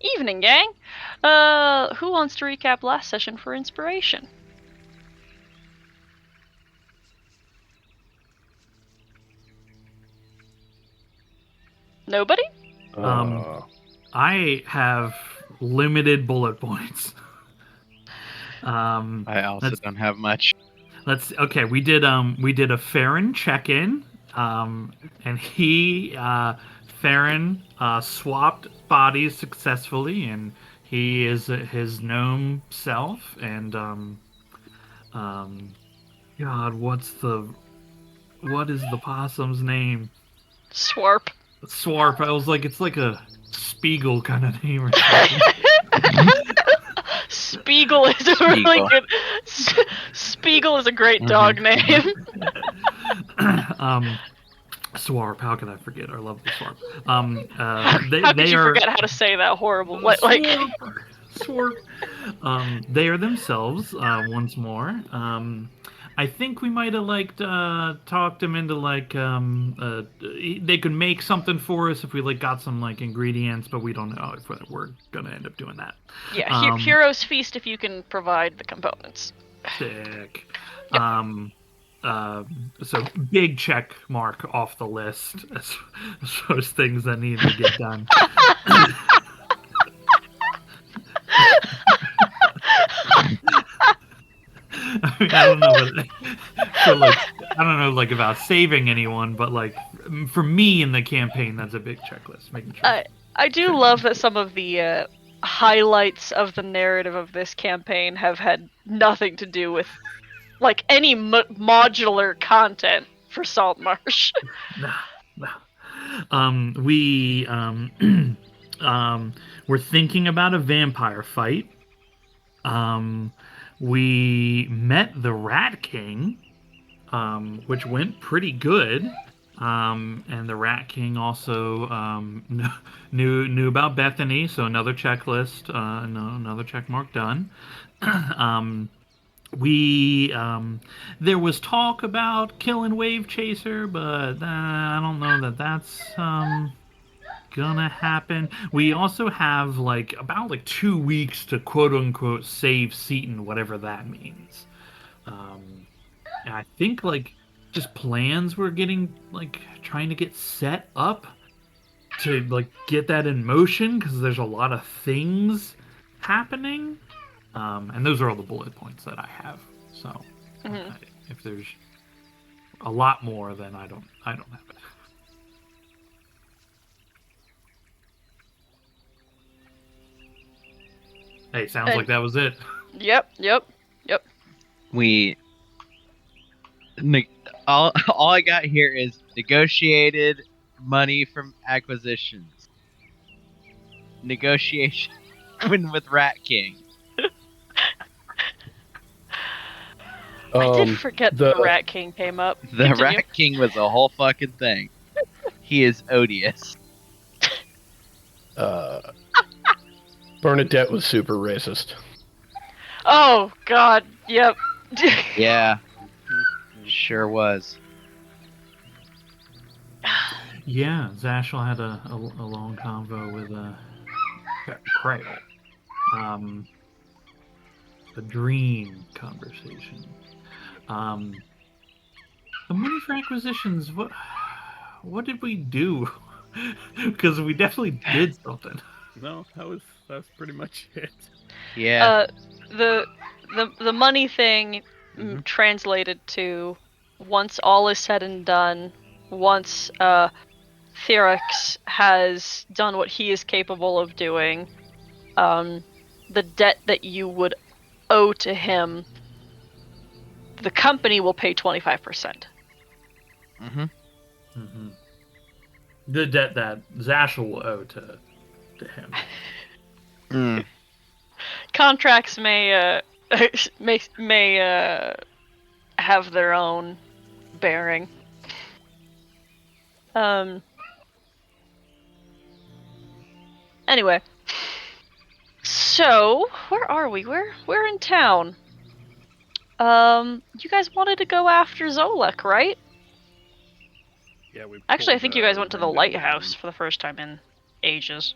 Evening, gang. Who wants to recap last session for inspiration? Nobody? I have limited bullet points. I also don't have much. Okay. We did a Farron check-in, and Farron swapped bodies successfully, and he is his gnome self. And God, what is the possum's name? Swarp. Swarp. I was like, it's like a Spiegel kind of name or something. Spiegel is a really good. Spiegel is a great dog name. Swarp. How could I forget our lovely Swarp? How could you forget how to say that horrible? Swarp. They are themselves once more. I think we might have talked them into they could make something for us if we got some ingredients, but we don't know if we're gonna end up doing that. Yeah, Hero's Feast if you can provide the components. Sick. Yep. So big check mark off the list as far as things that need to get done. I mean, I don't know about saving anyone, but for me in the campaign, that's a big checklist. Making sure. I do love that some of the highlights of the narrative of this campaign have had nothing to do with any modular content for Saltmarsh. No. We're thinking about a vampire fight. We met the Rat King, which went pretty good. And the Rat King also knew about Bethany, so another checklist, another check mark done. There was talk about killing Wave Chaser, but I don't know that's gonna happen. We also have about 2 weeks to quote unquote save Seaton, whatever that means. And I think just plans we're getting trying to get set up to get that in motion because there's a lot of things happening. And those are all the bullet points that I have. So if there's a lot more, then I don't have it. Hey, sounds like that was it. Yep. All I got here is negotiated money from acquisitions. Negotiation with Rat King. I did forget the Rat King came up. The Rat King was a whole fucking thing. He is odious. Bernadette was super racist. Oh, God, yep. Yeah. Sure was. Yeah, Zashel had a long convo with Cradle. A dream conversation. The money for acquisitions, what did we do? Because we definitely did something. No, that's pretty much it. Yeah. The money thing translated to once all is said and done, once Therex has done what he is capable of doing, the debt that you would owe to him, the company will pay 25%. The debt that Zashel will owe to him. Contracts may have their own bearing. Anyway, so where are we? We're in town. You guys wanted to go after Zolek, right? Yeah, we. Actually, I think you guys went to the lighthouse for the first time in ages.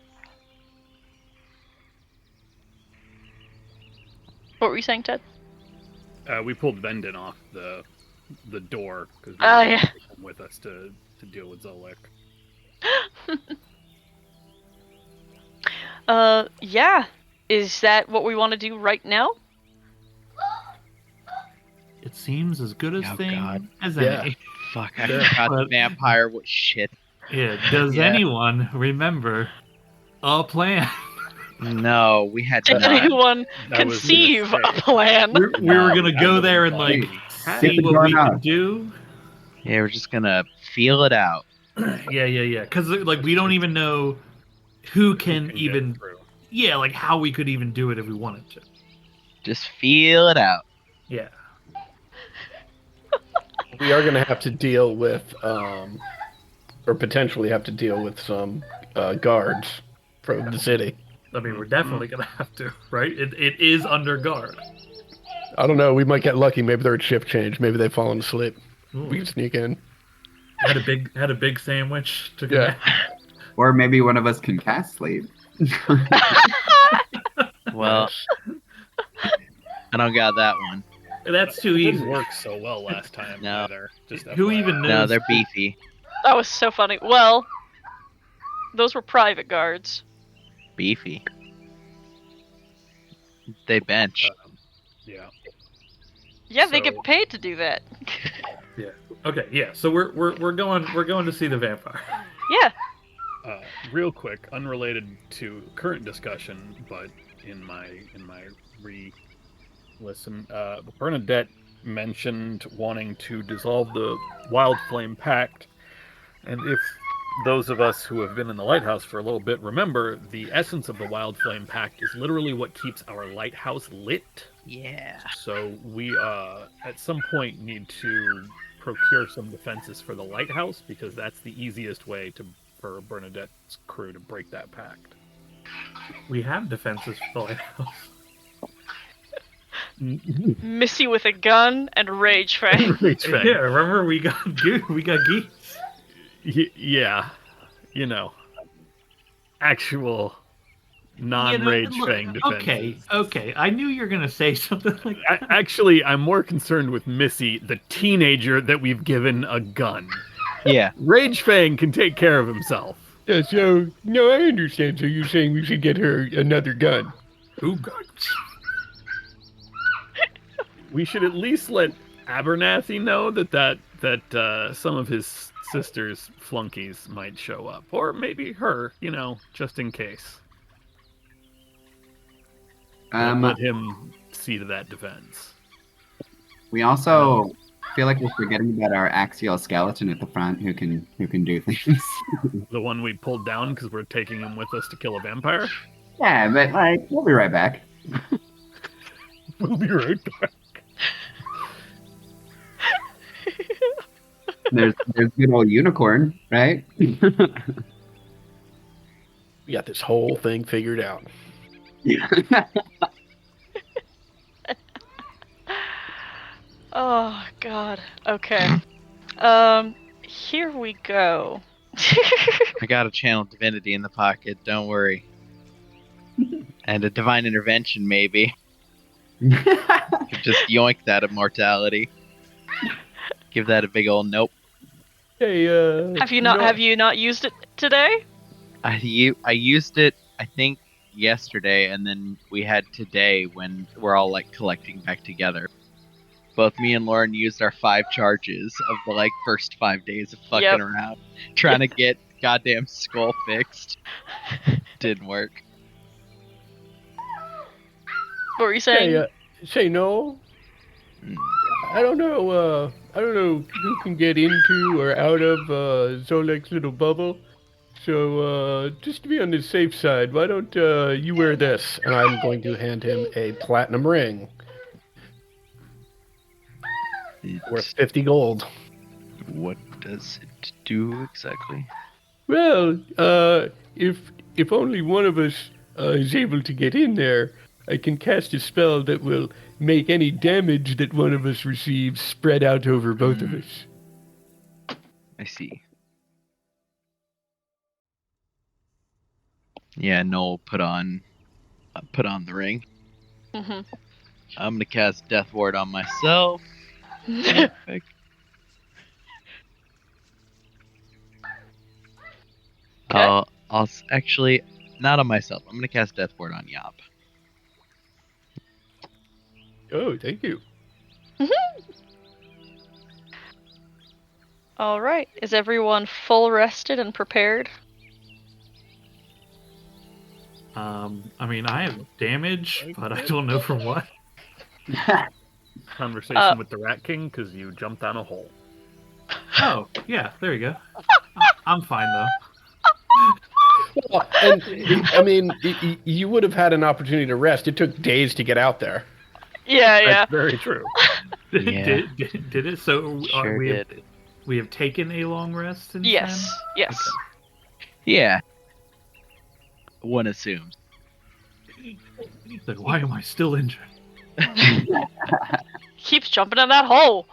What were you saying, Ted? We pulled Bendon off the door because we Oh, were yeah. taking him with us to deal with Zolek. Yeah. Is that what we want to do right now? It seems as good a Oh, thing God. as Yeah. any. Fuck, I Sure. forgot the But- vampire was shit. Yeah. Does Yeah. anyone remember a plan? No, we had Did not. anyone I was gonna conceive say. a plan? We were No, gonna I go would've there and thought like we had see Get the what door we knob. could do. Yeah, we're just gonna feel it out. Yeah. Because like we Just- don't even know who who can get even. through. Yeah, like how we could even do it if we wanted to. Just feel it out. Yeah. We are going to have to deal with, or potentially have to deal with some guards from the city. I mean, we're definitely gonna have to, right? It is under guard. I don't know. We might get lucky. Maybe they're at shift change. Maybe they've fallen asleep. Ooh. We can sneak in. Had a big sandwich. Took a Yeah. nap. Or maybe one of us can cast sleep. Well, I don't got that one. That's too It easy. didn't work so well last time No. either. Just Who FYI. even knew? No, they're beefy. That was so funny. Well, those were private guards. Beefy. They bench. Yeah. Yeah, they So- get paid to do that. Okay, yeah. So we're going to see the vampire. Yeah. Real quick, unrelated to current discussion, but in my re-listen, Bernadette mentioned wanting to dissolve the Wild Flame Pact, and if those of us who have been in the lighthouse for a little bit remember, the essence of the Wild Flame Pact is literally what keeps our lighthouse lit. Yeah. So we at some point need to procure some defenses for the lighthouse because that's the easiest way for Bernadette's crew to break that pact. We have defenses for the lighthouse. Missy with a gun and Rage Fang. Yeah, remember we got geese. Yeah, actual non-rage Look, fang defenses. Okay. I knew you were gonna say something like that. Actually, I'm more concerned with Missy, the teenager that we've given a gun. Yeah. Rage Fang can take care of himself. Yeah, so, no, I understand. So you're saying we should get her another gun. Ooh, God. We should at least let Abernathy know that some of his sister's flunkies might show up, or maybe her, just in case. Let him see to that defense. We also feel like we're forgetting about our axial skeleton at the front who can do things. The one we pulled down because we're taking him with us to kill a vampire. Yeah, but like we'll be right back. We'll be right back. There's good old unicorn, right? We got this whole thing figured out. Oh God. Okay. Here we go. I got a channel divinity in the pocket, don't worry. And a divine intervention, maybe. Could just yoink that immortality. Give that a big old nope. Hey, Have you not used it today? I used it, I think, yesterday, and then we had today when we're all like collecting back together. Both me and Lauren used our 5 charges of the first 5 days of fucking Yep. around, trying to get goddamn skull fixed. Didn't work. What were you saying? Say no. Mm. I don't know who can get into or out of Zolek's little bubble. So, just to be on the safe side, why don't you wear this? And I'm going to hand him a platinum ring worth 50 gold. What does it do exactly? Well, if only one of us is able to get in there, I can cast a spell that will make any damage that one of us receives spread out over both of us. I see. Yeah, Noel put on the ring. Mhm. I'm gonna cast Death Ward on myself. Actually not on myself. I'm gonna cast Death Ward on Yop. Oh, thank you. All right. Is everyone full rested and prepared? I mean, I have damage, but I don't know from what. Conversation with the Rat King because you jumped down a hole. Oh, yeah, there you go. I'm fine though. Well, and I mean, you would have had an opportunity to rest. It took days to get out there. Yeah. That's very true. Did it? So Sure we have taken a long rest since Yes. then? Yes. Yeah. One assumes. Then why am I still injured? Keeps jumping in that hole.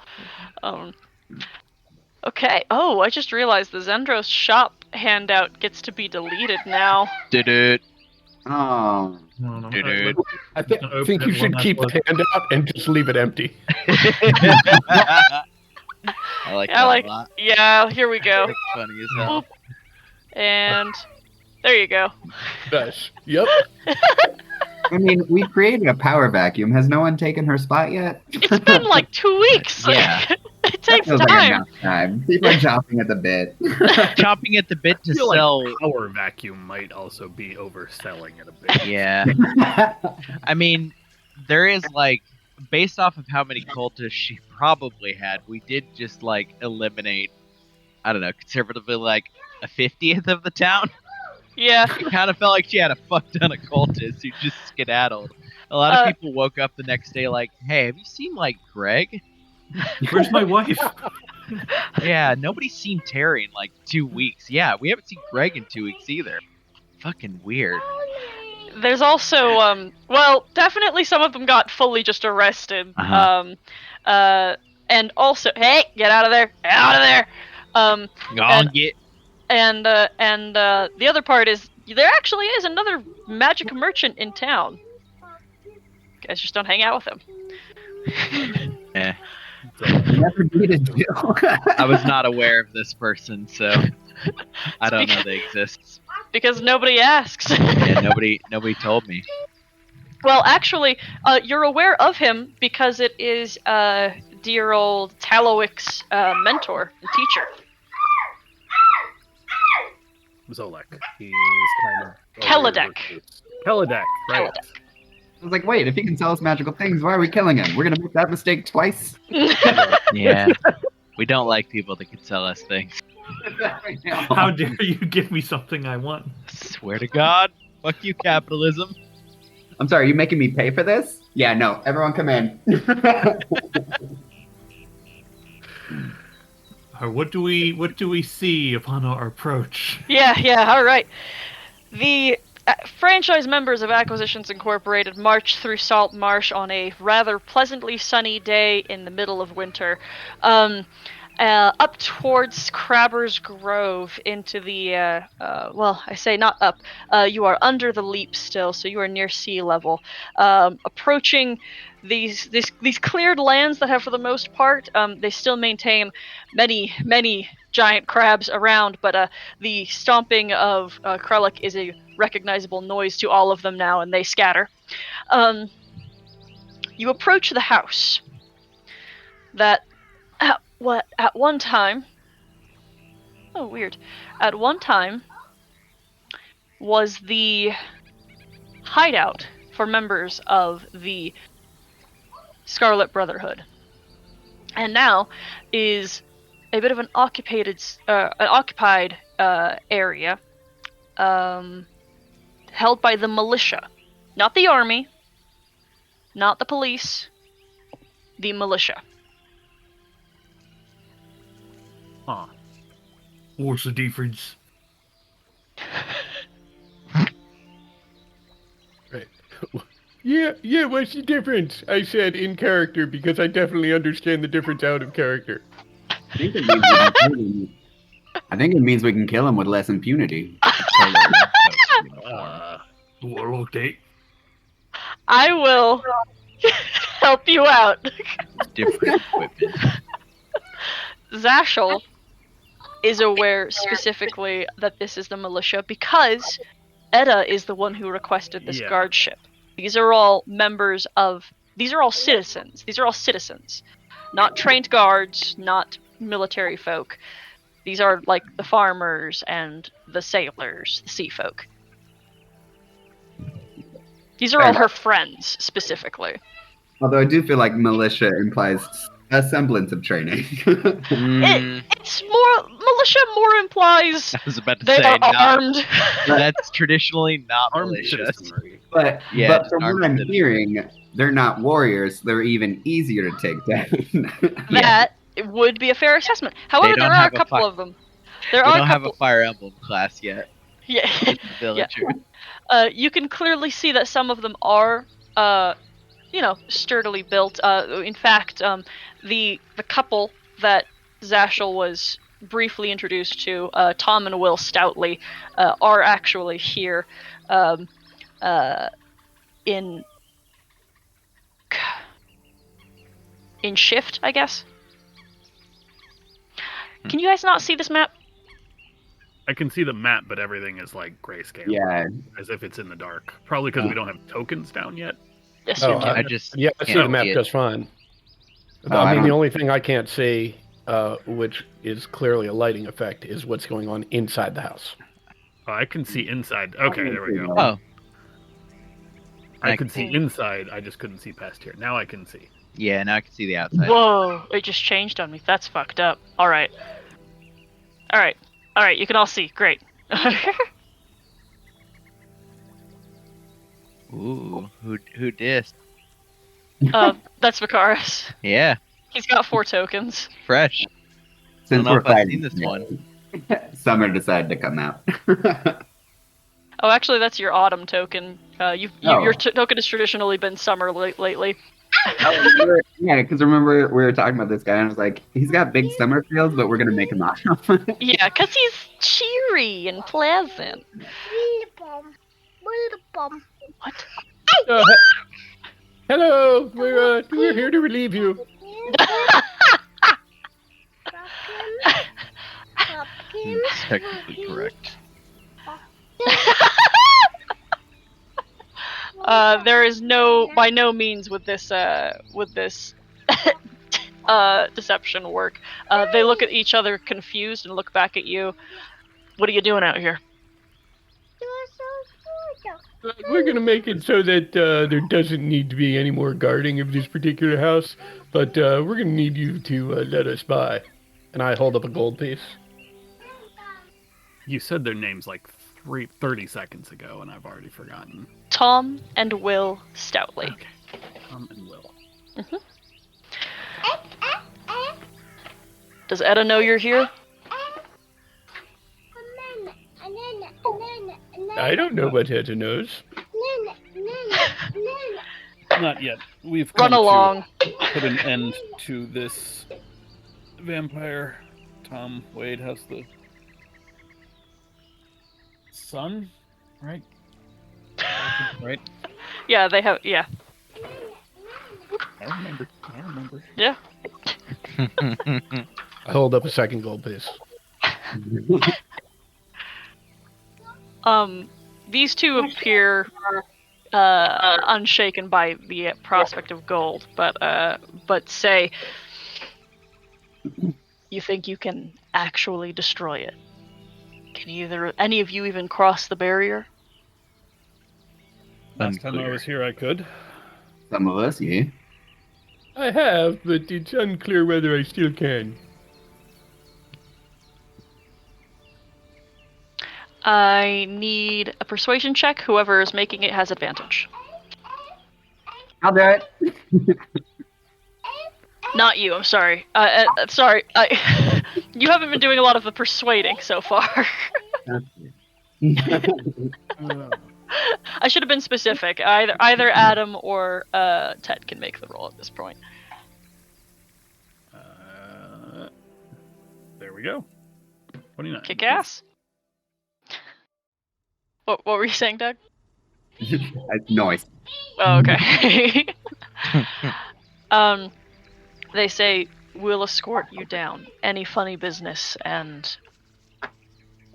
Okay. Oh, I just realized the Zendros shop handout gets to be deleted now. Did it? Oh. No, I think you should keep the handout and just leave it empty. I like that a lot. Yeah, here we go. That's funny as hell. And there you go. Nice. Yep. I mean, we created a power vacuum. Has no one taken her spot yet? It's been like 2 weeks. Yeah. It takes Feels like time. enough time. People are chopping at the bit. Chopping at the bit to I feel sell. like power vacuum might also be overselling it a bit. Yeah. I mean, there is like, based off of how many cultists she probably had, we did just like eliminate, I don't know, conservatively like a 50th of the town. Yeah. It kind of felt like she had a fuck ton of cultists who just skedaddled. A lot of people woke up the next day like, hey, have you seen like Greg? Where's my wife? Yeah, nobody's seen Terry in like 2 weeks. Yeah, we haven't seen Greg in 2 weeks either. Fucking weird. There's also, well, definitely some of them got fully just arrested. Uh-huh. And also, hey, get out of there, out of there. And the other part is there actually is another magic merchant in town. You guys just don't hang out with him. Eh. Never needed to. I was not aware of this person, so I don't know they exist. Because nobody asks. Yeah, nobody told me. Well, actually, you're aware of him because it is dear old Tallowick's mentor and teacher. Zolek. He's kind of... Keladek. Keladek, right. I was like, wait, if he can tell us magical things, why are we killing him? We're gonna make that mistake twice? Yeah. We don't like people that can sell us things. How dare you give me something I want? Swear to God. Fuck you, capitalism. I'm sorry, are you making me pay for this? Yeah, no. Everyone come in. What do we see upon our approach? Yeah, all right. The franchise members of Acquisitions Incorporated march through Salt Marsh on a rather pleasantly sunny day in the middle of winter, up towards Crabber's Grove into the, well, I say not up, you are under the leap still, so you are near sea level, approaching these cleared lands that have, for the most part, they still maintain many giant crabs around, but the stomping of Krellick is a recognizable noise to all of them now, and they scatter. You approach the house that at one time was the hideout for members of the Scarlet Brotherhood, and now is a bit of an occupied area held by the militia. Not the army, not the police, the militia. Huh. What's the difference? Right. Yeah, what's the difference? I said in character because I definitely understand the difference out of character. I think it means we can kill him with less impunity. Warlock date. I will help you out. Different equipment. Zashel is aware specifically that this is the militia because Edda is the one who requested this Yeah. guardship. These are all these are all citizens. These are all citizens. Not trained guards, not military folk. These are like the farmers and the sailors, the sea folk. These are all her friends, specifically. Although I do feel like militia implies a semblance of training. It's more militia more implies I was about to they say, are not, armed. that's traditionally not Armed militia. citizenry. but Yeah, but just from armed what I'm citizens. hearing, they're not warriors. They're even easier to take down. Yeah. That would be a fair assessment. However, don't there are a have a couple fi- of them. They don't have a Fire Emblem class yet. Yeah. Just the villagers. You can clearly see that some of them are, sturdily built. In fact, the couple that Zashel was briefly introduced to, Tom and Will Stoutly, are actually here, in shift, I guess. Can you guys not see this map? I can see the map, but everything is like grayscale. Yeah. As if it's in the dark. Probably because we don't have tokens down yet. Yes, Oh, you do. I just Yeah, I see can't the map see it. just fine. Oh, I I mean, the don't- only thing I can't see, which is clearly a lighting effect, is what's going on inside the house. Oh, I can see inside. Okay, there we go. Oh, I I could can- see inside. I just couldn't see past here. Now I can see. yeah, now I can see the outside. Whoa, it just changed on me. That's fucked up. Alright. Alright, you can all see. Great. Ooh, who dissed? That's Vicaris. Yeah, He's got 4 tokens. fresh. Since know we're if I've fighting, seen this one. Summer decided to come out. Oh, actually, that's your autumn token. Oh. Your token has traditionally been summer lately. Yeah, because remember we were talking about this guy, and I was like, he's got big summer feels, but we're gonna make him autumn. Yeah, because he's cheery and pleasant. What? Hello, we're here to relieve you. It's technically correct. There is by no means would this deception work. They look at each other confused and look back at you. What are you doing out here? We're gonna make it so that there doesn't need to be any more guarding of this particular house, but we're gonna need you to let us by. And I hold up a gold piece. You said their names like 30 seconds ago, and I've already forgotten. Tom and Will Stoutly. Okay. Tom and Will. Does Edda know you're here? I don't know what Hedda knows. Not yet. We've Run come along. to put an end to this vampire. Tom Wade has the son, right? Right? Yeah, they have. Yeah. I remember. Yeah. I hold up a second gold piece. These two appear unshaken by the prospect of gold, but say, you think you can actually destroy it? Can any of you even cross the barrier? Last time I was here, I could. Some of us, yeah. I have, but it's unclear whether I still can. I need a persuasion check. Whoever is making it has advantage. I'll do it. Not you, I'm sorry. Sorry. You haven't been doing a lot of the persuading so far. I should have been specific. Either Adam or Ted can make the roll at this point. There we go. 29. Kick ass. What were you saying, Doug? That's noise. Oh, okay. They say, we'll escort you down. Any funny business, and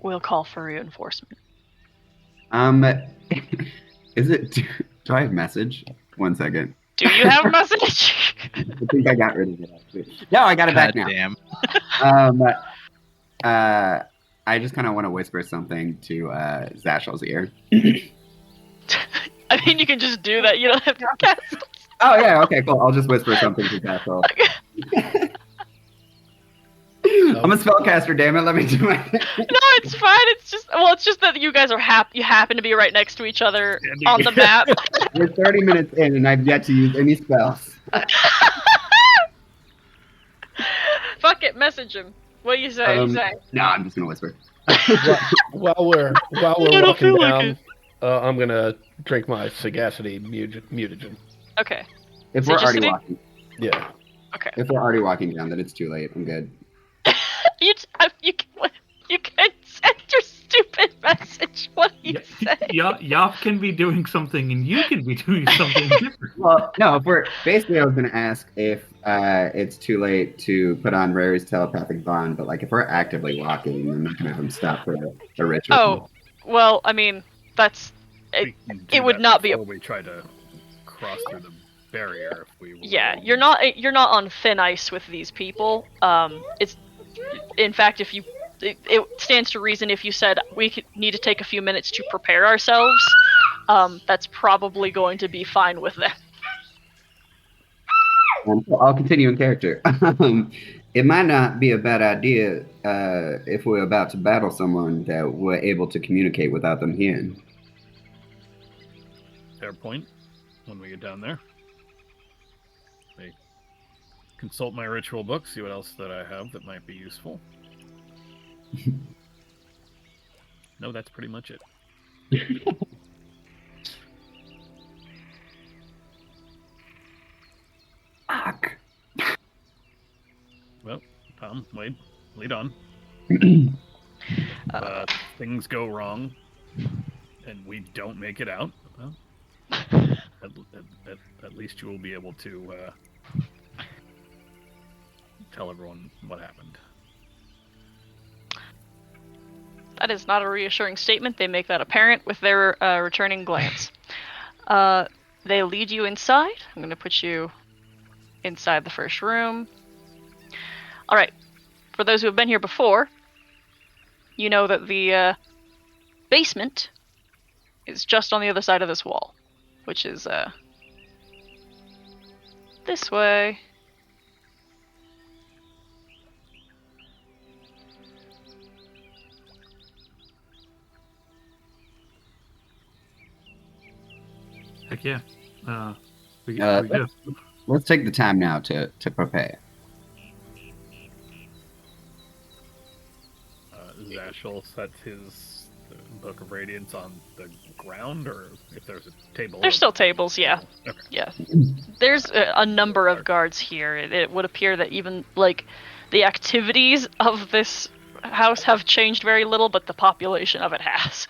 we'll call for reinforcement. Is it? Do I have message? 1 second. Do you have a message? I think I got rid of it. Actually. No, I got it back now. Damn. I just kind of want to whisper something to Zashel's ear. I mean, you can just do that. You don't have to cast. Oh yeah, okay, cool. I'll just whisper something to Zashel. I'm a spellcaster, damn it. Let me do my. No, it's fine. It's just that you guys are you happen to be right next to each other on the map. We're 30 minutes in, and I've yet to use any spells. Fuck it, message him. What do you say? No, I'm just gonna whisper. While we're walking down, I'm gonna drink my sagacity mutagen. Okay. If we're already Sagacity? walking, Yeah. Okay. if we're already walking down, then it's too late. I'm good. You can send your stupid message. What do you say? Yop can be doing something, and you can be doing something different. Well, no. If we're basically, I was gonna ask if it's too late to put on Rary's telepathic bond, but like if we're actively walking, then we can have him stop for a ritual. Oh, well, I mean, that's We can do it would that not be a before we try to cross through the barrier. If we yeah. You're not on thin ice with these people. It's in fact, if you it stands to reason if you said we need to take a few minutes to prepare ourselves, that's probably going to be fine with them. So I'll continue in character. It might not be a bad idea if we're about to battle someone that we're able to communicate without them hearing. Fair point. When we get down there, I consult my ritual book, see what else that I have that might be useful. No, that's pretty much it. Fuck. Well, Tom, Wade, lead on. Things go wrong, and we don't make it out. Well, at least you will be able to tell everyone what happened. That is not a reassuring statement. They make that apparent with their returning glance. They lead you inside. I'm going to put you inside the first room. All right. For those who have been here before, you know that the basement is just on the other side of this wall, which is this way. Heck yeah. We Uh, do. Let's take the time now to prepare. Zashel sets his Book of Radiance on the ground, or if there's a table. There's still tables, yeah. Okay. Yeah. There's a number of guards here. It would appear that even, like, the activities of this house have changed very little, but the population of it has.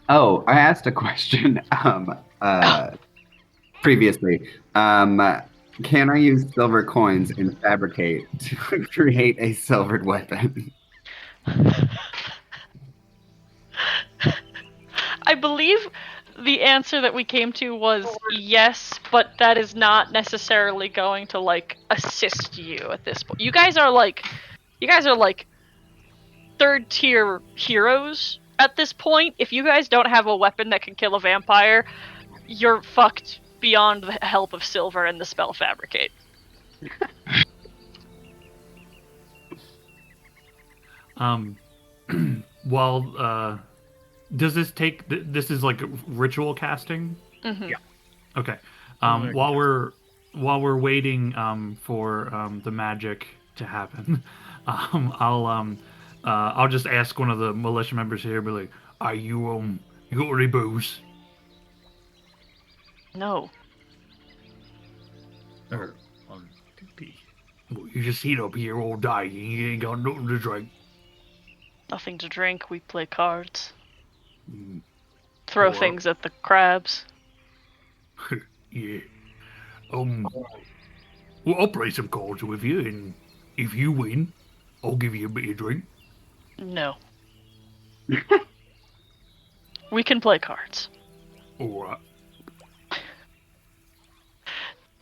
Oh, I asked a question previously. Can I use silver coins and fabricate to create a silvered weapon? I believe the answer that we came to was yes, but that is not necessarily going to, like, assist you at this point. You guys are like third tier heroes at this point. If you guys don't have a weapon that can kill a vampire, you're fucked beyond the help of silver and the spell fabricate. Well, does this take? This is like ritual casting. Mm-hmm. Yeah. Okay. While we're waiting for the magic to happen, I'll just ask one of the militia members here, be like, "Are you you got any booze?" No. Or on duty. Well, you just sit up here all day. You ain't got nothing to drink. Nothing to drink. We play cards. Mm, Throw Or- things at the crabs. yeah. Well, I'll play some cards with you, and if you win, I'll give you a bit of drink. No. We can play cards. All right.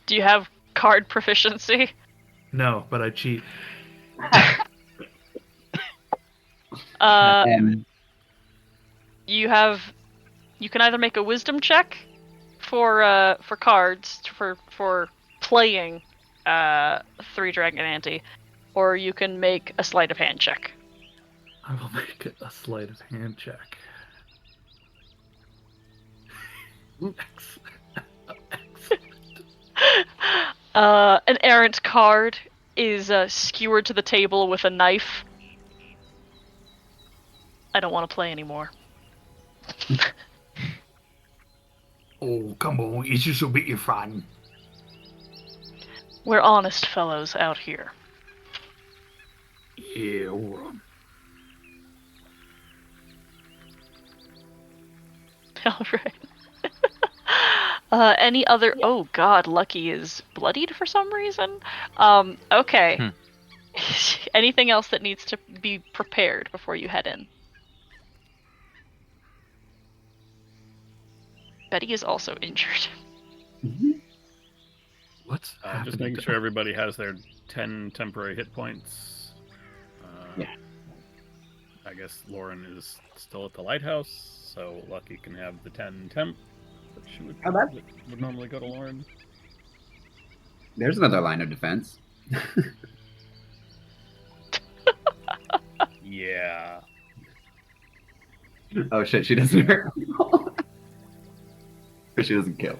Do you have card proficiency? No, but I cheat. And You can either make a wisdom check for cards for playing 3 Dragon Ante, or you can make a sleight of hand check. I will make a sleight of hand check. An errant card is skewered to the table with a knife. I don't want to play anymore. Oh, come on, it's just a bit of fun. We're honest fellows out here. Yeah, all right. Alright. Any other... Oh god, Lucky is bloodied for some reason? Okay. Anything else that needs to be prepared before you head in? Betty is also injured. What's happening? Just making sure everybody has their 10 temporary hit points. Yeah. I guess Lauren is still at the lighthouse, so Lucky can have the 10 temp. But she would, would normally go to Lauren. there's another line of defense. Yeah. Oh shit, she doesn't hurt people. But she doesn't kill.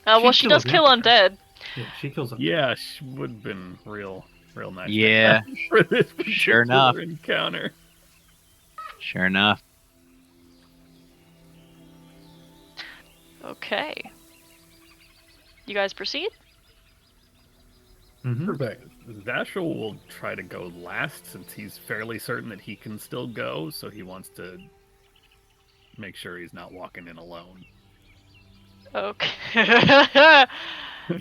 Well, she does kill undead. Yeah, she kills him. Yeah, she would have been real nice. Yeah. For this Sure enough. particular encounter. Sure enough. Okay. You guys proceed? Mm-hmm. Perfect. Vashel will try to go last since he's fairly certain that he can still go, so he wants to make sure he's not walking in alone. Okay.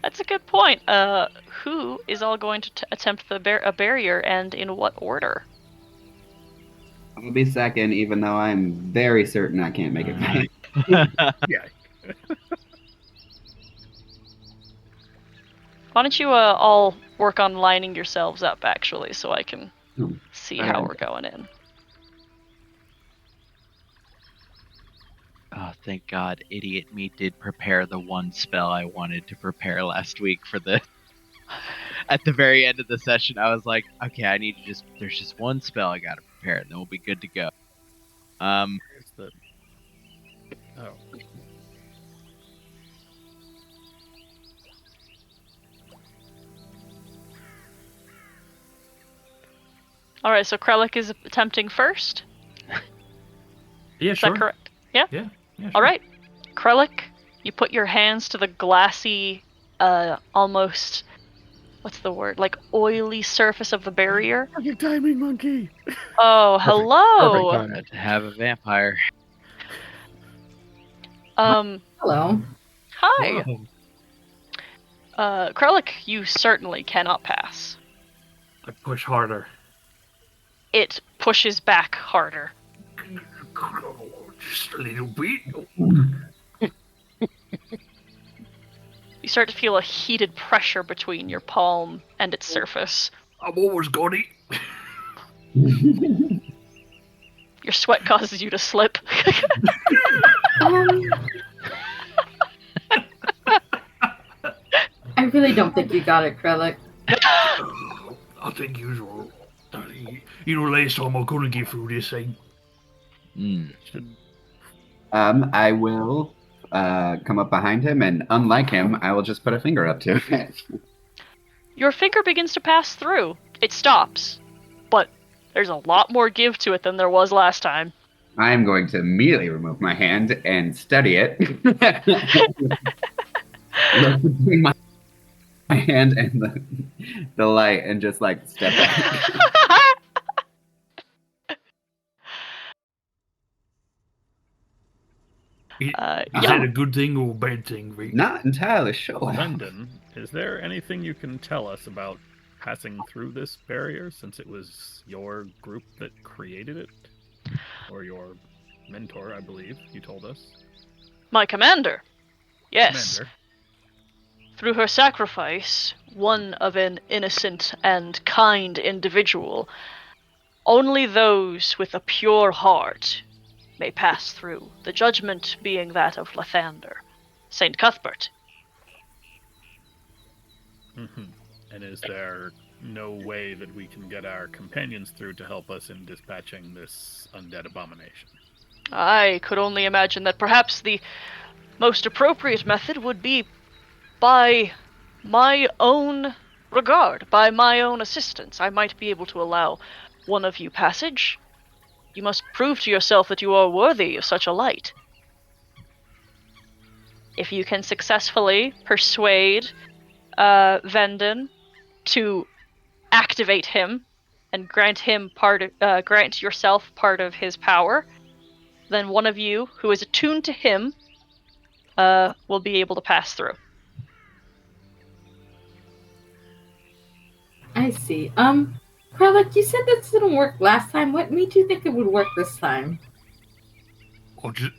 That's a good point. Who is all going to attempt a barrier, and in what order? I'll be second, even though I'm very certain I can't make it back. Yeah. Why don't you all work on lining yourselves up, actually, so I can see how we're going in. Oh, thank God, idiot me did prepare the one spell I wanted to prepare last week for the... At the very end of the session, I was like, okay, I need to there's just one spell I gotta prepare, and then we'll be good to go. Here's the... Oh. Alright, so Krellick is attempting first? Yeah, Is sure. that correct? Yeah? Yeah, sure. Alright. Krellick, you put your hands to the glassy, almost... What's the word? Like, oily surface of the barrier. Fucking timing monkey! Oh, Perfect hello! timing. Good to have a vampire. Hello. Hi! Whoa. Krellick, you certainly cannot pass. I push harder. It pushes back harder. Just a little bit. You start to feel a heated pressure between your palm and its surface. I've always got it. Your sweat causes you to slip. I really don't think you got it, Krellick. I think you're wrong. You know, last time I couldn't get through this thing. I will come up behind him, and unlike him, I will just put a finger up to it. Your finger begins to pass through. It stops. But there's a lot more give to it than there was last time. I am going to immediately remove my hand and study it. Look between my hand and the light, and just like step back. Is Yeah. that a good thing or a bad thing, Rick? Not entirely sure. Brendan, is there anything you can tell us about passing through this barrier, since it was your group that created it? Or your mentor, I believe, you told us. My commander. Yes. Commander. Through her sacrifice, one of an innocent and kind individual, only those with a pure heart may pass through, the judgment being that of Lathander, Saint Cuthbert. Mm-hmm. And is there no way that we can get our companions through to help us in dispatching this undead abomination? I could only imagine that perhaps the most appropriate method would be by my own regard, by my own assistance. I might be able to allow one of you passage. You must prove to yourself that you are worthy of such a light. If you can successfully persuade Venden to activate him and grant yourself part of his power, then one of you who is attuned to him will be able to pass through. I see. Kralik, you said this didn't work last time. What made you think it would work this time?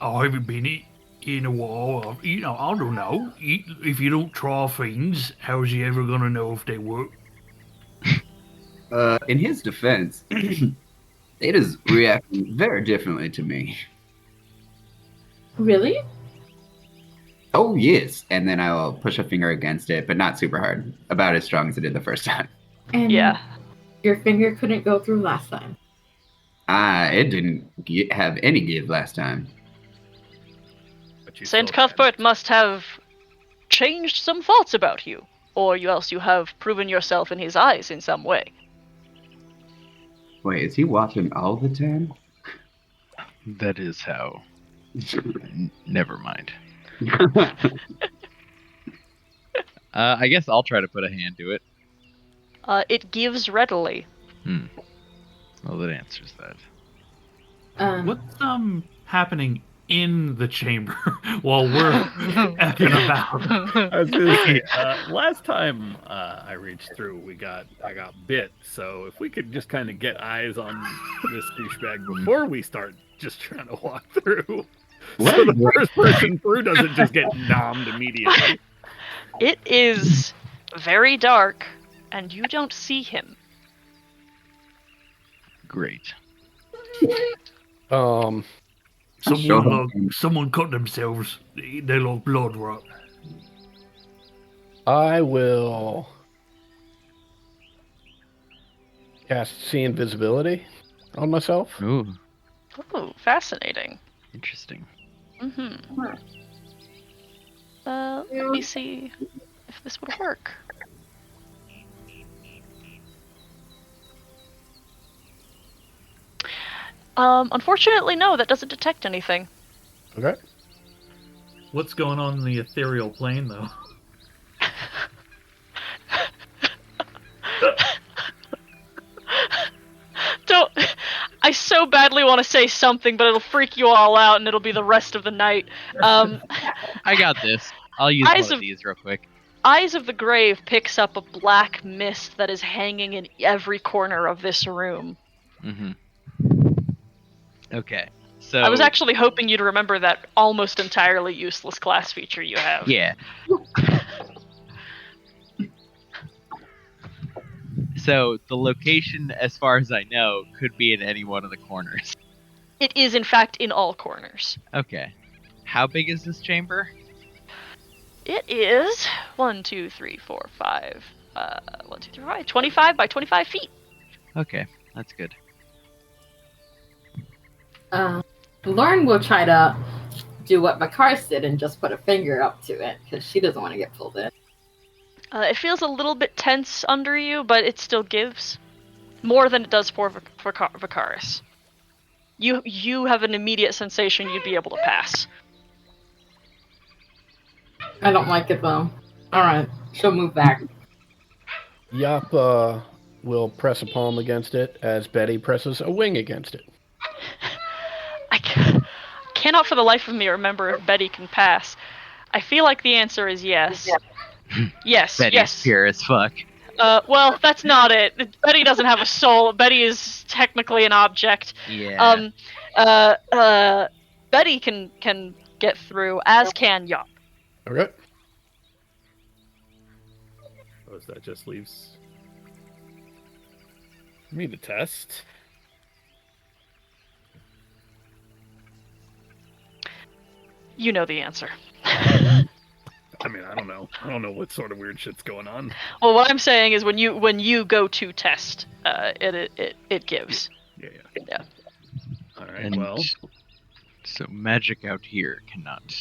I haven't been in a while. I don't know. If you don't try things, how's he ever gonna know if they work? In his defense, it is reacting very differently to me. Really? Oh, yes. And then I'll push a finger against it, but not super hard. About as strong as it did the first time. And Yeah. your finger couldn't go through last time. It didn't have any give last time. But you Saint still Cuthbert can. must have changed some thoughts about you, or else you have proven yourself in his eyes in some way. Wait, is he watching all the time? That is how. Never mind. I guess I'll try to put a hand to it. It gives readily. Well, that answers that. What's happening in the chamber while we're effing about? I was gonna say, last time I reached through, I got bit. So if we could just kind of get eyes on this douchebag before we start just trying to walk through, so the first person through doesn't just get nommed immediately. It is very dark, and you don't see him. Great. Someone cut themselves. They look blood, right? I will cast See Invisibility on myself. Ooh, Oh, fascinating. interesting. Let me see if this would work. Unfortunately, no, that doesn't detect anything. Okay. What's going on in the ethereal plane, though? Don't. I so badly want to say something, but it'll freak you all out, and it'll be the rest of the night. I got this. I'll use Eyes one of of- these real quick. Eyes of the Grave picks up a black mist that is hanging in every corner of this room. Mm-hmm. Okay, so I was actually hoping you'd remember that almost entirely useless class feature you have. yeah. So the location, as far as I know, could be in any one of the corners. It is, in fact, in all corners. Okay, how big is this chamber? It is 25 by 25 feet. Okay, that's good. Lauren will try to do what Makaris did and just put a finger up to it because she doesn't want to get pulled in. It feels a little bit tense under you, but it still gives more than it does for Vicaris. You have an immediate sensation you'd be able to pass. I don't like it though. Alright, she'll move back. Yop will press a palm against it as Betty presses a wing against it. I cannot for the life of me remember if Betty can pass. I feel like the answer is yes. Yes, Betty's yes. pure as fuck. Well, that's not it. Betty doesn't have a soul. Betty is technically an object. Yeah. Betty can get through, as can Yop. Okay. Oh, so that just leaves me to test. You know the answer. I mean, I don't know. I don't know what sort of weird shit's going on. Well, what I'm saying is when you go to test, it gives. Yeah. All right. And Well, so magic out here cannot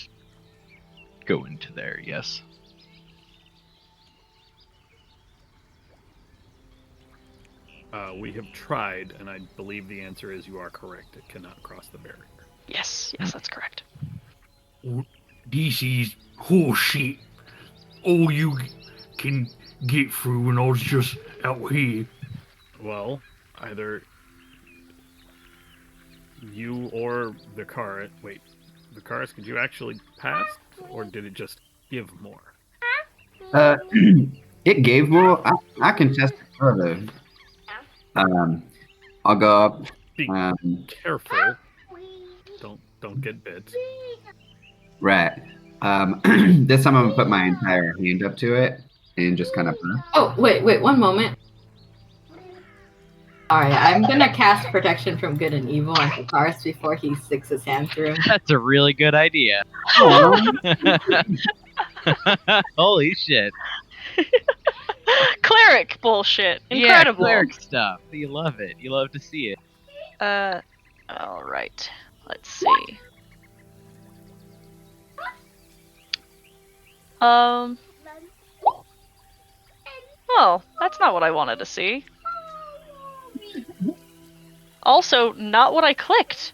go into there. Yes. we have tried, and I believe the answer is you are correct. It cannot cross the barrier. Yes, that's correct. This is horseshit. All you can get through when I was just out here. Well, either you or Vicaris. Wait, Vicaris, could you actually pass, or did it just give more? It gave more. I can test it further. I'll go up. Be careful. Don't get bit. Right. This time I'm gonna put my entire hand up to it and just kind of. Oh, wait, one moment. Alright, I'm gonna cast Protection from Good and Evil on Vicaris before he sticks his hand through him. That's a really good idea. Holy shit. Cleric bullshit. Incredible. Yeah, cleric stuff. You love it. You love to see it. All right. Let's see. Oh, that's not what I wanted to see. Also, not what I clicked.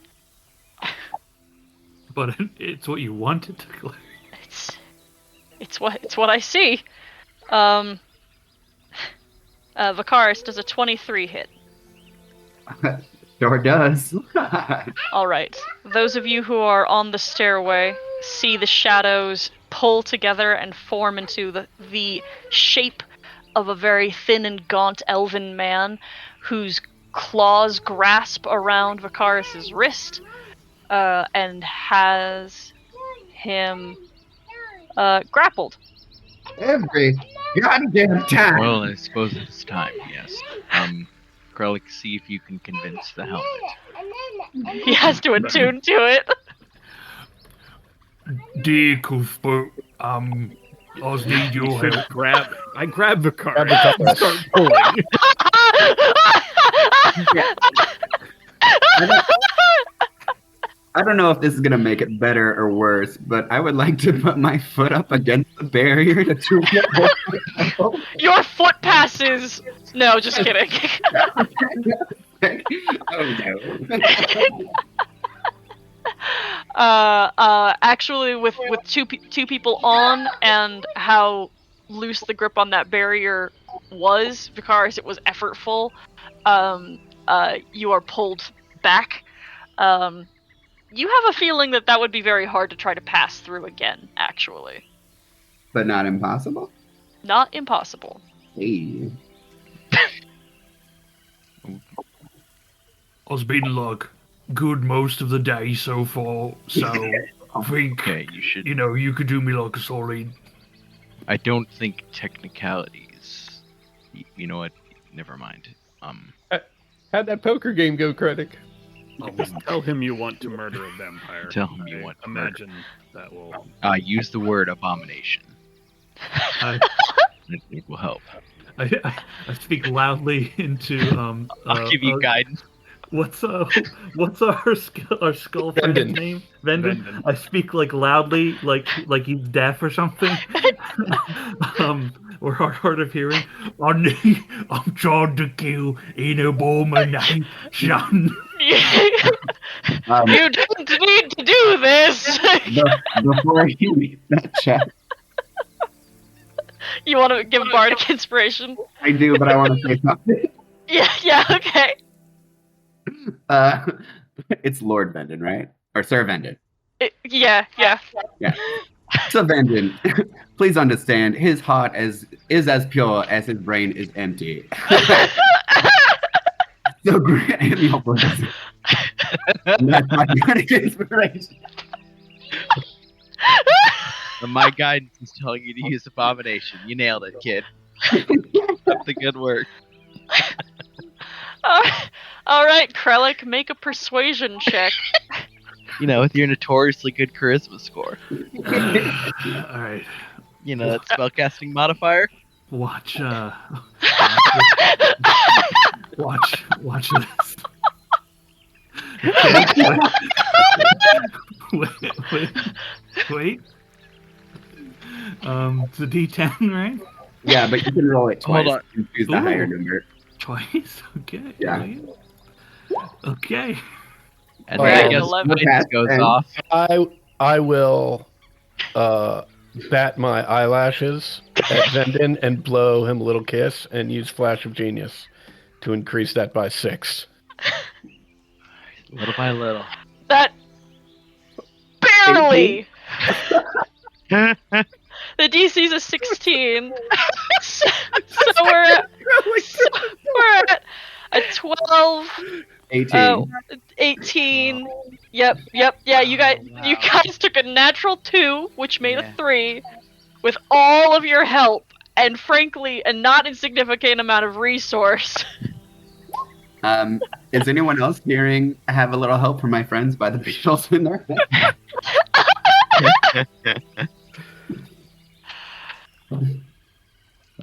But it's what you wanted to click. It's what I see. Vicaris, does a 23 hit? Sure does. All right. Those of you who are on the stairway see the shadows pull together and form into the shape of a very thin and gaunt elven man whose claws grasp around Vicaris's wrist and has him grappled. Every goddamn time. Well, I suppose it's time, yes. Krellick, see if you can convince the helmet. He has to attune to it. Dear Cuthbert, I was need your help. I grab Vicaris Grab and start pulling. I don't know if this is gonna make it better or worse, but I would like to put my foot up against the barrier to tune it. Your foot passes. No, just kidding. Oh no. Actually, with two people on and how loose the grip on that barrier was, Vicaris, it was effortful. You are pulled back. You have a feeling that would be very hard to try to pass through again, actually. But not impossible? Not impossible. Hey. I've been like good most of the day so far, so I think Okay, you should. you could do me like a solid. I don't think technicalities. You know what? Never mind. How'd that poker game go, Critic? Just tell him you want to murder a vampire. Tell him you want to imagine that will. Use the word abomination. I, It will help. I speak loudly into I'll give you guidance. What's our skull friend's name? Vendon. I speak like loudly, like he's deaf or something. Or hard of hearing. I'm trying to kill an abomination. You didn't need to do this. Before you read that chat, You want to give bardic inspiration? I do, but I want to say something. Yeah, okay. It's Lord Vendon, right? Or Sir Vendon. Yeah. Yeah. So Vandon, please understand, his heart is as pure as his brain is empty. So grant him your blessing. And that's my greatest inspiration. My guidance is telling you to use abomination. You nailed it, kid. That's the good work. All right, Krellick, make a persuasion check. You know, with your notoriously good charisma score. All right. You know that spellcasting modifier. Watch this. Okay, wait. It's a D10, right? Yeah, but you can roll it twice Hold on. and choose the higher number. Twice? Okay. Yeah. Wait. Okay. And Oh, then I yeah, guess 11. it goes And- off. I will bat my eyelashes at Vendon and blow him a little kiss and use Flash of Genius to increase that by 6. Little by little. That barely. The DC's a 16. so we're at a 12. 18. 18. Yep. Yeah, you guys took a natural 2, which made a 3, with all of your help, and frankly, a not insignificant amount of resource. Is anyone else hearing have a little help from my friends by the Beatles in there?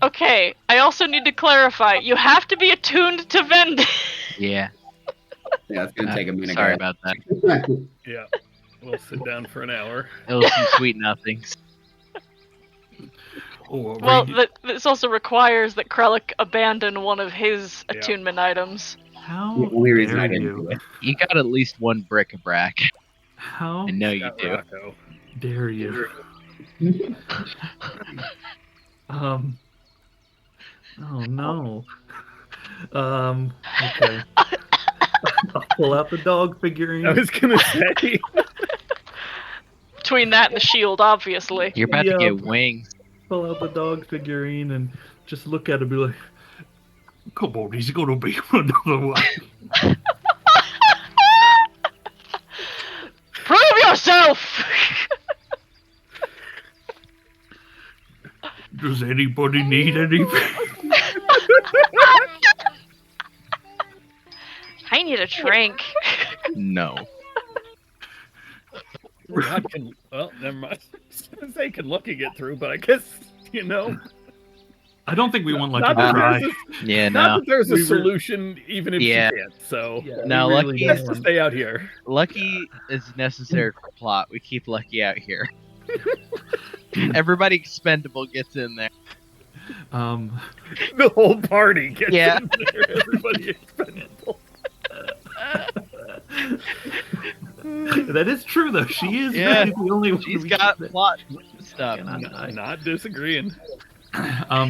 Okay, I also need to clarify. You have to be attuned to Vendon. Yeah. Yeah, it's gonna take a minute. Sorry guys. about that. Yeah. We'll sit down for an hour. It was some sweet nothings. Oh, Well, this also requires that Krellick abandon one of his Yeah. attunement items. how The only reason I dare didn't do you? it. You got at least one bric-a-brac. How I know you Scott do. Rocco. dare you? Oh no. Okay. I'll pull out the dog figurine. I was gonna say. Between that and the shield, obviously. You're about to Yeah. get wings. Pull out the dog figurine and just look at it and be like, come on, he's gonna be another one. Prove yourself! Does anybody need anything? I need a drink. No. God can. Well, never mind. I was gonna say can Lucky get through, but I guess you know. I don't think we want Lucky Not to that die. there's Yeah, a, not no. that there's a We were- solution, even if Yeah. she can't. So Yeah, No, we really Lucky don't best to want- stay out here. Lucky is necessary for plot. We keep Lucky out here. Everybody expendable gets in there. The whole party gets Yeah. in there. Everybody expendable. That is true though. She is Yeah. really the only one. She's we got should- plot stuff. Not disagreeing. I'll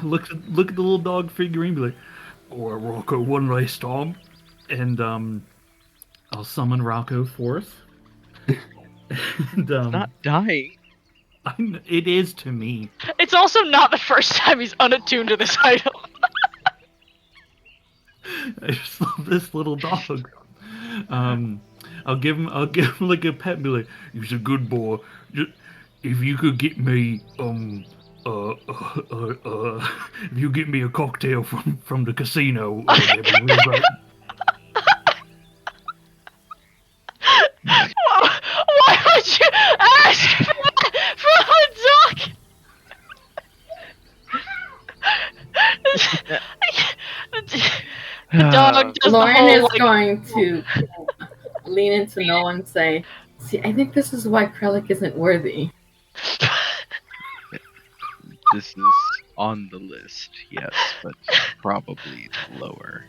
look at the little dog figurine, be like, "Oh, Rocco, one last time," and I'll summon Rocco forth. And Not dying. it is to me. It's also not the first time he's unattuned to this item. I just love this little dog. I'll give him like a pet and be like, "He's a good boy. Just, if you could get me if you get me a cocktail from the casino, that'd be really great." Why would you ask for a dog? The dog does the Lauren whole, is like, going to lean into Noah and say, "See, I think this is why Krellick isn't worthy." This is on the list, yes, but probably lower.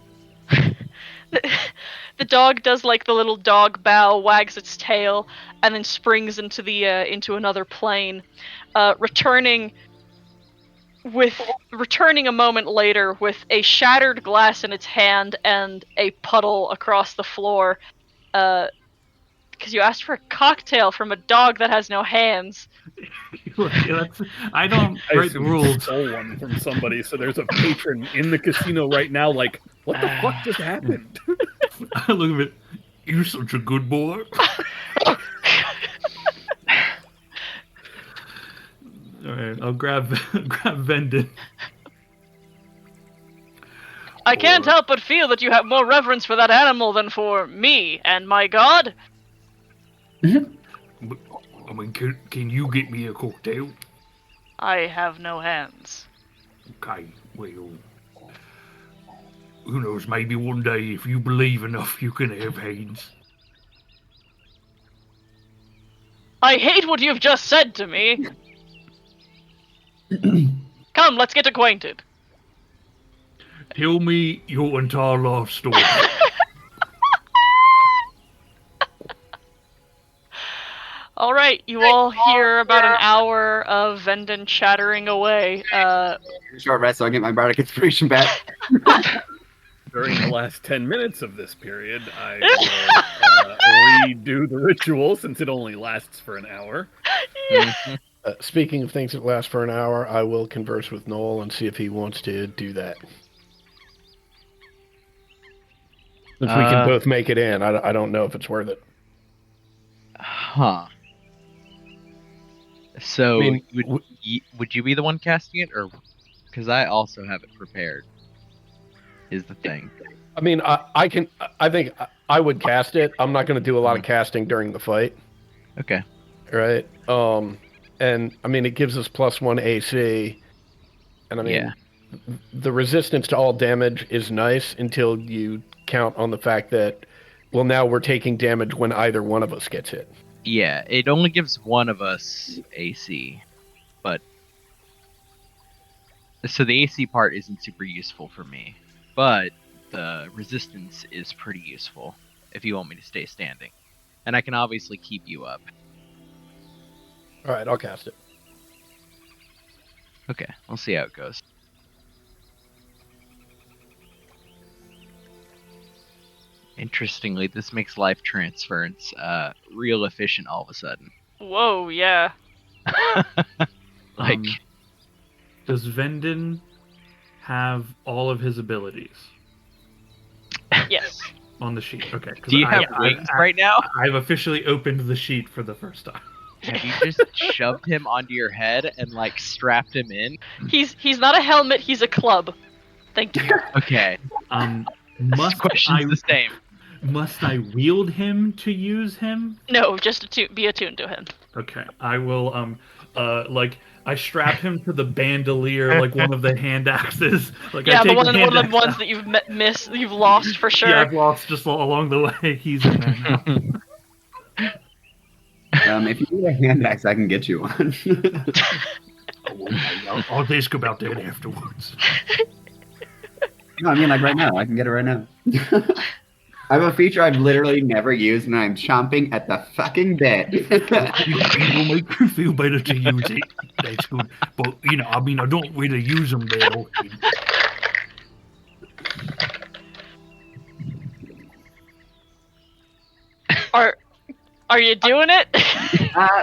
the dog does like the little dog bow, wags its tail, and then springs into the into another plane, returning a moment later with a shattered glass in its hand and a puddle across the floor, because you asked for a cocktail from a dog that has no hands. Look, I don't I write the assume you rules. stole one from somebody, so there's a patron in the casino right now like, what the fuck just happened? Look at it. You're such a good boy. Alright, I'll grab Vendon. I can't help but feel that you have more reverence for that animal than for me and my god. I mean, can you get me a cocktail? I have no hands. Okay, well, who knows, maybe one day if you believe enough you can have hands. I hate what you've just said to me. Come, let's get acquainted. Tell me your entire life story. Alright, you all hear about an hour of Vendon chattering away. Short rest so I get my bardic inspiration back. During the last 10 minutes of this period, I will redo the ritual since it only lasts for an hour. Speaking of things that last for an hour, I will converse with Noel and see if he wants to do that. Since we can both make it in, I don't know if it's worth it. Huh. So, I mean, would you be the one casting it, or because I also have it prepared? Is the thing. I mean, I think I would cast it. I'm not going to do a lot of casting during the fight. Okay. Right. And I mean, it gives us +1 AC. And I mean, the resistance to all damage is nice until you count on the fact that, well, now we're taking damage when either one of us gets hit. Yeah, it only gives one of us AC, but so the AC part isn't super useful for me, but the resistance is pretty useful if you want me to stay standing, and I can obviously keep you up. All right, I'll cast it. Okay, we'll see how it goes. Interestingly, this makes life transference real efficient all of a sudden. Whoa, yeah. Like, does Vendon have all of his abilities Yes. on the sheet? Okay. do you have wings right now? I've officially opened the sheet for the first time. Have you just shoved him onto your head and like strapped him in? He's not a helmet, he's a club. Thank you. Okay. Must Question's I the same. must I wield him to use him? No, just be attuned to him. Okay. I will I strap him to the bandolier like one of the hand axes. Like Yeah, I take one of hand the axe ones out. that you've lost for sure. Yeah, I've lost just along the way. He's in there now. If you need a hand axe, I can get you one. I'll ask about that afterwards. No, I mean, like right now. I can get it right now. I have a feature I've literally never used, and I'm chomping at the fucking bit. It will make me feel better to use it. That's good. But, I mean, I don't really use them that often. Are you doing it?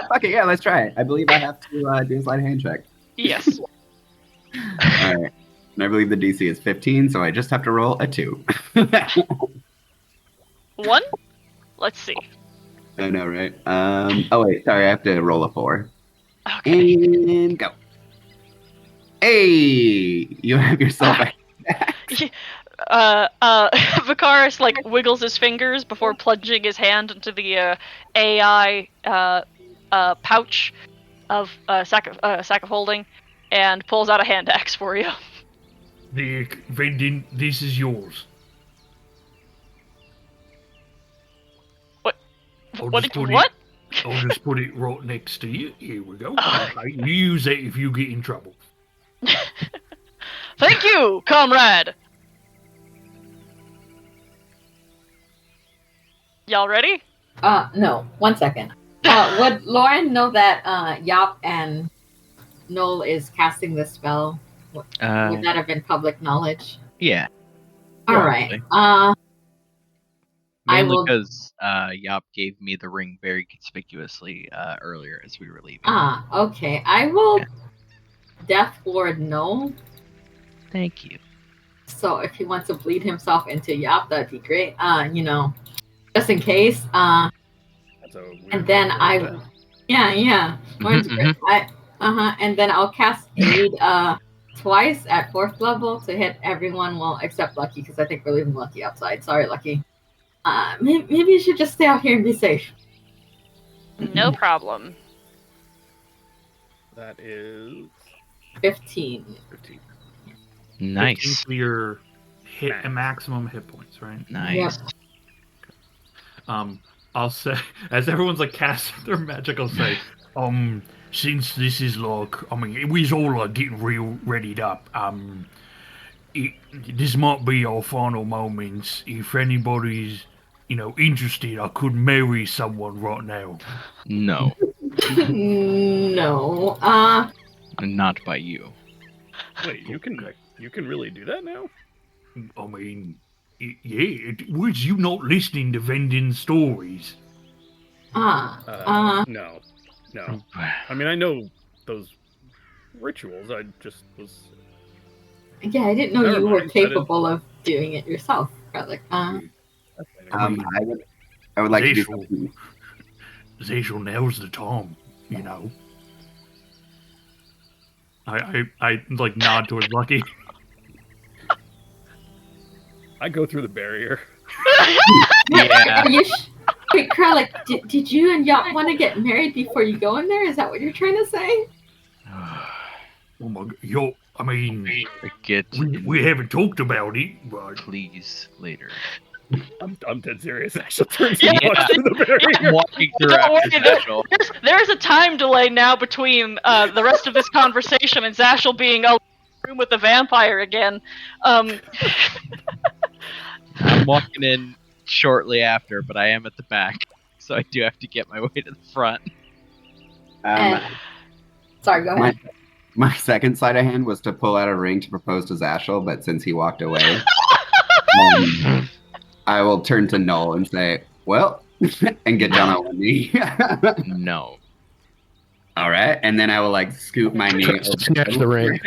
Fuck it, yeah, let's try it. I believe I have to do a sleight of hand check. Yes. Alright. And I believe the DC is 15, so I just have to roll a 2. 1? Let's see. I know, right? Oh wait, sorry, I have to roll a 4. Okay. And go. Hey! You have yourself a Vicaris wiggles his fingers before plunging his hand into the AI pouch of sack of holding, and pulls out a hand axe for you. Vendon, this is yours. What? I'll What? just put What? I'll just put it right next to you. Here we go. Oh. Okay, you use it if you get in trouble. Thank you, comrade. Y'all ready? No. 1 second. Would Lauren know that Yop and Noel is casting this spell? Would that have been public knowledge? Yeah. All right. I Mainly will. because Yop gave me the ring very conspicuously earlier as we were leaving. Ah, okay. I will Yeah. Death Lord no. Thank you. So if he wants to bleed himself into Yap, that'd be great. Just in case. That's a weird And then way to I, put that. yeah. Lauren's great. And then I'll cast Aid twice at 4th level to hit everyone. Well, except Lucky, because I think we're leaving Lucky outside. Sorry, Lucky. Maybe you should just stay out here and be safe. No problem. That is 15. 15. Nice. For your Max. maximum hit points, right? Nice. I'll say, as everyone's like casting their magic, I'll say, since this is like, I mean, we was all like getting real readied up. This might be our final moments. If anybody's, interested, I could marry someone right now. No, No. not by you. Wait, you can really do that now? I mean, was you not listening to vending stories? No. I mean, I know those rituals. I just was. Yeah, I didn't know Never you mind, were that is- capable of doing it yourself. Like, I would like to do something. Zacial, now's the time, I like nod towards Lucky. I go through the barrier. Yeah. Are you wait, Kralik, did you and Yop want to get married before you go in there? Is that what you're trying to say? Oh my god, I mean, Get we haven't talked about it, but please later. I'm dead serious. Ashley turns Yeah. and walks through the I'm barrier. walking through Don't after worry, Zashel. there's a time delay now between the rest of this conversation and Zashel being in the room with the vampire again. I'm walking in shortly after, but I am at the back, so I do have to get my way to the front. Sorry, go ahead. My second sleight of hand was to pull out a ring to propose to Zashel, but since he walked away, I will turn to Null and say, well, and get down on one knee. No. All right, and then I will like scoop my knee. Snatch the ring.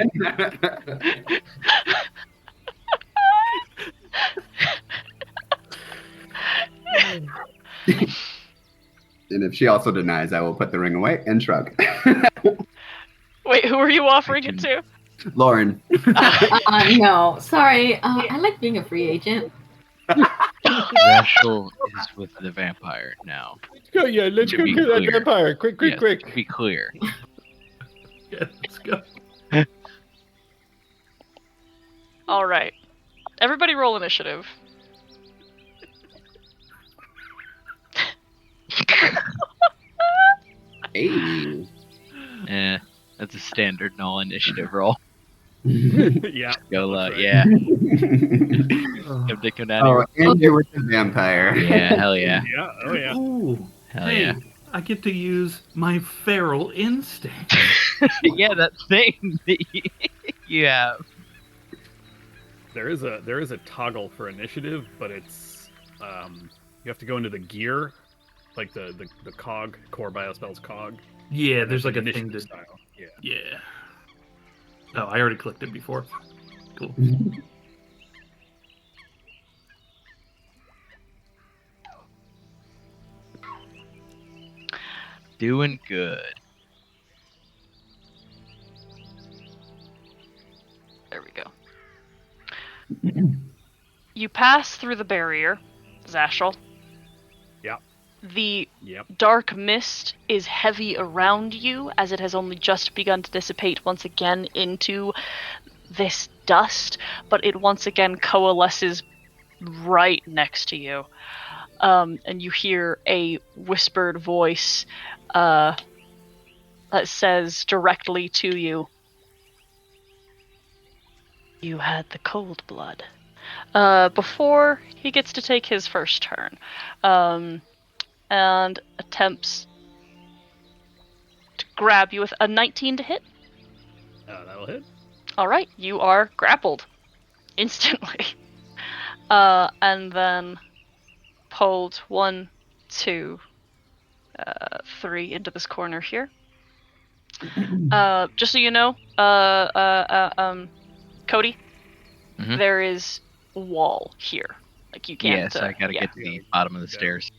And if she also denies, I will put the ring away and shrug. Wait, who are you offering it to? Lauren. No, sorry. I like being a free agent. Zashel is with the vampire now. Oh yeah, let's To go be kill that clear. vampire. Quick. Yes, to be clear. yeah, let's go. All right, everybody roll initiative. Hey. That's a standard null initiative roll. Yeah. Yola, That's right. yeah. Come to come down Oh, here. and you're with the vampire. Yeah, hell yeah. Yeah. Oh yeah. Ooh, Hell hey, yeah. I get to use my feral instinct. Yeah, that thing that you have. There is a toggle for initiative, but it's you have to go into the gear, like the cog, core biospells cog. Yeah, and there's it's like a an thing initiative to. style. Yeah. Yeah. Oh, I already clicked it before. Cool. Doing good. There we go. You pass through the barrier, Zashel. Yep. The Yep. dark mist is heavy around you as it has only just begun to dissipate once again into this dust, but it once again coalesces right next to you. And you hear a whispered voice that says directly to you, "You had the cold blood." Before he gets to take his first turn, and attempts to grab you with a 19 to hit. That'll hit. All right, you are grappled instantly. And then hold 1, 2, 3 into this corner here. Just so you know, Cody, Mhm. there is a wall here. Like you can't. Yes, I gotta get to the bottom of the stairs.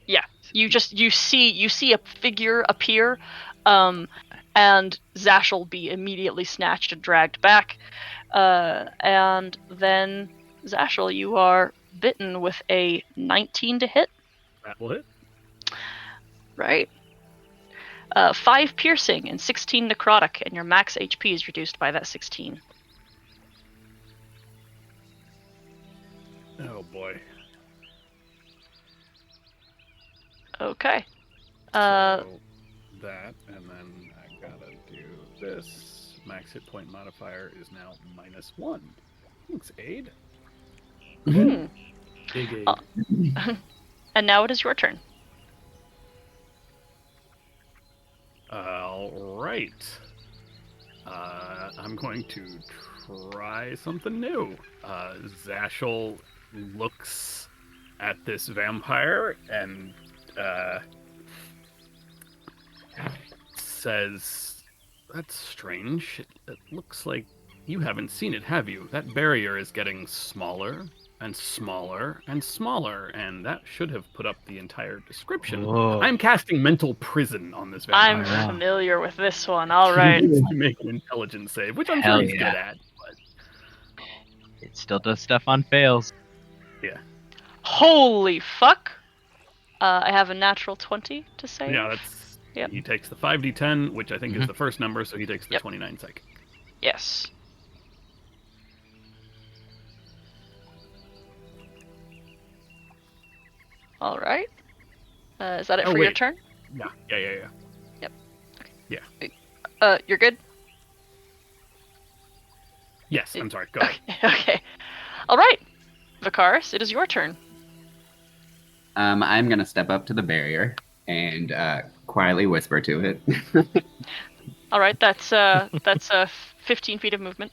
Yeah, you see a figure appear, and Zash will be immediately snatched and dragged back, and then Zashel, you are bitten with a 19 to hit. That will hit. Right. 5 piercing and 16 necrotic, and your max HP is reduced by that 16. Oh boy. Okay. So that, and then I gotta do this. Max hit point modifier is now -1. Thanks, Aid. Big aid. And now it is your turn. All right. I'm going to try something new. Zashel looks at this vampire and says, "That's strange. It looks like you haven't seen it, have you? That barrier is getting smaller and smaller and smaller, and that should have put up the entire description. Whoa. I'm casting mental prison on this I'm vampire. familiar with this one. All right. To make an intelligence save, which I'm Hell sure he's yeah. good at. But It still does stuff on fails. Holy fuck! I have a natural 20 to save. yeah, that's Yep. he takes the 5d10, which I think is Mhm. the first number, so he takes the Yep. 29 psychic. Yes. All right. Is that it Oh, for your wait. turn? Yeah. You're good. Yes, I'm sorry. Go ahead. Okay. All right. Vicaris, it is your turn. I'm gonna step up to the barrier and quietly whisper to it. All right. That's 15 feet of movement.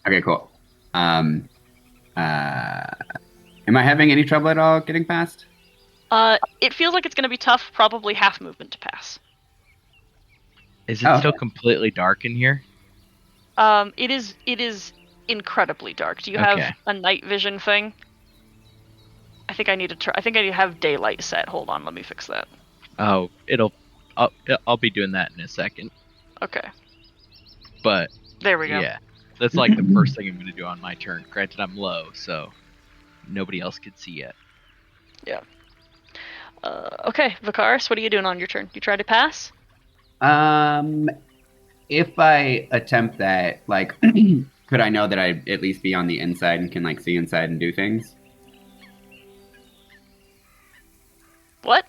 Okay, cool. Am I having any trouble at all getting past? It feels like it's going to be tough. Probably half movement to pass. Is it Oh, still okay. completely dark in here? It is incredibly dark. Do you have Okay. a night vision thing? I think I need to try. I think I need to have daylight set. Hold on, let me fix that. Oh, I'll be doing that in a second. Okay, But there we go. yeah, that's like the first thing I'm gonna do on my turn. Granted, I'm low, so nobody else can see yet. Okay, Vicaris, what are you doing on your turn? You try to pass? If I attempt that, like, could I know that I'd at least be on the inside and can like see inside and do things? What?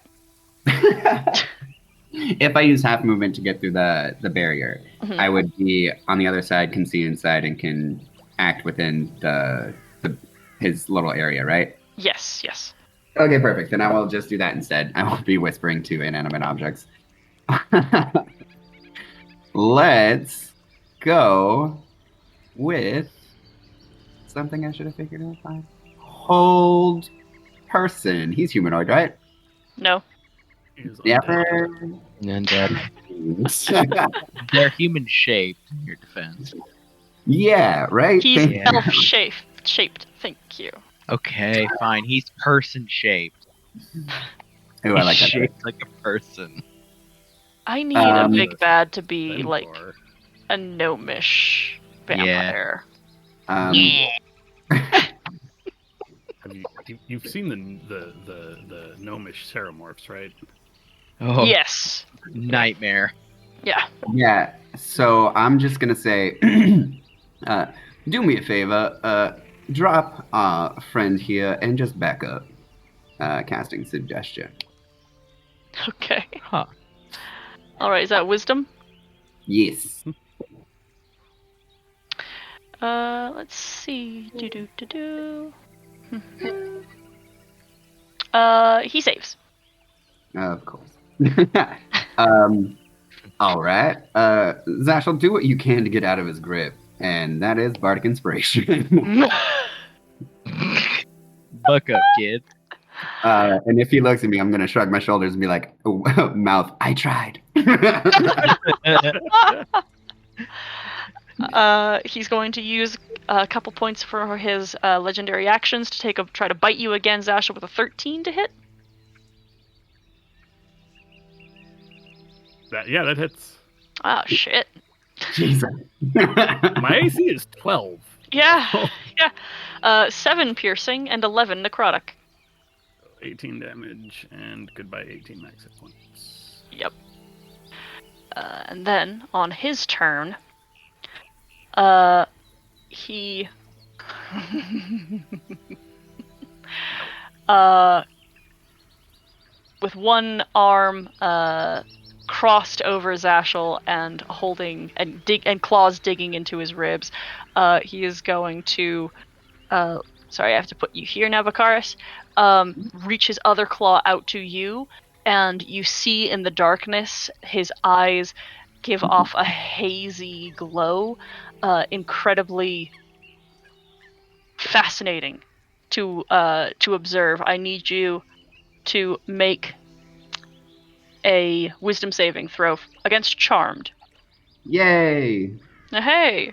If I use half movement to get through the barrier, Mhm. I would be on the other side, can see inside, and can act within his little area, right? Yes. Okay, perfect. Then I will just do that instead. I won't be whispering to inanimate objects. Let's go with something I should have figured out. Fine. Hold person. He's humanoid, right? No. He is Yeah. undead. Undead. They're human shaped in your defense. Yeah, right? He's Yeah. elf shaped. Thank you. Okay, fine. He's person shaped. Ooh, I like that. Shaped like a person. I need a Um, big bad to be like Centaur. a gnomish vampire. Have you've seen the gnomish ceramorphs, right? Oh, Yes. nightmare. Yeah. Yeah, so I'm just gonna say, do me a favor, drop our friend here and just back up. Casting suggestion. Okay. Huh. All right. Is that wisdom? Yes. Let's see. He saves. Of course. All right. Zash'll do what you can to get out of his grip, and that is bardic inspiration. Buck up, kid. And if he looks at me, I'm gonna shrug my shoulders and be like, oh, "Mouth, I tried." He's going to use a couple points for his legendary actions to try to bite you again, Zasha, with a 13 to hit. That hits. Ah, shit. Jesus. My AC is 12. Yeah, yeah. 7 piercing and 11 necrotic. 18 damage and goodbye 18 max hit points. Yep. And then on his turn, he with one arm crossed over Zashel and holding and claws digging into his ribs, he is going to sorry, I have to put you here now, Bakaris. Reach his other claw out to you, and you see in the darkness his eyes give off a hazy glow, incredibly fascinating to observe. I need you to make a wisdom saving throw against Charmed. Yay! Hey!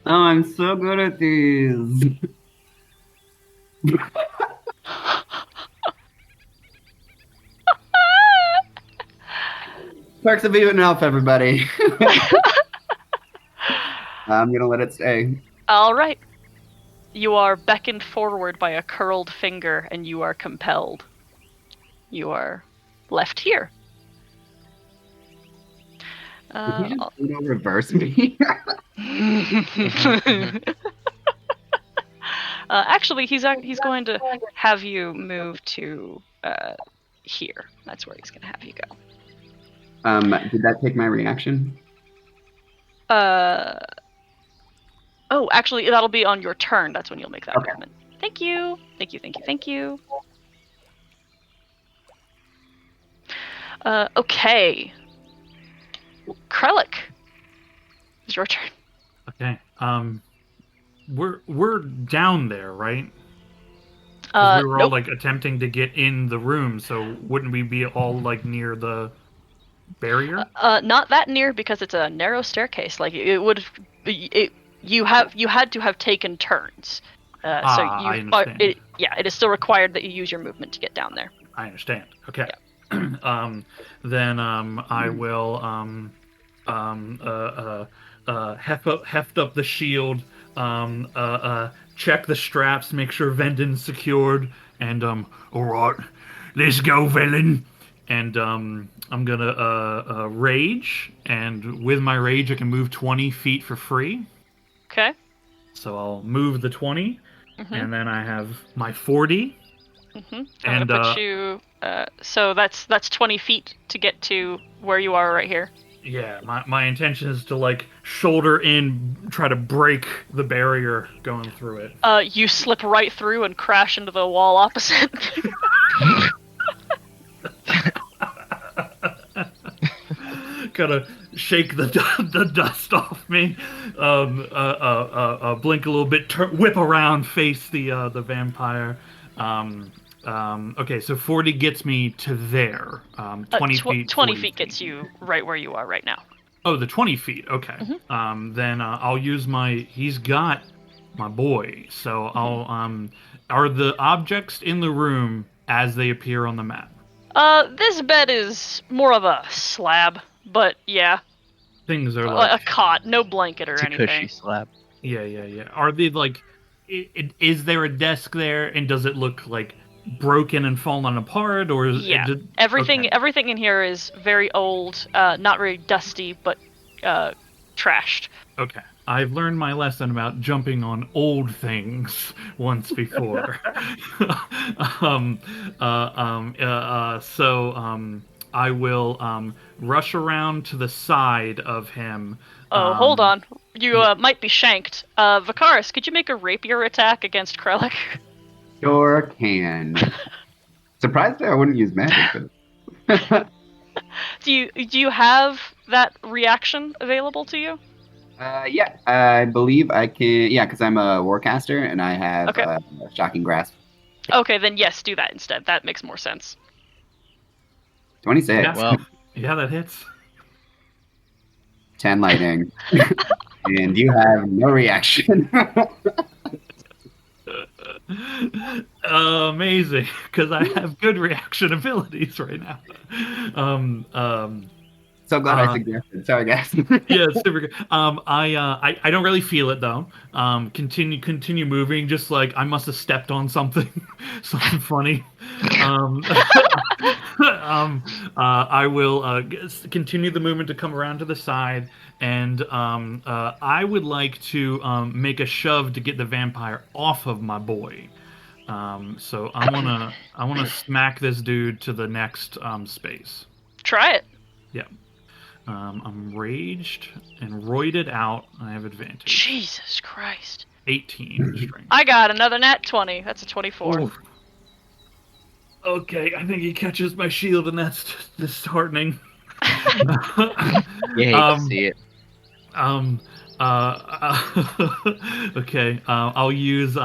Oh, I'm so good at these. Perks of being an elf, everybody. I'm gonna let it stay. All right. You are beckoned forward by a curled finger, and you are compelled. You are left here. Did you just reverse me? Actually, he's going to have you move to here. That's where he's going to have you go. Did that take my reaction? Oh, actually, that'll be on your turn. That's when you'll make that Okay. movement. Thank you. Thank you, thank you, thank you. Okay. Krellick. It's your turn. Okay. We're down there, right? 'Cause we were all Nope. like attempting to get in the room, so wouldn't we be all like near the barrier? Not that near because it's a narrow staircase. Like it would, you had to have taken turns. So you, I understand. it is still required that you use your movement to get down there. I understand. Okay. Then I will heft up the shield, check the straps, make sure Venden's secured, and all right, let's go, Velen. And I'm gonna rage, and with my rage, I can move 20 feet for free. Okay. So I'll move the 20, Mm-hmm. and then I have my 40. Mm-hmm. I'm And, gonna put you. So that's 20 feet to get to where you are right here. Yeah, my intention is to like shoulder in, try to break the barrier going through it. You slip right through and crash into the wall opposite. Gotta shake the dust off me. Blink a little bit, whip around, face the vampire. Okay, so 40 gets me to there. 20 feet. 20 40 feet gets you right where you are right now. Oh, the 20 feet. Okay. Mm-hmm. Then I'll use my. He's got my boy. So I'll. Are the objects in the room as they appear on the map? This bed is more of a slab, but yeah, Things are a like. cot, no blanket or It's a anything. cushy slab. Yeah. Are they like? Is there a desk there, and does it look like broken and fallen apart, or is Yeah, it everything okay. everything in here is very old, not very dusty, but trashed. Okay. I've learned my lesson about jumping on old things once before. So I will rush around to the side of him. Oh, hold on. You might be shanked. Vakaris, could you make a rapier attack against Krellick? Sure can. Surprised I wouldn't use magic, but Do you have that reaction available to you? yeah, I believe I can. Yeah, because I'm a warcaster and I have Okay. Shocking Grasp. Okay, then yes, do that instead. That makes more sense. 26. Yeah. Well, Yeah, that hits. 10 lightning. And you have no reaction. Amazing, because I have good reaction abilities right now. So glad I suggested. Sorry, guys. Yeah, it's super good. I don't really feel it though. Continue moving. Just like I must have stepped on something, something funny. I will continue the movement to come around to the side, and I would like to make a shove to get the vampire off of my boy. So I wanna smack this dude to the next space. Try it. Yeah. I'm raged and roided out. I have advantage. Jesus Christ. 18 strength. I got another nat 20. That's a 24. Oof. Okay, I think he catches my shield, and that's just disheartening. you hate to see it. Okay, I'll use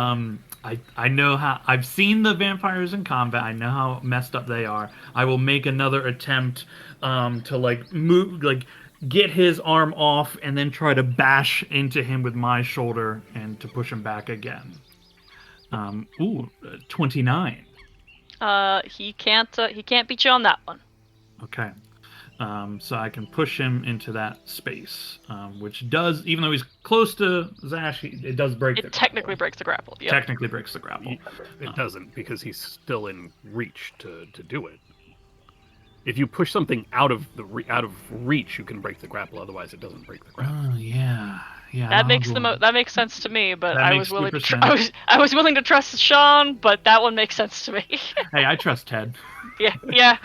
I know how I've seen the vampires in combat. I know how messed up they are. I will make another attempt to like move, like get his arm off, and then try to bash into him with my shoulder and to push him back again. 29. He can't beat you on that one. Okay. So I can push him into that space, which does, even though he's close to Zash, it does break the It technically breaks the grapple. Yep. Technically breaks the grapple. It doesn't, because he's still in reach to do it. If you push something out of reach, you can break the grapple. Otherwise, it doesn't break the grapple. Oh yeah. That makes sense to me, but That I makes was willing to super sense. I was willing to trust Sean, but that one makes sense to me. Hey, I trust Ted. yeah.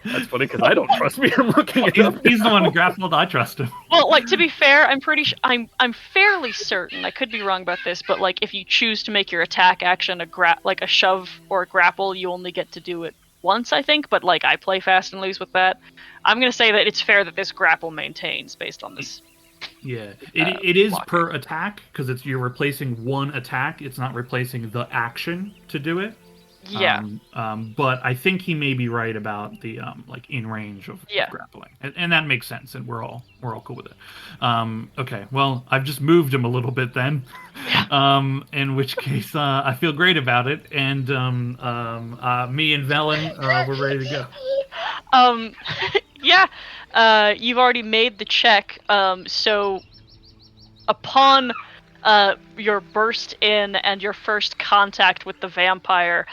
That's funny because I don't trust me. I'm looking at him. He's the one who grappled. I trust him. Well, like, to be fair, I'm pretty I'm fairly certain. I could be wrong about this, but like if you choose to make your attack action a shove or a grapple, you only get to do it once, I think. But like I play fast and loose with that. I'm gonna say that it's fair that this grapple maintains based on this. Yeah, it is block. per attack because you're replacing one attack. It's not replacing the action to do it. Yeah. But I think he may be right about the like in range of grappling, and that makes sense, and we're all cool with it. Okay, well I've just moved him a little bit then, in which case I feel great about it, and me and Velen we're ready to go. Yeah. You've already made the check. So upon your burst in and your first contact with the vampire,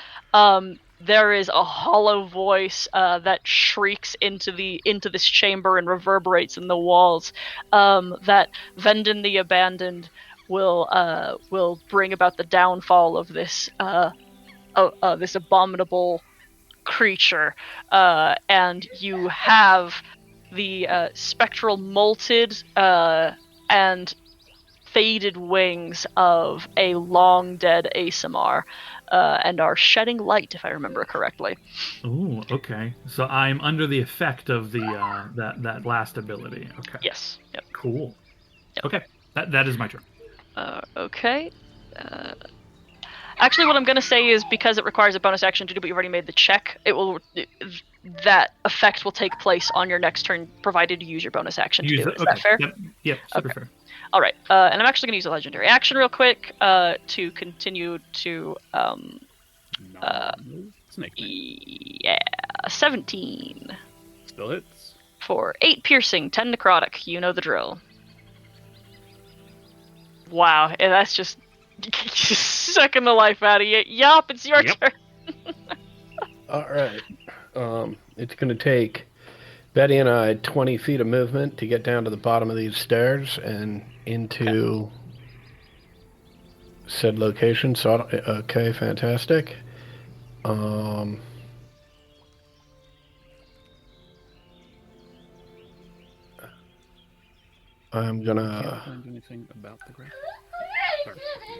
there is a hollow voice that shrieks into this chamber and reverberates in the walls. That Vendon the Abandoned will bring about the downfall of this this abominable creature, and you have the spectral molted and faded wings of a long dead ASMR, and are shedding light, if I remember correctly. Ooh, okay. So I'm under the effect of the that last ability. Okay. Yes. Yep. Cool. Yep. Okay. That is my turn. Okay. Actually, what I'm going to say is because it requires a bonus action to do, but you've already made the check, that effect will take place on your next turn, provided you use your bonus action to do it. Is that fair? Yep, super fair. All right, and I'm actually going to use a legendary action real quick to continue to Snake. Yeah, 17 Still hits. for 8 piercing, 10 necrotic. You know the drill. Wow, and that's just sucking the life out of you. Yup, it's your turn. All right. It's going to take Betty and I 20 feet of movement to get down to the bottom of these stairs and into said location. So, okay, fantastic. I'm gonna Find anything about the graph?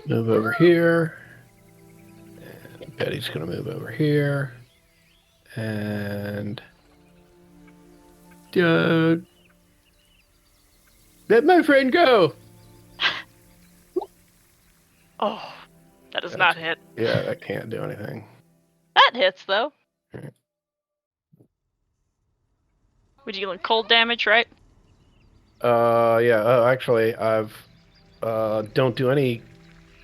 move over here. And Betty's gonna move over here. And let my friend go. Oh, that does not hit. Yeah, that can't do anything. That hits, though. Alright. We're dealing cold damage, right? Yeah. Actually, I've don't do any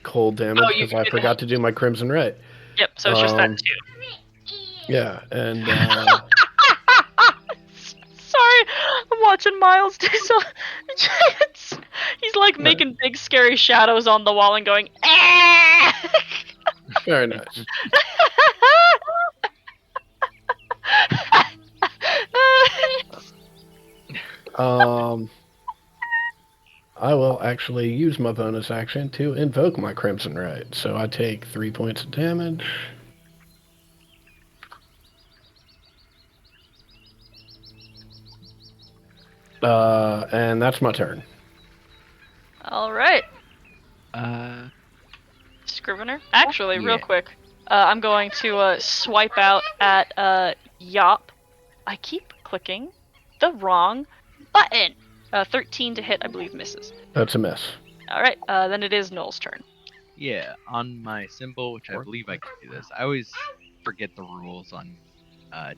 cold damage you because I did forgot to do my Crimson Red. Yep, so it's just that Um, too. Yeah, and Sorry, I'm watching Miles do so. He's like making big scary shadows on the wall and going, ah! very nice. I will actually use my bonus action to invoke my Crimson Red. So I take 3 points of damage. And that's my turn. All right, Scrivener. Actually, real quick, I'm going to swipe out at Yop. I keep clicking the wrong button. 13 to hit, I believe, misses. That's a miss. All right, then it is Noel's turn. Yeah, on my symbol, which I believe I can do this. I always forget the rules on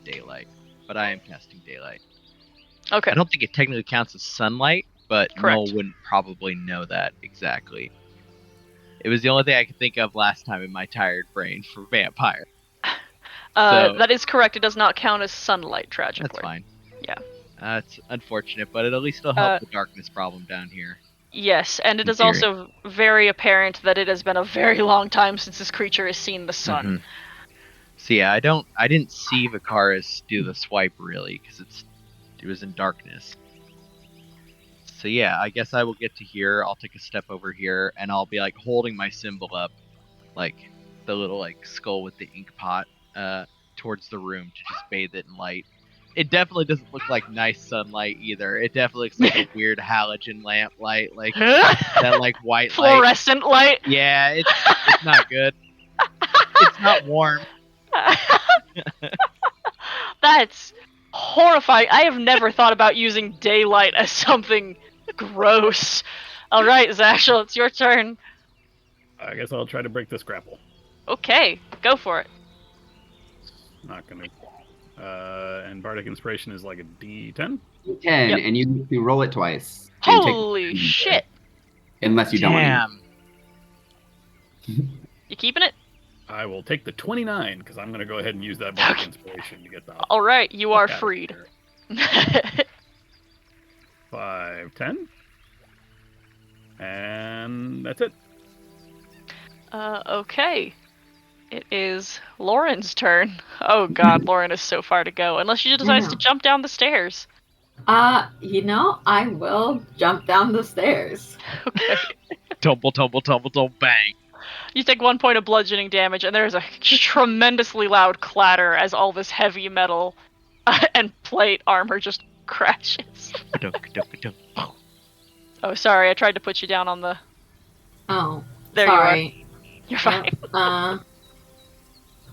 daylight, but I am casting daylight. Okay. I don't think it technically counts as sunlight, but Correct. Noel wouldn't probably know that exactly. It was the only thing I could think of last time in my tired brain for vampire. That is correct. It does not count as sunlight, tragically. That's fine. Yeah. It's unfortunate, but at least it'll help the darkness problem down here. Yes, and it In is theory. also very apparent that it has been a very long time since this creature has seen the sun. Mhm. So yeah, I didn't see Vicaris do the swipe really because it was in darkness. So yeah, I guess I will get to here. I'll take a step over here, and I'll be like holding my symbol up, like the little like skull with the ink pot, towards the room to just bathe it in light. It definitely doesn't look like nice sunlight either. It definitely looks like a weird halogen lamp light, like that like white light. Fluorescent light. Yeah, it's not good. It's not warm. That's horrifying. I have never thought about using daylight as something gross. All right, Zashel, it's your turn. I guess I'll try to break this grapple. Okay, go for it. Not gonna. And Bardic Inspiration is like a D10. 10, Yep. and you need to roll it twice. and take- Holy shit! Unless you don't want Damn. You keeping it? I will take the 29 because I'm gonna go ahead and use that Bardic Okay. Inspiration to get the. All right, you are fuck outta freed. here. 5, 10. And that's it. Okay. It is Lauren's turn. Oh god, Lauren is so far to go. Unless she decides to jump down the stairs. I will jump down the stairs. Okay. Tumble, tumble, tumble, tumble, bang. You take 1 point of bludgeoning damage, and there's a tremendously loud clatter as all this heavy metal and plate armor just crashes. Oh, sorry, I tried to put you down on the... Oh, There sorry. You're fine.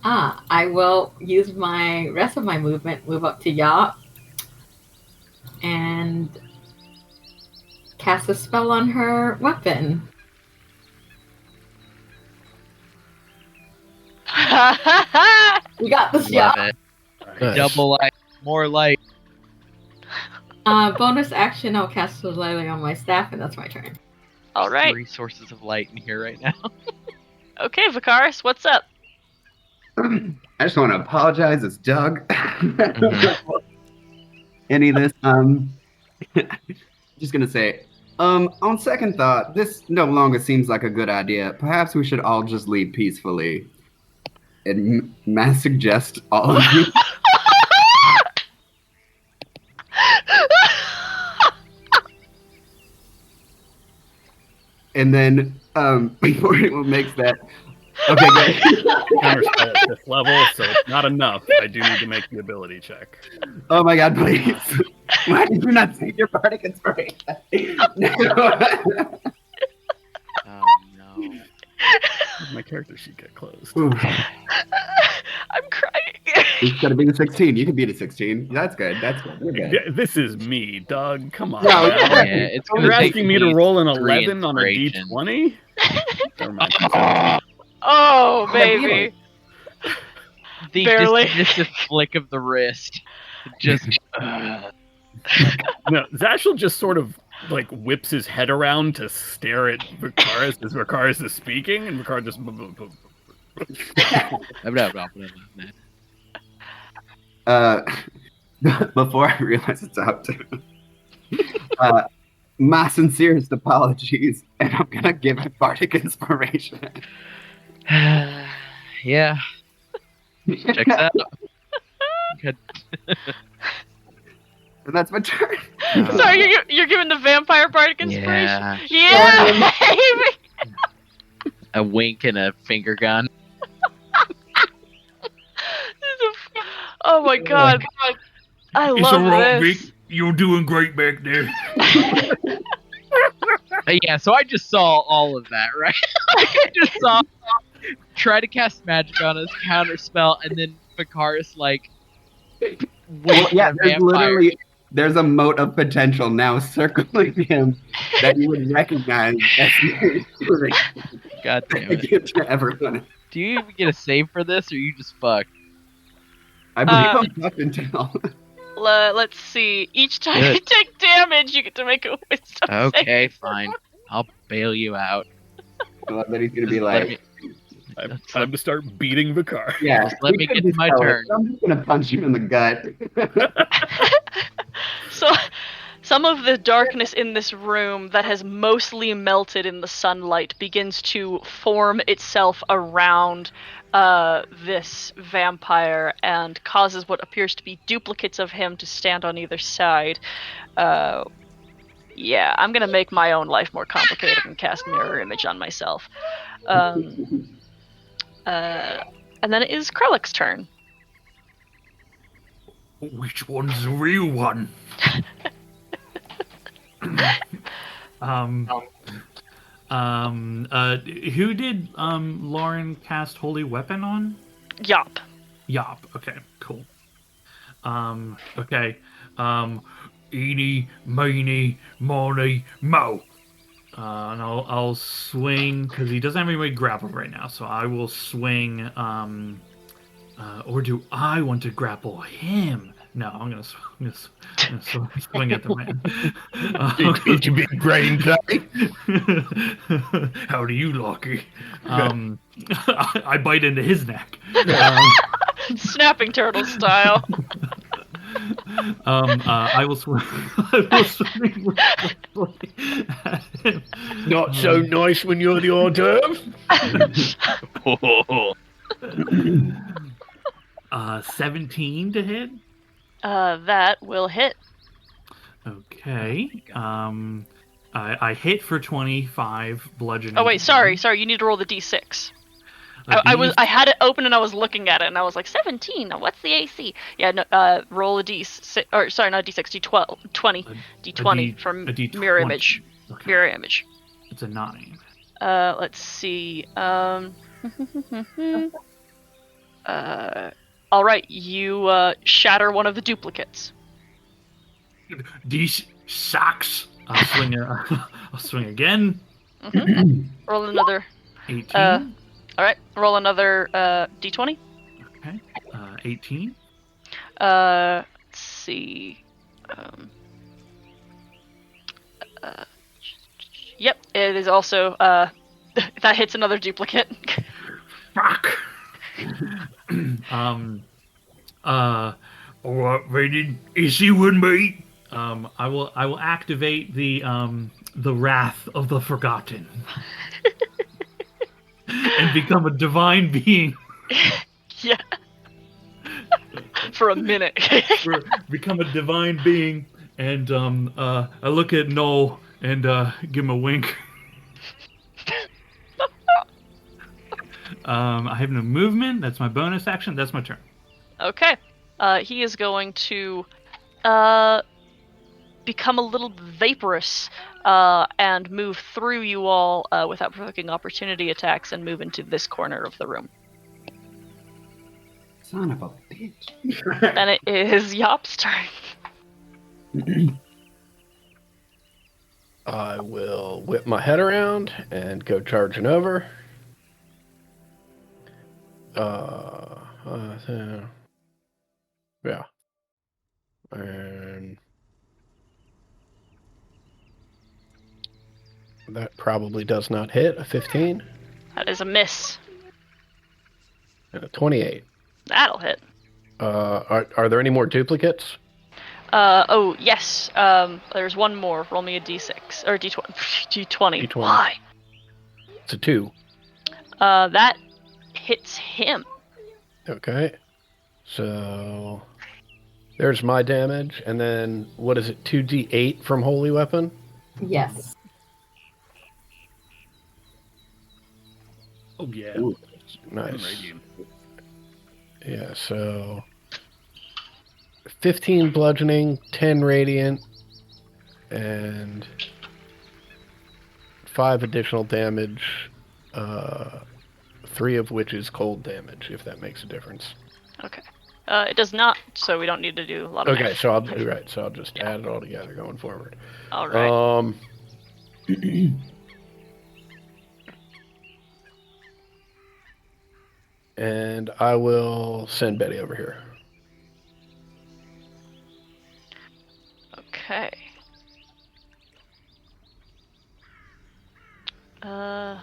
I will use my rest of my movement, move up to Yop, and cast a spell on her weapon. We got this, Love Yop. it. Nice. Double light, more light. Bonus action, I'll cast Solely on my staff, and that's my turn. All right. 3 sources of light in here right now. Okay, Vicaris, what's up? I just want to apologize. It's Doug. Any of this. Just gonna say, on second thought, this no longer seems like a good idea. Perhaps we should all just leave peacefully. And mass suggest all of you. And then, before anyone makes that, okay, guys. Counterspell at this level, so it's not enough. I do need to make the ability check. Oh my God, please! Why did you not save your bardic inspiration? Oh no. How did my character sheet get closed? Ooh, I'm crying. it's gotta be the 16. You can beat a 16. That's good. That's good. You're good. Yeah, this is me, Doug. Come on. No, now. Yeah, it's gonna You're take asking me to me roll an 3 11 on a inspiration. D20? Never mind. Oh, baby. The Barely. dismissive flick of the wrist. Just. No, Zashel just sort of like whips his head around to stare at Vicaris as Vicaris is speaking, and Vicaris just. Before I realize it's out to my sincerest apologies, and I'm gonna give it bardic inspiration. Yeah. Checks out. Good. And that's my turn. Sorry, you're giving the vampire bardic inspiration? Yeah. Yeah, baby! A wink and a finger gun. Oh my god. I love this. You're doing great back there. Yeah, so I just saw all of that, right? I just saw try to cast magic on his counter spell, and then Vicaris like there's a moat of potential now circling him that you would recognize as God damn it. give to everyone. Do you even get a save for this, or you just fucked? I believe I'm fucked until. Let's see. Each time you take damage, you get to make a wisdom Okay, save. fine. I'll bail you out. Well, then he's gonna be Just let like, Time to start beating Vicar. yeah, Just let we me could get to just my tell it. turn. I'm just gonna punch you in the gut. So, some of the darkness in this room that has mostly melted in the sunlight begins to form itself around this vampire and causes what appears to be duplicates of him to stand on either side. Yeah, I'm gonna make my own life more complicated and cast mirror image on myself. And then it is Krellick's turn. Which one's the real one? Who did Lauren cast Holy Weapon on? Yop. Yop. Okay, cool. Okay. Eeny, meeny, miny, mo. And I'll swing because he doesn't have anybody grappled right now, so I will swing. Or do I want to grapple him? No, I'm gonna swing at the man. Did you be brain guy? How do you, Lockie? I bite into his neck. Snapping turtle style. I will swing. I will swing at him. Not so nice when you're the hors d'oeuvre. 17 to hit. That will hit. Okay. I hit for 25 bludgeoning. Oh wait, sorry. You need to roll the d6. I had it open and I was looking at it and I was like 17. What's the AC? Yeah, no, roll a d6 or sorry, not d6, d12, 20, d20 from D20. mirror image. Okay. Mirror image. It's a 9. Let's see. All right, you shatter one of the duplicates. These sucks. I'll swing again. Roll another. 18. All right, roll another d20. Okay. 18. Let's see. Yep, it is also that hits another duplicate. Fuck. Alright, rated AC with me. I will activate the wrath of the forgotten. And become a divine being. Yeah. For a minute. Become a divine being, and I look at Noel and give him a wink. I have no movement. That's my bonus action. That's my turn. Okay. He is going to become a little vaporous and move through you all without provoking opportunity attacks and move into this corner of the room. Son of a bitch. And it is Yop's turn. I will whip my head around and go charging over. Yeah. And that probably does not hit. A 15 That is a miss. and a 28. That'll hit. Are there any more duplicates? Oh, yes. There's one more. Roll me a d6. Or d20. D20. D20. Why? It's a 2. That hits him. Okay. So there's my damage. And then, what is it, 2d8 from Holy Weapon? Yes. Oh yeah. Ooh. Nice. Radiant. Yeah, so 15 bludgeoning, 10 radiant, and 5 additional damage, 3 of which is cold damage, if that makes a difference. Okay. It does not, so we don't need to do a lot of Okay, math. so I'll just add it all together going forward. All right. And I will send Betty over here. Okay. We're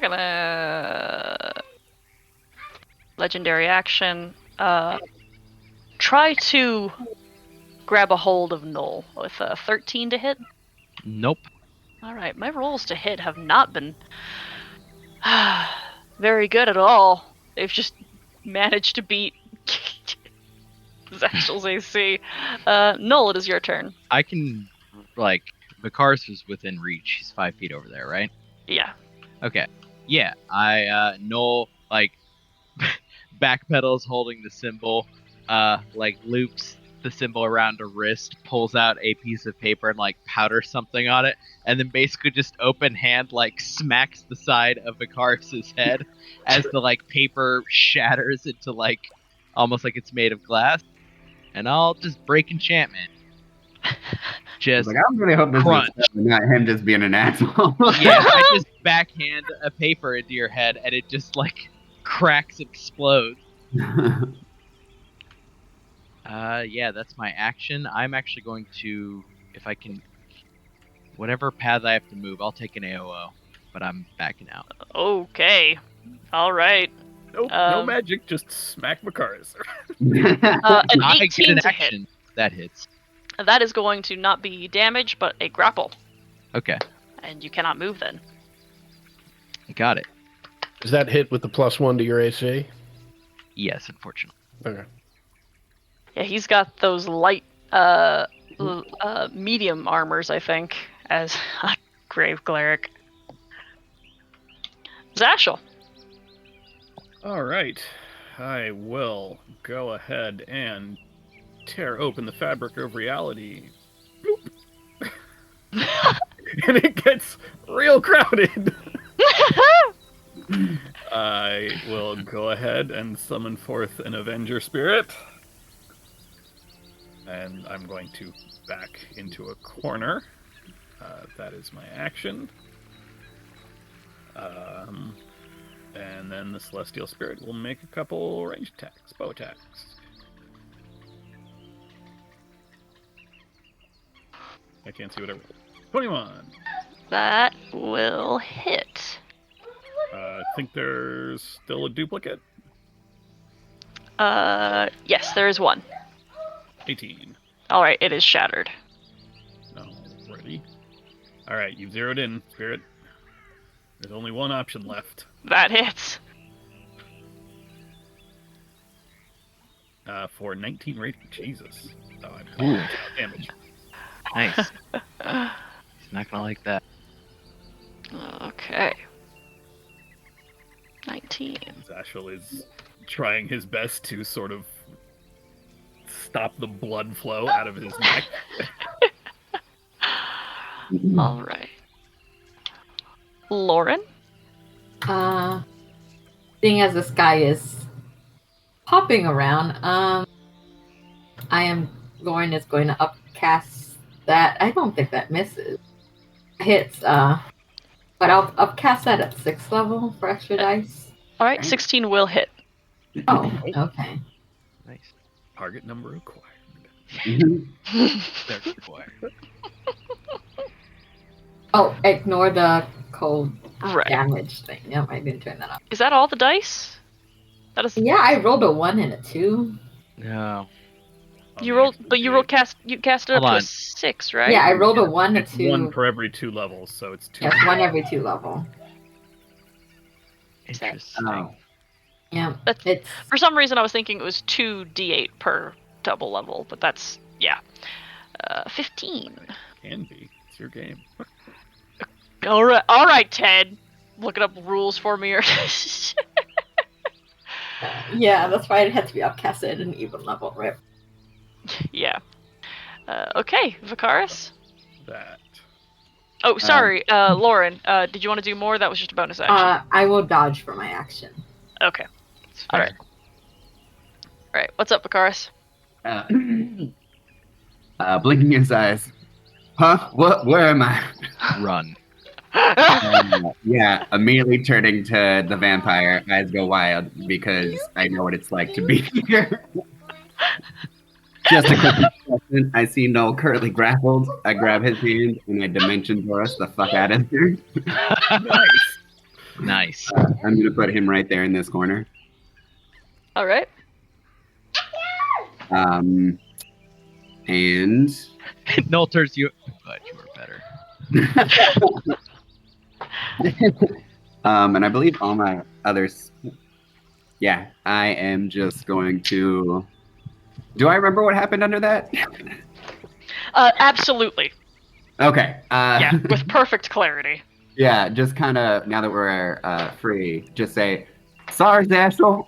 gonna legendary action. Try to grab a hold of Null with a 13 to hit. Nope. All right, my rolls to hit have not been very good at all. They've just managed to beat Zashel's AC. Null, it is your turn. I can, Vicaris was within reach. He's 5 feet over there, right? Yeah. Okay. Yeah, Noel, backpedals holding the symbol, loops the symbol around a wrist, pulls out a piece of paper and, powders something on it, and then basically just open hand, smacks the side of Vicaris' head as the, paper shatters into, almost like it's made of glass. And I'll just break enchantment. Just I really hope this crunch. is not him just being an asshole. Yeah, I just backhand a paper into your head and it just cracks and explodes. Yeah, that's my action. I'm actually going to, if I can, whatever path I have to move, I'll take an AOO, but I'm backing out. Okay. All right. Nope, no magic, just smack Vicaris. An I 18 get an to action. hit. That hits. That is going to not be damage, but a grapple. Okay, And you cannot move then. I got it. Is that hit with the +1 to your AC? Yes, unfortunately. Okay. Yeah, he's got those light, medium armors, I think, as a Grave Cleric. Zashel. All right, I will go ahead and tear open the fabric of reality. Bloop. And it gets real crowded. I will go ahead and summon forth an Avenger Spirit. And I'm going to back into a corner. That is my action. And then the Celestial Spirit will make a couple range attacks, bow attacks. I can't see what I rolled. 21. That will hit. I think there's still a duplicate. Yes, there is one. 18. Alright, it is shattered. Alrighty. Alright, you've zeroed in, Spirit. There's only one option left. That hits. For 19 rating. Jesus. Oh, I'm damage. Nice. He's not gonna like that. Okay. 19. Zashel is trying his best to sort of stop the blood flow out of his neck. Alright. Lauren? Seeing as this guy is hopping around, I am going to upcast that. I don't think that misses. Hits But I'll cast that at 6th level for extra dice. All right, 16 will hit. Oh, okay. Nice. Target number acquired. That's required. Oh, ignore the cold Right. damage thing. Yep, I didn't turn that up. Is that all the dice? That is. Yeah, I rolled a 1 and a 2. No. You rolled, but you rolled you cast it up Hold to a on. 6, right? Yeah, I rolled a 1, a It's 2. 1 per every 2 levels, so it's 2. Yes, 1 every 2 level. Interesting. Oh. Yeah, That's- it's For some reason, I was thinking it was 2d8 per double level, but that's 15. Can be. It's your game. All right, Ted. Looking up rules for me, or yeah. That's why it had to be upcasted at an even level, right? yeah. Okay, Vicaris. That. Oh, sorry, Lauren. Did you want to do more? That was just a bonus action. I will dodge for my action. Okay. It's All fair. right. All right. What's up, Vicaris? Blinking his eyes. Huh? What? Where am I? Run. Yeah, immediately turning to the vampire, eyes go wild because I know what it's like to be here. Just a quick question. I see Noel currently grappled. I grab his hand and I dimension Doris the fuck out of here. Nice. Nice. I'm gonna put him right there in this corner. All right. And Nolters, you. But you were better. and I believe all my others. Yeah, I am just going to. Do I remember what happened under that? Absolutely. Okay. Yeah, with perfect clarity. Yeah, just kind of now that we're free, just say, "Sorry, Zashel,"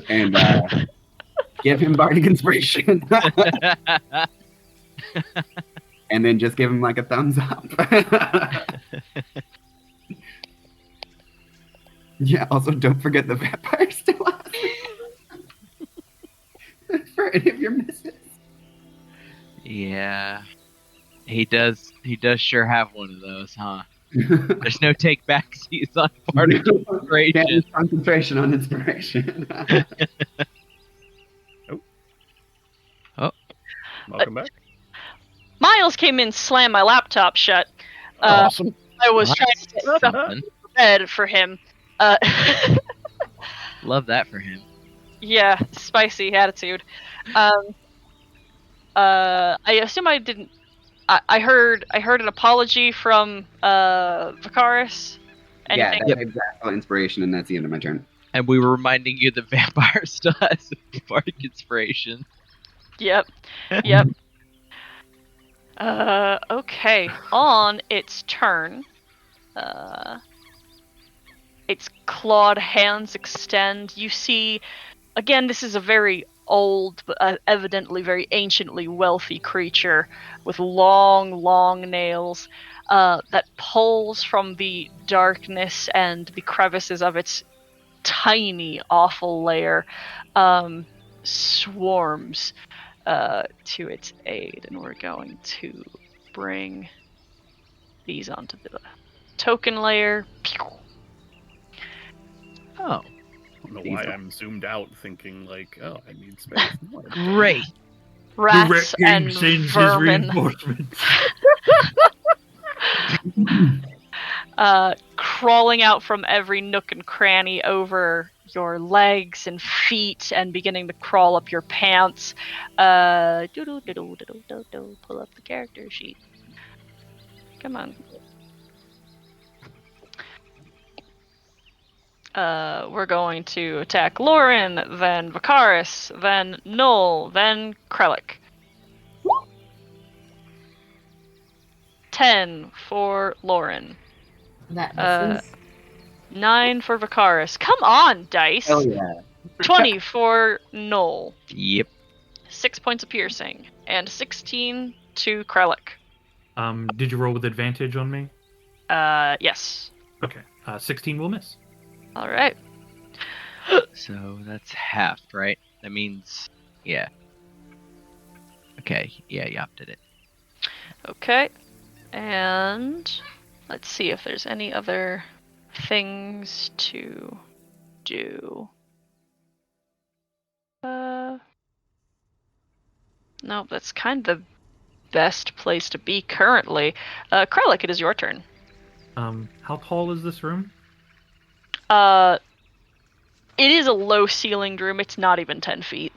and give him bardic inspiration, and then just give him like a thumbs up. Yeah. Also, don't forget the vampire still has for any of your misses. Yeah. He does sure have one of those, huh? There's no take back seats on part of Can't inspiration. use concentration on inspiration. Welcome back. Miles came in, slammed my laptop shut. Awesome. I was Nice. trying to get stuff Something. in bed for him. Love that for him. Yeah, spicy attitude. I assume I didn't. I heard an apology from Vicaris. Yeah, Anything? that's exactly inspiration, and that's the end of my turn. And we were reminding you the vampire still has bardic inspiration. Yep. Okay. On its turn, its clawed hands extend. You see, again, this is a very old, but evidently very anciently wealthy creature with long nails that pulls from the darkness and the crevices of its tiny, awful lair, swarms to its aid, and we're going to bring these onto the token layer. Oh, I don't know why I'm zoomed out thinking like, oh, I need space. No, I don't. great. Rats and vermin crawling out from every nook and cranny over your legs and feet and beginning to crawl up your pants. Pull up the character sheet. Come on. We're going to attack Lauren, then Vicaris, then Noel, then Krellick. 10 for Lauren. That misses. 9 for Vicaris. Come on, dice. Hell yeah. 20 for Noel. Yep. 6 points of piercing. And 16 to Krellick. Did you roll with advantage on me? Yes. Okay. 16 will miss. Alright. So that's half, right? That means, yeah. Okay, yeah, you opted it. Okay. And Let's see if there's any other things to do. No, that's kind of the best place to be currently. Kralik, it is your turn. How tall is this room? It is a low-ceilinged room. It's not even 10 feet.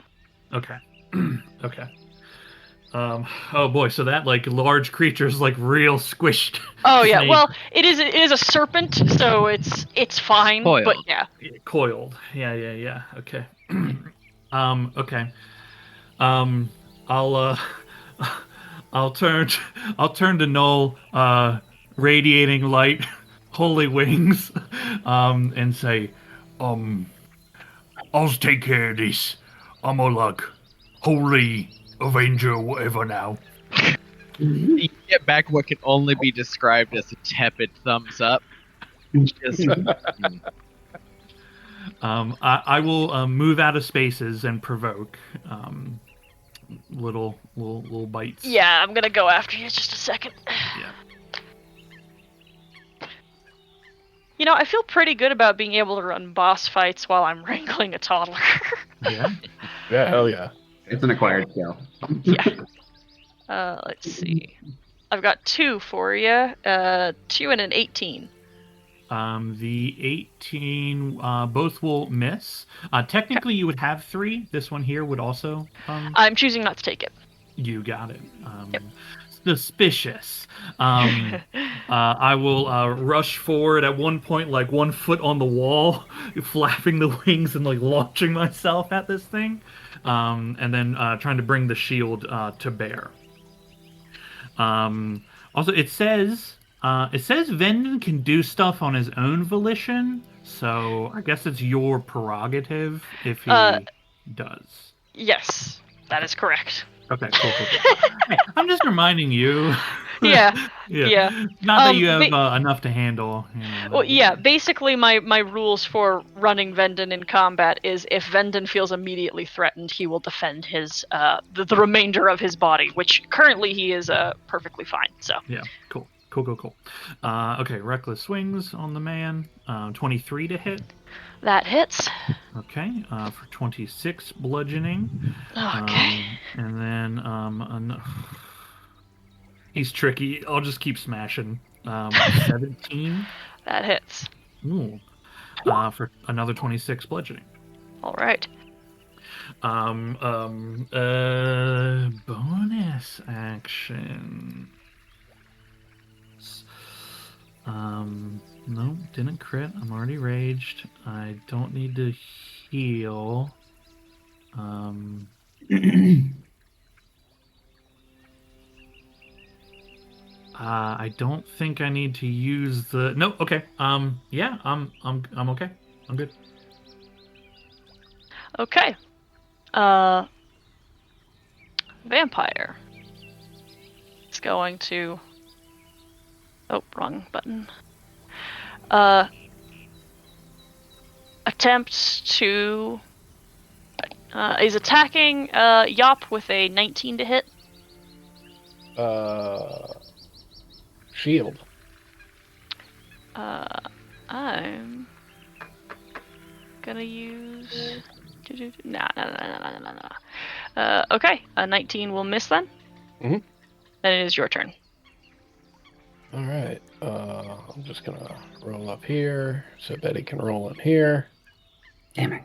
Okay. Okay. Oh boy, so that like large creature's like real squished. Oh yeah, snake. well, it is a serpent, so it's fine. Coiled. But yeah, Coiled. Yeah. Okay. Okay. I'll I'll turn to Null, radiating light, holy wings, and say, I'll take care of this. I'm a like holy avenger, whatever now. You get back what can only be described as a tepid thumbs up. Just, I will move out of spaces and provoke little bites. yeah, I'm gonna go after you just a second. Yeah. You know, I feel pretty good about being able to run boss fights while I'm wrangling a toddler. Yeah. Yeah, hell yeah. It's an acquired skill. Yeah. Let's see. I've got 2 for you. 2 and an 18. The 18 both will miss. Technically, you would have 3. This one here would also. I'm choosing not to take it. You got it. Yep. Suspicious. I will rush forward at one point, like 1 foot on the wall, flapping the wings and like launching myself at this thing, and then trying to bring the shield to bear. Also, it says Vendon can do stuff on his own volition, so I guess it's your prerogative if he does. Yes, that is correct. Okay, cool. Hey, I'm just reminding you. Yeah. Yeah. Not that you have enough to handle. You know. Well, yeah, basically my rules for running Vendon in combat is if Vendon feels immediately threatened, he will defend his the remainder of his body, which currently he is perfectly fine. So Yeah, cool. Okay, reckless swings on the man. 23 to hit. that hits. Okay, for 26 bludgeoning. Okay. And then he's tricky. I'll just keep smashing. 17. That hits. Ooh. For another 26 bludgeoning. All right. Bonus action. No, didn't crit. I'm already raged. I don't need to heal. I don't think I need to use the. No, okay. Yeah, I'm okay. I'm good. Okay. Vampire. It's going to. Oh, wrong button. Attempts to. Is attacking Yop with a 19 to hit. Shield. I'm gonna use. No. Okay, a 19 will miss then. Mhm. Then it is your turn. All right. I'm just gonna roll up here so Betty can roll in here. Damn it.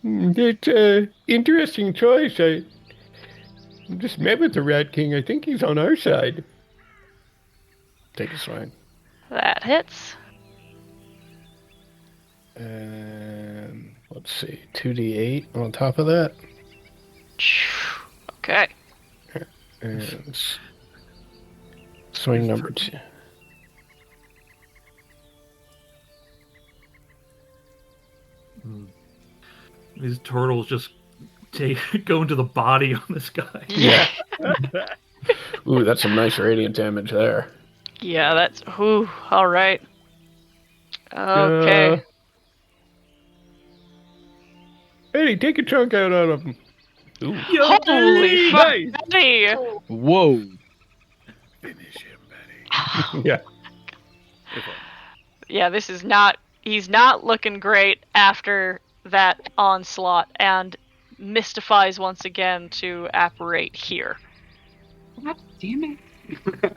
And it's an interesting choice. I just met with the Rat King. I think he's on our side. Take a swing. That hits. And let's see, 2d8 on top of that. Okay. And swing number 2. These turtles just go into the body on this guy. Yeah. Ooh, that's some nice radiant damage there. Yeah, that's. Ooh, alright. Okay. Hey, take a chunk out of him. Ooh. Holy fuck, Nice. Betty! Whoa. Finish him, Betty. Yeah. If only. Yeah, this is not. He's not looking great after that onslaught, and mystifies once again to apparate here. God damn it.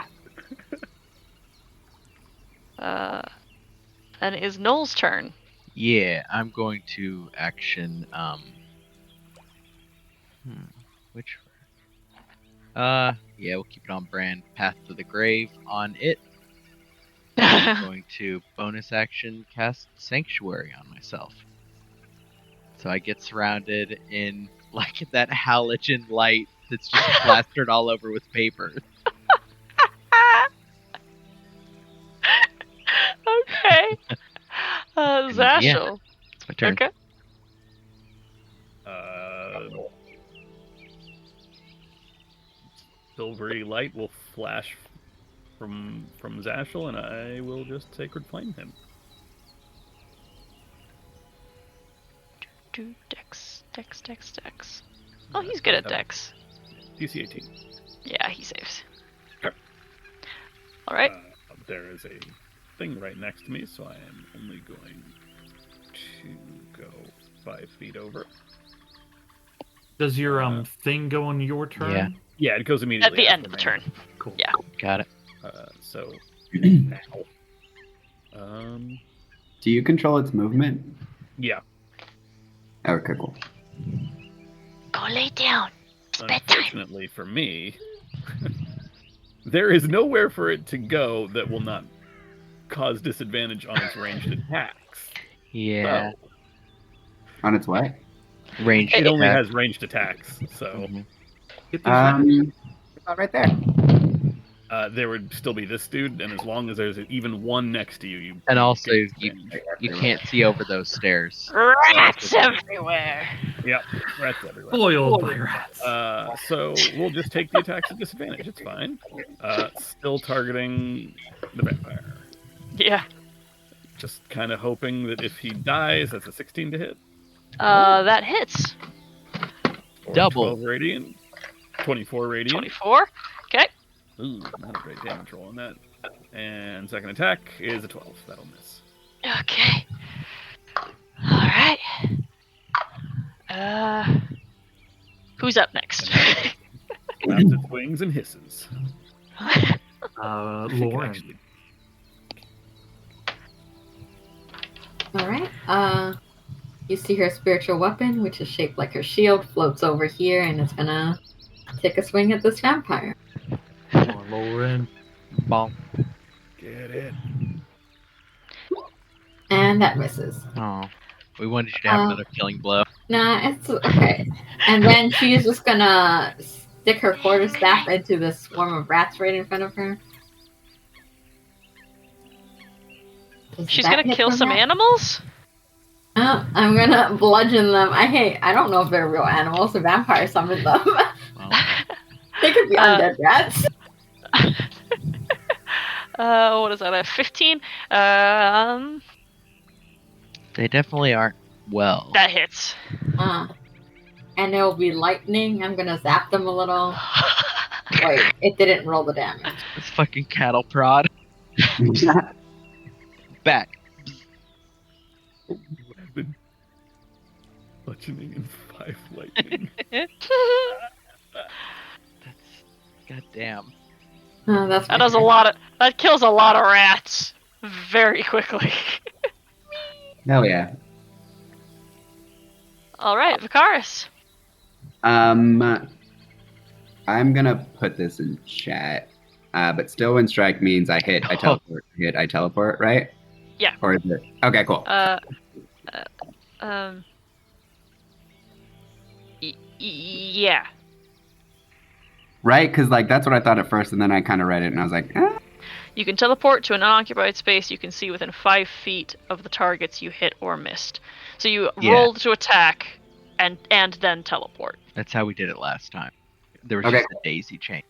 And it is Noel's turn. Yeah, I'm going to action. Which? Yeah, we'll keep it on brand. Path to the grave on it. I'm going to bonus action cast Sanctuary on myself. So I get surrounded in like that halogen light that's just plastered all over with paper. Okay. Zashel. It's my turn. Okay. Silvery light will flash from Zashel, and I will just Sacred Flame him. Do Dex. Oh, he's good at Dex. DC 18. Yeah, he saves. Okay. All right. There is a thing right next to me, so I am only going to go 5 feet over. Does your thing go on your turn? Yeah. Yeah, it goes immediately At the end after of the me. turn. Cool. Yeah. Got it. So now, Do you control its movement? yeah. Okay, cool. Go lay down. It's bedtime. Unfortunately for me, there is nowhere for it to go that will not cause disadvantage on its ranged attacks. Yeah. So, On its way. Range. it only attack. has ranged attacks, so Mhm. Get these Right there. there would still be this dude, and as long as there's even one next to you, you And you also, get you disadvantage. you can't see over those stairs. Rats everywhere. Yep, rats everywhere. Boiled by rats. So we'll just take the attacks at disadvantage. It's fine. Still targeting the vampire. Yeah. Just kind of hoping that if he dies, that's a 16 to hit. That hits. Or Double. 12 radiant. 24 radiant. 24. Okay. Ooh, not a great damage roll on that. And second attack is a 12. That'll miss. Okay. All right. Who's up next? Flaps its wings and hisses. Lauren. Actually, All right. You see her spiritual weapon, which is shaped like her shield, floats over here, and it's gonna take a swing at this vampire. Come on, Lauren. Bonk. get it. And that misses. Oh. We wanted you to have another killing blow. Nah, it's okay. And then she's just gonna stick her quarterstaff into the swarm of rats right in front of her. Does She's that gonna hit kill for some that? animals? I'm gonna bludgeon them. I don't know if they're real animals. The vampire summoned them. Well, They could be undead rats. What is that? 15? they definitely aren't well. That hits. And it'll be lightning. I'm gonna zap them a little. Wait, it didn't roll the damage. It's fucking cattle prod. Back. I've been bludgeoning in 5 lightning. Goddamn. That's That does a lot of. That kills a lot of rats very quickly. Hell yeah. All right, Vicaris. I'm gonna put this in chat. But still, when strike means I hit, I teleport. Hit, I teleport, right? Yeah. Or is it? Okay, cool. Yeah. Right? Because like that's what I thought at first, and then I kind of read it, and I was like, You can teleport to an unoccupied space you can see within 5 feet of the targets you hit or missed. So you Yeah. roll to attack and then teleport. That's how we did it last time. There was Okay. just a daisy chain.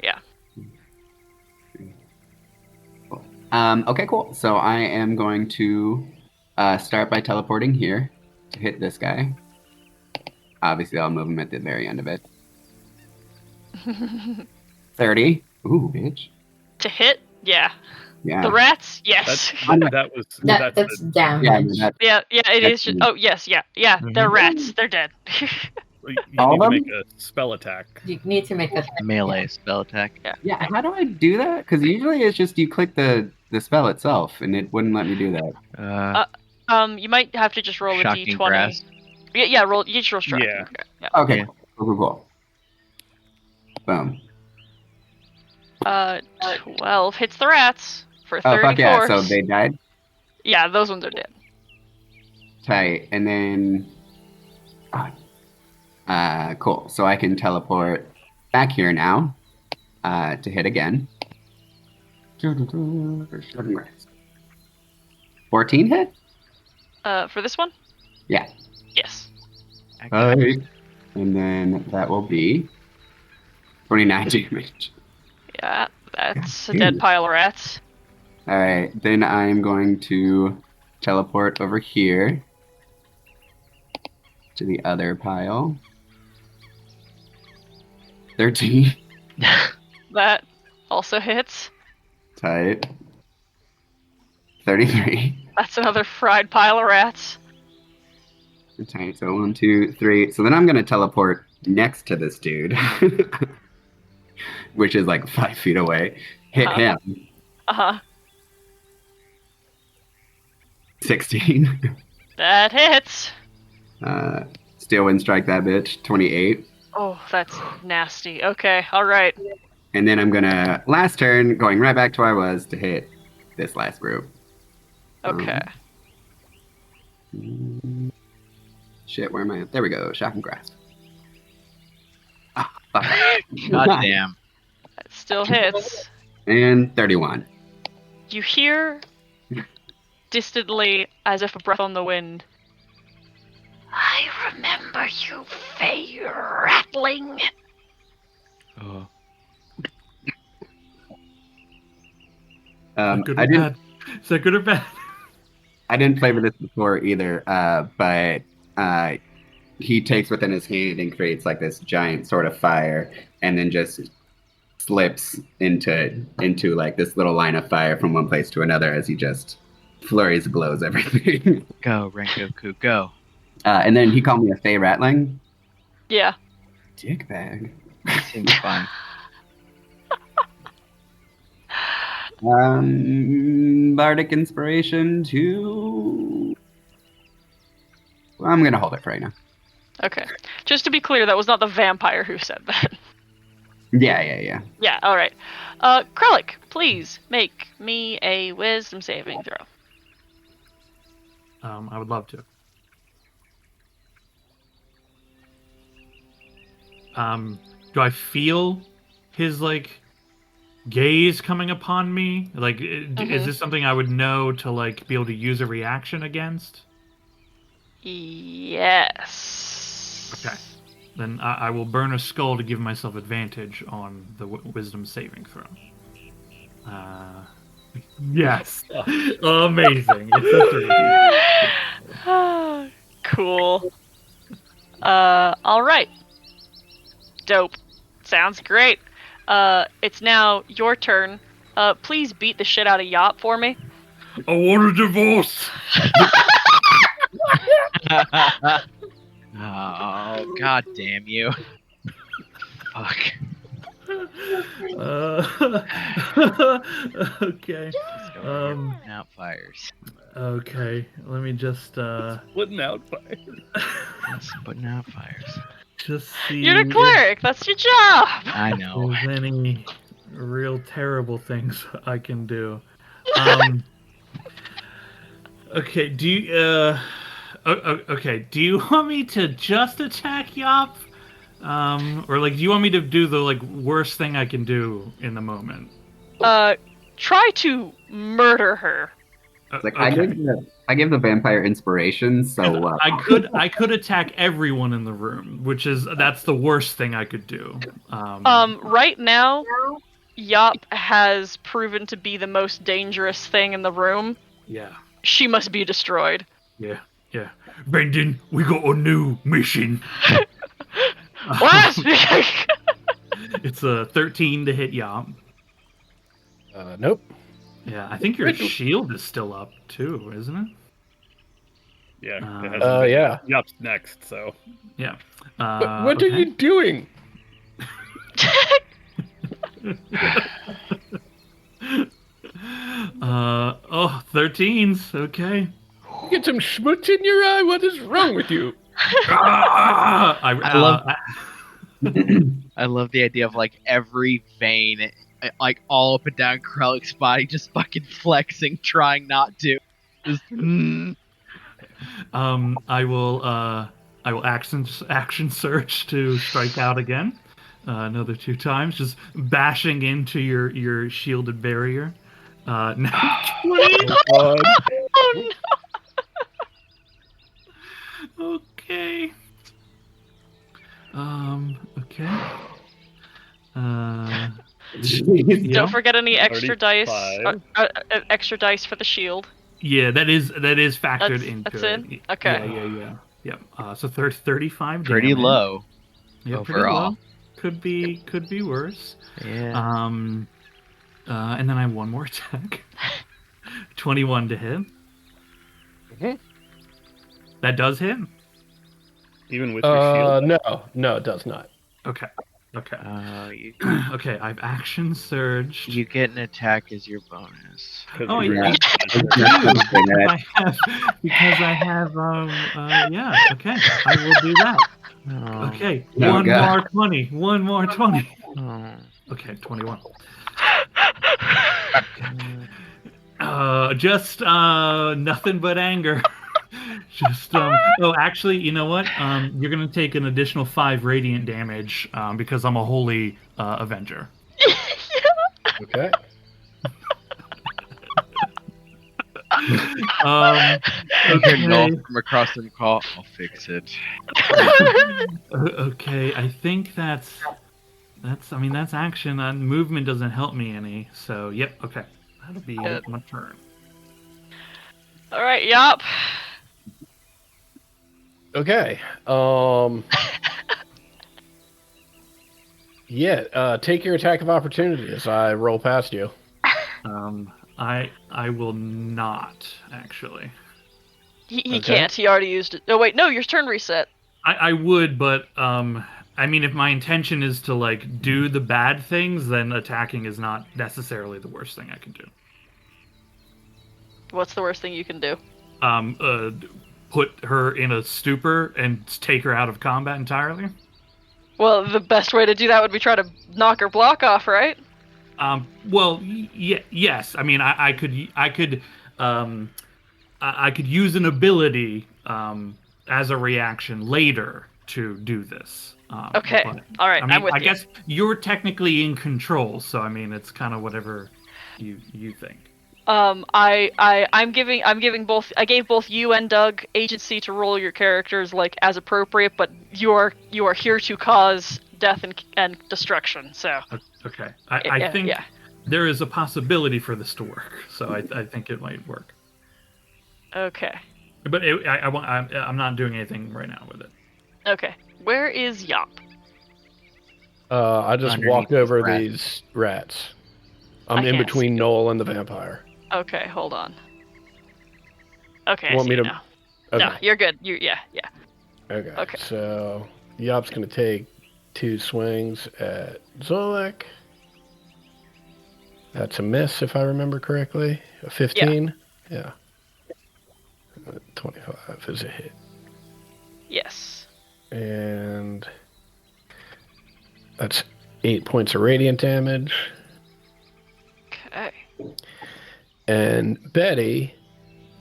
Yeah. Okay, cool. So I am going to start by teleporting here to hit this guy. obviously I'll move him at the very end of it. 30. Ooh, bitch. To hit? Yeah. Yeah. The rats? Yes. That's damage. Yeah, it that's is. Oh, yes, yeah. They're rats. They're dead. You All need to of make them? a spell attack. You need to make a Melee spell attack. Yeah, how do I do that? Because usually it's just you click the spell itself, and it wouldn't let me do that. You might have to just roll a Shocking d20. grasp. Yeah, roll. You just roll strike. Yeah. Okay, Yeah. cool. Boom. 12 hits the rats for 30 Oh, fuck yeah, force. so they died? Yeah, those ones are dead. Tight, and then... cool, so I can teleport back here now to hit again. 14 hit? For this one? Yeah. Yes. Tight. And then that will be 29 damage. Yeah, that's a God, dead dude. pile of rats. Alright, then I'm going to teleport over here to the other pile. 13. That also hits. Tight. 33. That's another fried pile of rats. Tight. So 1, 2, 3. So then I'm going to teleport next to this dude, which is like 5 feet away. Hit him. Uh-huh. 16. That hits. Steel wind strike that bitch. 28. Oh, that's nasty. Okay, alright. And then I'm going to, last turn, going right back to where I was to hit this last group. Okay. Shit, where am I? There we go. Shocking grasp. Ah, fuck. God damn. That still hits. And 31. You hear distantly, as if a breath on the wind, I remember you, Fey Rattling. Oh. Good I or didn't. bad? Is that good or bad? I didn't flavor this before either, but he takes within his hand and creates like this giant sort of fire, and then just slips into like this little line of fire from one place to another as he just flurries blows everything. Go, Rengoku, go. And then he called me a Fey Rattling. Yeah. Dickbag. Seems fun. Bardic inspiration to. Well, I'm gonna hold it for right now. Okay. Just to be clear, that was not the vampire who said that. Yeah. Yeah, alright. Krellick, please make me a wisdom saving throw. I would love to. Do I feel his like gaze coming upon me? Like, is this something I would know to like be able to use a reaction against? Yes. Okay. Then I will burn a skull to give myself advantage on the wisdom saving throw. Yes. Amazing. It's a 3. Cool. Alright. Dope. Sounds great. It's now your turn. Please beat the shit out of Yop for me. I want a divorce. Oh, god damn you. Fuck. Okay. Out fires. Okay. Let me just Splitting out fire. Putting out fires. just see You're the cleric. That's your job. I if know. there's any real terrible things I can do. Okay. Do you okay? Do you want me to just attack Yop? Or like, do you want me to do the like worst thing I can do in the moment? Try to murder her. Like Okay. I give the vampire inspiration, so I could attack everyone in the room, that's the worst thing I could do. Right now, Yop has proven to be the most dangerous thing in the room. Yeah. She must be destroyed. Yeah. Brendan, we got a new mission. What? It's a 13 to hit Yop. Nope. Yeah, I think your shield is still up too, isn't it? Yeah. Uh, It hasn't been. Yeah. Yup's next, so. Yeah. What are okay. you doing? Oh, 13s. Okay. You get some schmutz in your eye? What is wrong with you? I love the idea of like every vein, like all up and down Krellick's body, just fucking flexing, trying not to. Just, I will action surge to strike out again. Another 2 times, just bashing into your shielded barrier. Now 20. Oh, God. Oh, no. Okay. Okay. Jeez. Yeah. Don't forget any extra dice. 35. Extra dice for the shield. Yeah, that is factored into that's it. in? Okay. Yeah. Yep. So 35 pretty damage. low. Yeah, pretty overall. low. Could be worse. Yeah. And then I have one more attack. 21 to hit. Mhm. That does hit. Even with your shield? No, it does not. Okay. You, Okay, I've action surged. you get an attack as your bonus. 'Cause Oh, you- yeah. because I have yeah, okay. I will do that. Oh, Okay. Oh, one God. more 20. One more 20. oh. Okay, 21. Just nothing but anger. Just oh, actually, you know what? You're gonna take an additional 5 radiant damage because I'm a holy avenger. Okay. Hear Noel Okay. from across the call. I'll fix it. Okay, I think that's action. Movement doesn't help me any. So yep. Okay, that'll be Yep. my turn. All right, Yop. Okay. Yeah. Take your attack of opportunity as I roll past you. I will not actually. He Okay. can't. He already used it. Oh wait, no, your turn reset. I would, but I mean, if my intention is to like do the bad things, then attacking is not necessarily the worst thing I can do. What's the worst thing you can do? Put her in a stupor and take her out of combat entirely. Well, the best way to do that would be try to knock her block off, right? Well, yes. I mean, I could use an ability as a reaction later to do this. Okay. but, All right. I mean, I'm with I you. guess you're technically in control, so I mean, it's kind of whatever you think. I'm giving both. I gave both you and Doug agency to roll your characters like as appropriate, but you are here to cause death and destruction. So. Okay. I think yeah. there is a possibility for this to work, so I think it might work. Okay. But I'm not doing anything right now with it. Okay. Where is Yop? I just Underneath walked over these rats. these rats. I'm I in can't between see. Noel and the vampire. Okay, hold on. Okay, I Want see me you to- now. Okay. No, you're good. Yeah. Okay. So Yop's gonna take 2 swings at Zolek. That's a miss, if I remember correctly. A 15. Yeah. 25 is a hit, Yes. and that's 8 points of radiant damage. Okay. And Betty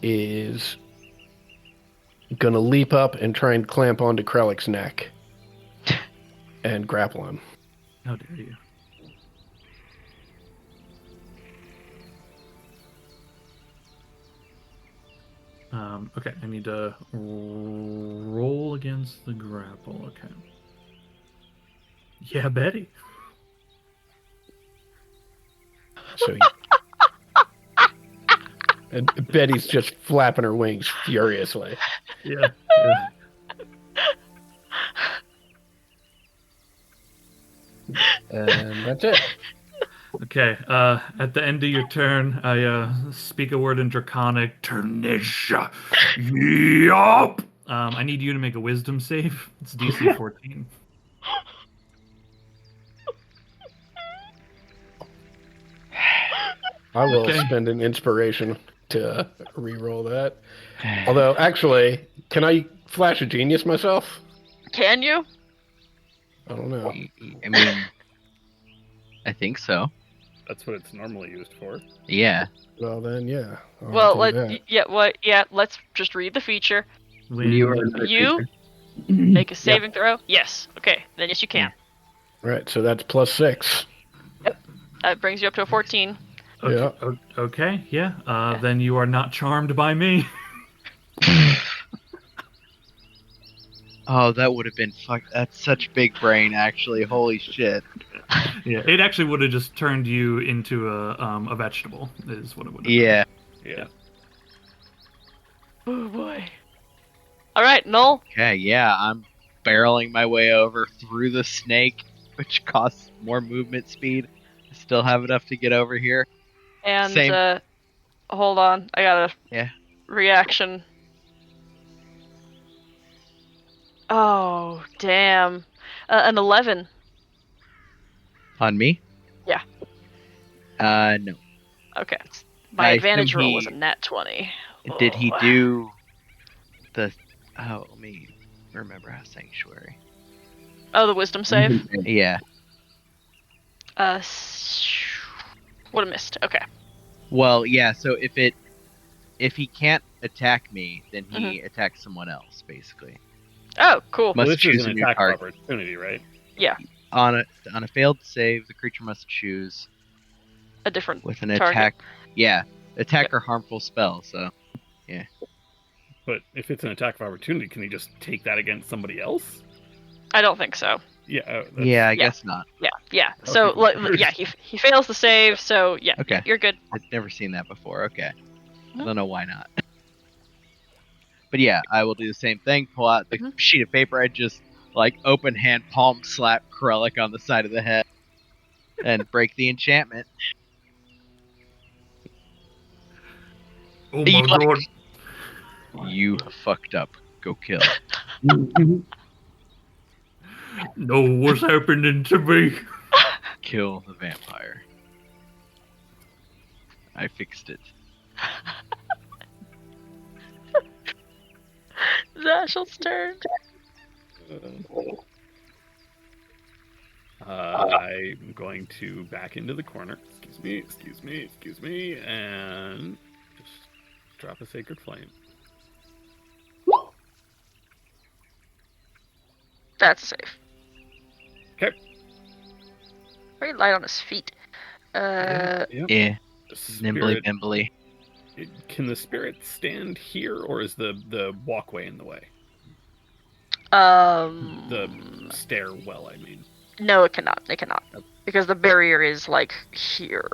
is gonna leap up and try and clamp onto Krellick's neck and grapple him. How dare you? Okay, I need to roll against the grapple. Okay. Yeah, Betty. So and Betty's just flapping her wings furiously. Yeah. And that's it. Okay, at the end of your turn, I speak a word in Draconic. Turnisha. Yup! I need you to make a wisdom save. It's DC 14. I will Okay. spend an inspiration to re-roll that. Although, actually, can I flash a genius myself? Can you? I don't know. I mean, I think so. That's what it's normally used for. Yeah. Well, then, yeah. I'll Well, do that. let's just read the feature. When You are another You creature. make a saving throw. Yes. Okay. Then yes, you can. Right, so that's +6. That brings you up to a 14. Okay, yeah. Then you are not charmed by me. Oh, that would have been That's such big brain, actually. Holy shit. Yeah, it actually would have just turned you into a vegetable, is what it would have Yeah. Yeah. Oh boy. All right, Null. Okay, yeah, I'm barreling my way over through the snake, which costs more movement speed. I still have enough to get over here. And Same. hold on, I got a Yeah. reaction. Oh damn, an 11. On me? Yeah. No. Okay. My I advantage assume roll he- was a nat 20. Did he Oh. do the... Oh, let me remember how Sanctuary. Oh, the wisdom save. Yeah. Would have missed. Okay. Well, yeah, so if he can't attack me, then he attacks someone else, basically. Oh, cool. Must Well, this choose is a an new attack target. opportunity, right? On a failed save, the creature must choose A different with an target. attack. Yeah, attack or harmful spell. So But if it's an attack of opportunity, can he just take that against somebody else? I don't think so. Yeah. yeah, I guess not. Yeah. So, Okay. yeah, he fails the save. So, yeah, Okay. you're good. I've never seen that before. Okay, I Mhm. don't know why not. But yeah, I will do the same thing. Pull out the sheet of paper. I just open hand palm slap Krellick on the side of the head and break the enchantment. Oh You my god. You fucked up. Go kill. No, what's happening to me? Kill the vampire. I fixed it. Zashel's turn. I'm going to back into the corner. Excuse me, and just drop a sacred flame. That's safe. Okay. Very light on his feet. Yep. Yeah, nimbly Spirit, bimbly. can the spirit stand here, or is the walkway in the way? The stairwell, I mean. No, it cannot. It cannot. Because the barrier is, here.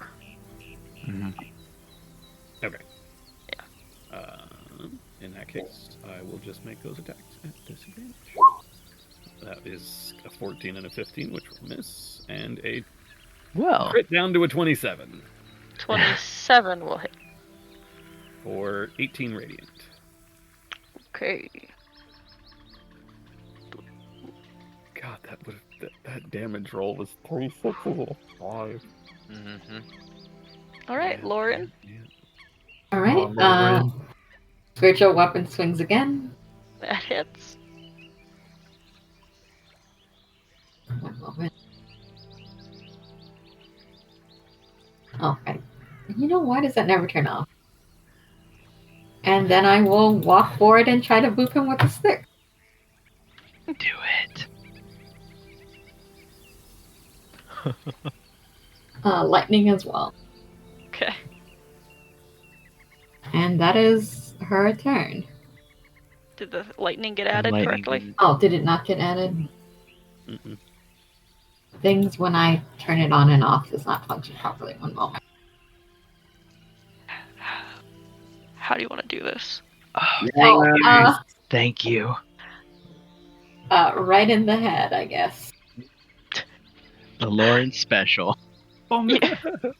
Okay. Yeah. In that case, I will just make those attacks at disadvantage. That is a 14 and a 15, which will miss, and a Well, crit down to a 27 27 will hit. for 18 radiant. Okay. God, that damage roll was 36 and a 5. Alright, Lauren. Yeah. All right. Lauren. Spiritual weapon swings again. That hits. One moment. Okay. You know, why does that never turn off? And then I will walk forward and try to boop him with a stick. do it. Lightning as well. Okay. And that is her turn. Did the lightning get added correctly? Oh, did it not get added? Mm-mm. Things when I turn it on and off does not function properly. One moment. How do you want to do this? Oh, thank you. Right in the head, I guess. The Lauren special. Bonk.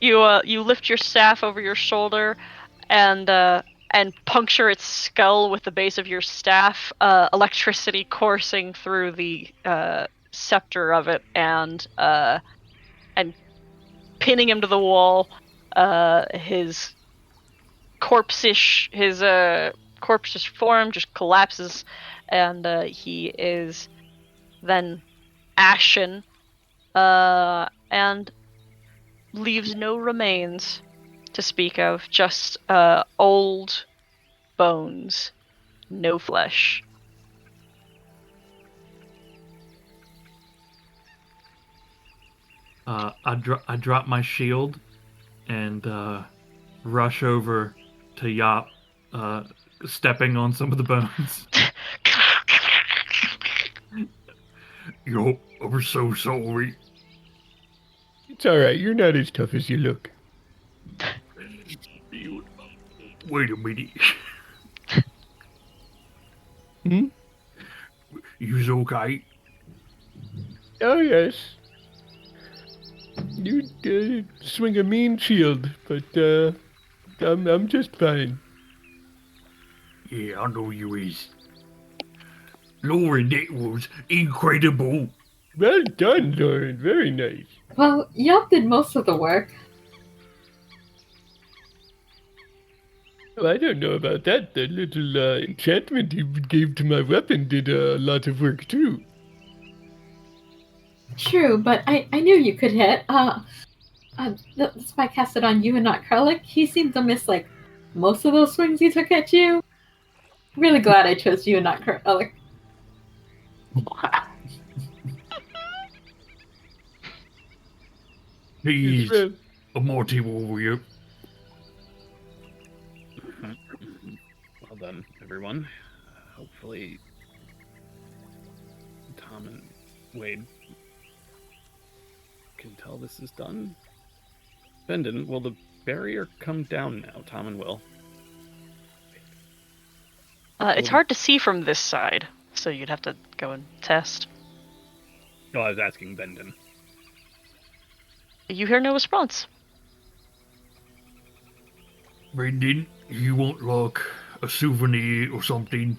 You lift your staff over your shoulder, and puncture its skull with the base of your staff. Electricity coursing through the scepter of it, and pinning him to the wall. His corpse-ish form just collapses, and he is then ashen, and leaves no remains to speak of, just old bones, no flesh. I drop my shield and rush over to Yop, stepping on some of the bones. Yo, I'm so sorry. It's alright, you're not as tough as you look. Wait a minute. Hmm? You's okay? Oh, yes. You swing a mean shield, but I'm just fine. Yeah, I know you is. Lauren, that was incredible. Well done, Lauren. Very nice. Well, Yup did most of the work. Well, I don't know about that. The little enchantment you gave to my weapon did a lot of work, too. True, but I knew you could hit. That's why I cast it on you and not Krellick. He seemed to miss, like, most of those swings he took at you. Really glad I chose you and not Krellick. He's Well, a mighty warrior. Well done, everyone. Hopefully, Tom and Wade can tell this is done. Bendon, will the barrier come down now, Tom and Will? It's hard to see from this side, so you'd have to go and test. Oh, I was asking Bendon. You hear no response. Brendan, you want like a souvenir or something?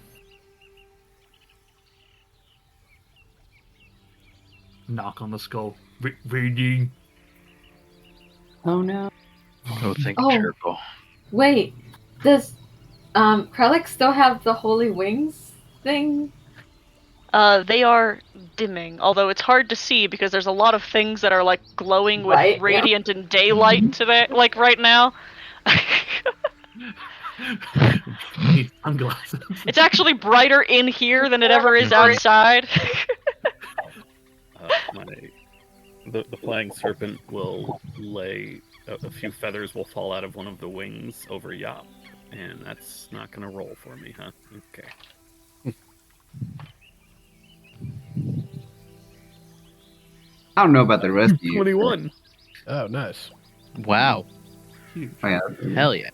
Knock on the skull. Brendan. Oh no. Oh, thank Oh. Churchill. Wait, does Krellick still have the holy wings thing? They are dimming, although it's hard to see because there's a lot of things that are like glowing with Right, yeah. radiant and daylight today, like right now. Need sunglasses. It's actually brighter in here than it ever is outside. The flying serpent will lay a few feathers will fall out of one of the wings over Yop, and that's not gonna roll for me, huh? Okay. I don't know about the rest of you. 21. oh, nice. Wow. Huge. Oh, yeah. Hell yeah.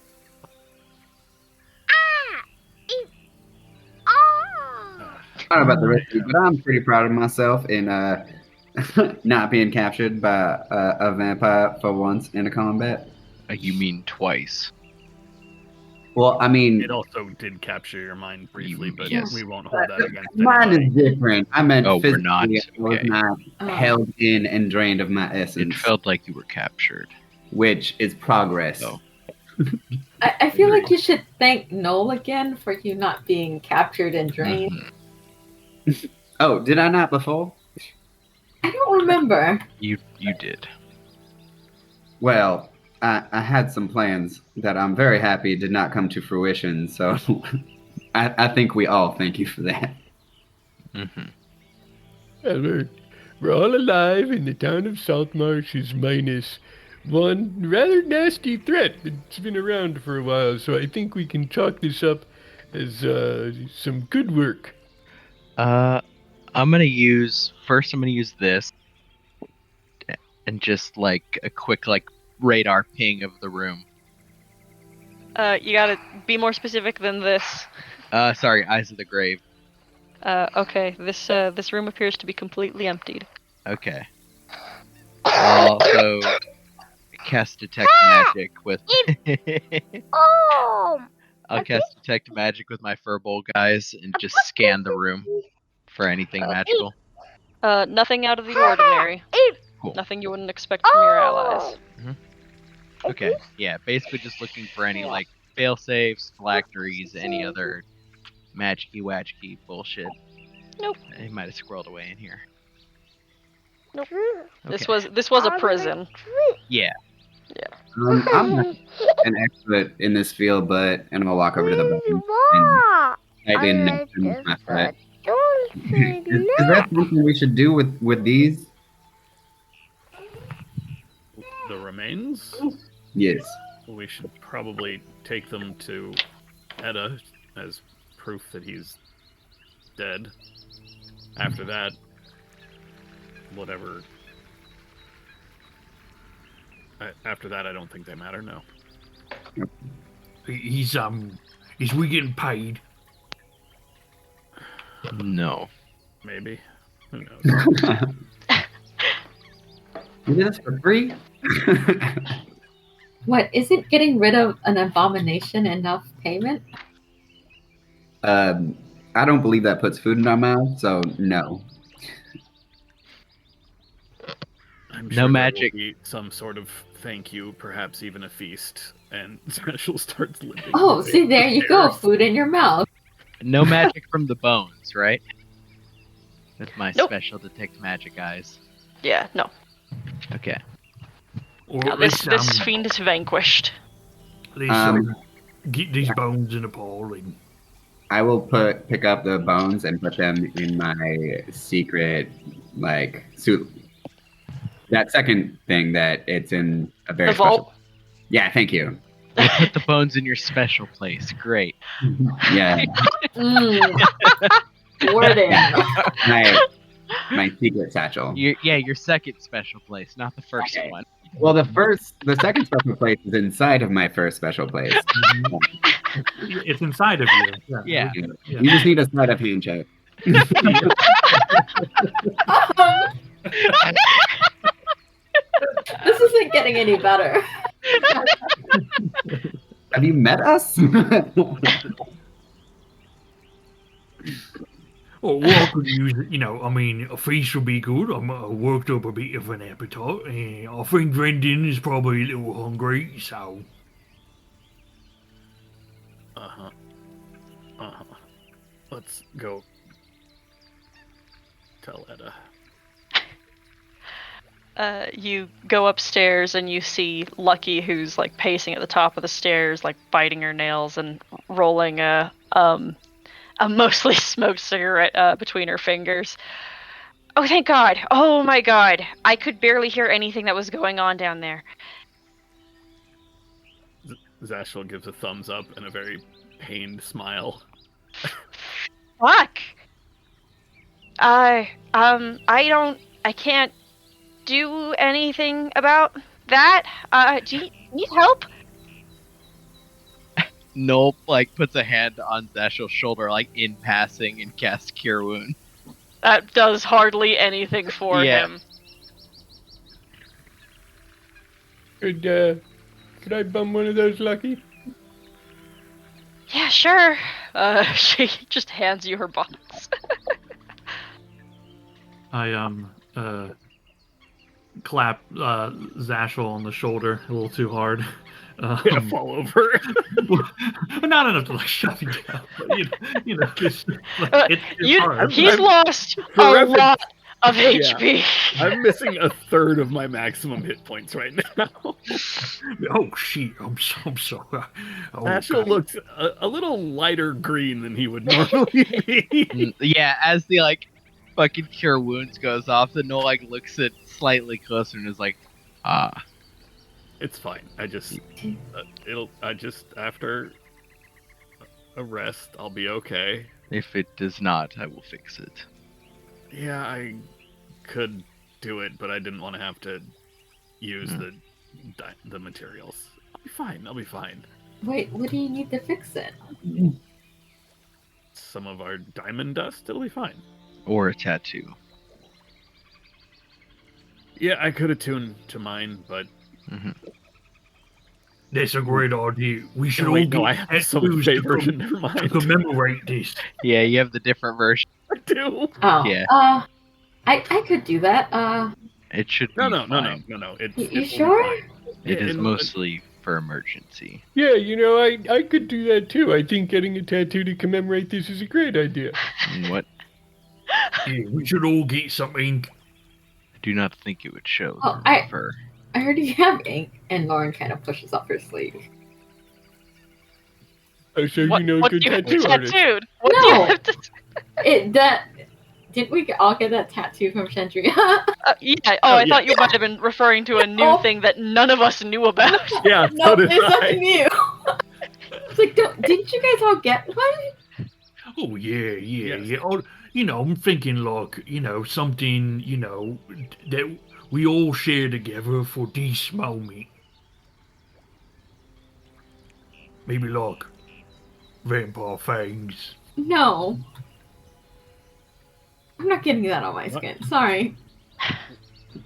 I don't know about the rest of you, but I'm pretty proud of myself in not being captured by a vampire for once in a combat. You mean twice? Well, I mean, It also did capture your mind briefly, but Yes. we won't hold that against mine anybody. is different. I meant Oh, we're physically. not. I was Okay. not Oh. held in and drained of my It essence, felt like you were captured. which is progress. Oh. I feel like you should thank Noel again for you not being captured and drained. Mhm. Oh, did I not before? I don't remember. You did. Well, I had some plans that I'm very happy did not come to fruition, so I think we all thank you for that. Mm-hmm. Well, we're all alive, and the town of Saltmarsh is minus one rather nasty threat that's been around for a while, so I think we can chalk this up as some good work. I'm gonna use this and just like a quick like radar ping of the room. You gotta be more specific than this. Sorry, Eyes of the Grave. Okay, this room appears to be completely emptied. Okay. I'll also cast detect magic with. I'll cast detect magic with my furball guys and just scan the room for anything magical. Nothing out of the ordinary. Cool. Nothing you wouldn't expect from your allies. Okay. Yeah, basically just looking for any like fail safes, phylacteries, any other magicy wagicy bullshit. Nope. They might have squirreled away in here. Nope. Okay. This was a prison. Yeah. I'm not an expert in this field, but I'm gonna walk over to the button and type in next with my foot. Is that something we should do with these? The remains? Yes. We should probably take them to Edda as proof that he's dead. After that, whatever. After that, I don't think they matter. No. Is we getting paid? No. Maybe. Who knows? You did this for free? What, isn't getting rid of an abomination enough payment? I don't believe that puts food in our mouth, so no. I'm No sure magic. There will be some sort of thank you, perhaps even a feast, and Special starts living. Oh, see, there you go, food in your mouth. No magic from the bones, right? With my Nope. special detect magic eyes. Yeah, no. Okay. Or Now, this fiend is vanquished. let's get these bones in a pile and I will pick up the bones and put them in my secret, like, suit. That second thing that it's in a very The vault. special. Yeah, thank you. You put the bones in your special place. Great. Yeah, Wording. my secret satchel. Your second special place, not the first Okay. one. Well, the second special place is inside of my first special place. it's inside of you. Yeah. You just need a sleight of hand check. This isn't getting any better. Have you met us? Well, I could use it, I mean, a feast would be good. I'm worked up a bit of an appetite, and I think Brendan is probably a little hungry, so. Let's go tell Edda. You go upstairs and you see Lucky, who's like pacing at the top of the stairs, like biting her nails and rolling a mostly smoked cigarette between her fingers. Oh, thank God! Oh my God! I could barely hear anything that was going on down there. Zashel gives a thumbs up and a very pained smile. Fuck! I can't do anything about that. Do you need help? Nope, like puts a hand on Zashel's shoulder, like in passing, and casts Cure Wound. That does hardly anything for him. Could I bum one of those, Lucky? Yeah, sure. She just hands you her box. I clap Zashel on the shoulder a little too hard. Yeah, fall over. Not enough to like shut him down. But, it's hard. He's lost a Forever. lot of HP. I'm missing a third of my maximum hit points right now. Oh shit! I'm sorry. Oh, Zashel looks a little lighter green than he would normally be. Yeah, as the like fucking Cure Wounds goes off, the Noel like looks at slightly closer and is like, ah. It's fine. I just after a rest, I'll be okay. If it does not, I will fix it. Yeah, I could do it, but I didn't want to have to use the materials. I'll be fine. I'll be fine. Wait, what do you need to fix it? Some of our diamond dust, it'll be fine. Or a tattoo. Yeah, I could attune to mine, but That's a great idea. We should oh, all wait, get no, I have the Summon tattoos Fey to version. Never mind. commemorate this. Yeah, you have the different version. I do. Oh, Yeah. I could do that. It should No, be no, fine. no. It's You it will be sure? fine. It Yeah, is and- mostly for emergency. Yeah, you know, I could do that too. I think getting a tattoo to commemorate this is a great idea. What? Yeah, we should all get something. I do not think it would show Oh, the I- fur. I already have ink, and Lauren kind of pushes up her sleeve. Oh, so What, you know what good do you have tattoo artist. tattooed? What do you No. have to? Didn't we all get that tattoo from Shendry? Yeah. Oh, I yeah. thought you might have been referring to a new Oh. thing that none of us knew about. Yeah, no, so did there's I. nothing new. It's like, didn't you guys all get one? Oh yeah, Yes. yeah. Oh, you know, I'm thinking like, you know, something, you know, that we all share together for this moment. Maybe like vampire fangs. No. I'm not getting that on my skin. Sorry.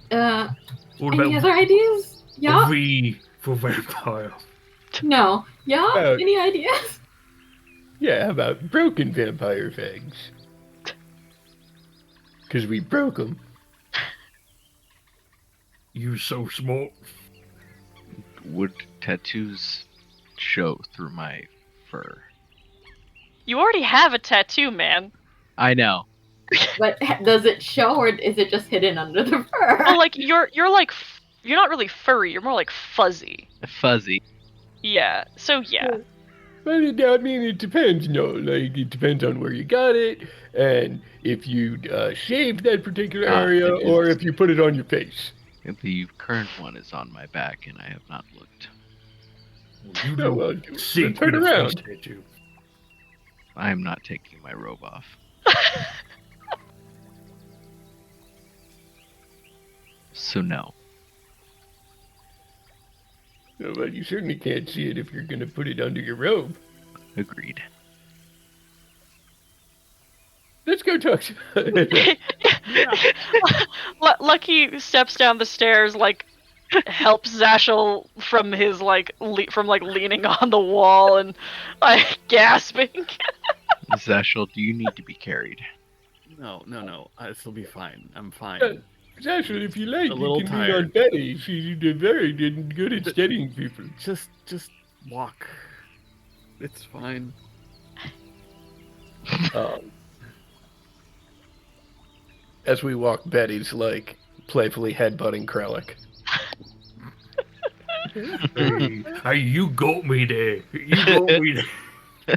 What Any about other ideas? Yeah? V for vampire? No. Yeah? Oh. Any ideas? Yeah, how about broken vampire fangs? Because we broke them. You so smart. Would tattoos show through my fur? You already have a tattoo, man. I know. But does it show, or is it just hidden under the fur? Well, like you're like you're not really furry. You're more like fuzzy. Fuzzy. Yeah. So yeah. But I mean, it depends, no. Like, it depends on where you got it, and if you shaved that particular area, it or is. if you put it on your face. The current one is on my back, and I have not looked. You Oh, well, sick turn with a around. face tattoo. I am not taking my robe off. So no. Oh, well, you certainly can't see it if you're going to put it under your robe. Agreed. Let's go talk to Lucky steps down the stairs, like helps Zashel from his from leaning on the wall and like gasping. Zashel, do you need to be carried? No. This'll be fine. I'm fine. Actually, if you like, A you little can lean on tired. Betty. She's very good at steadying people. Just walk. It's fine. As we walk, Betty's like playfully headbutting Krellick. Hey, you got me there. You got me there.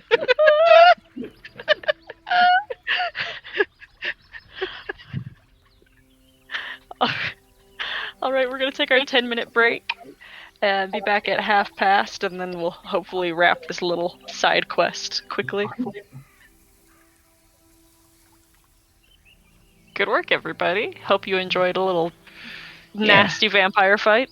All right, we're gonna take our 10-minute break and be back at past, and then we'll hopefully wrap this little side quest quickly. Good work, everybody. Hope you enjoyed a little nasty vampire fight.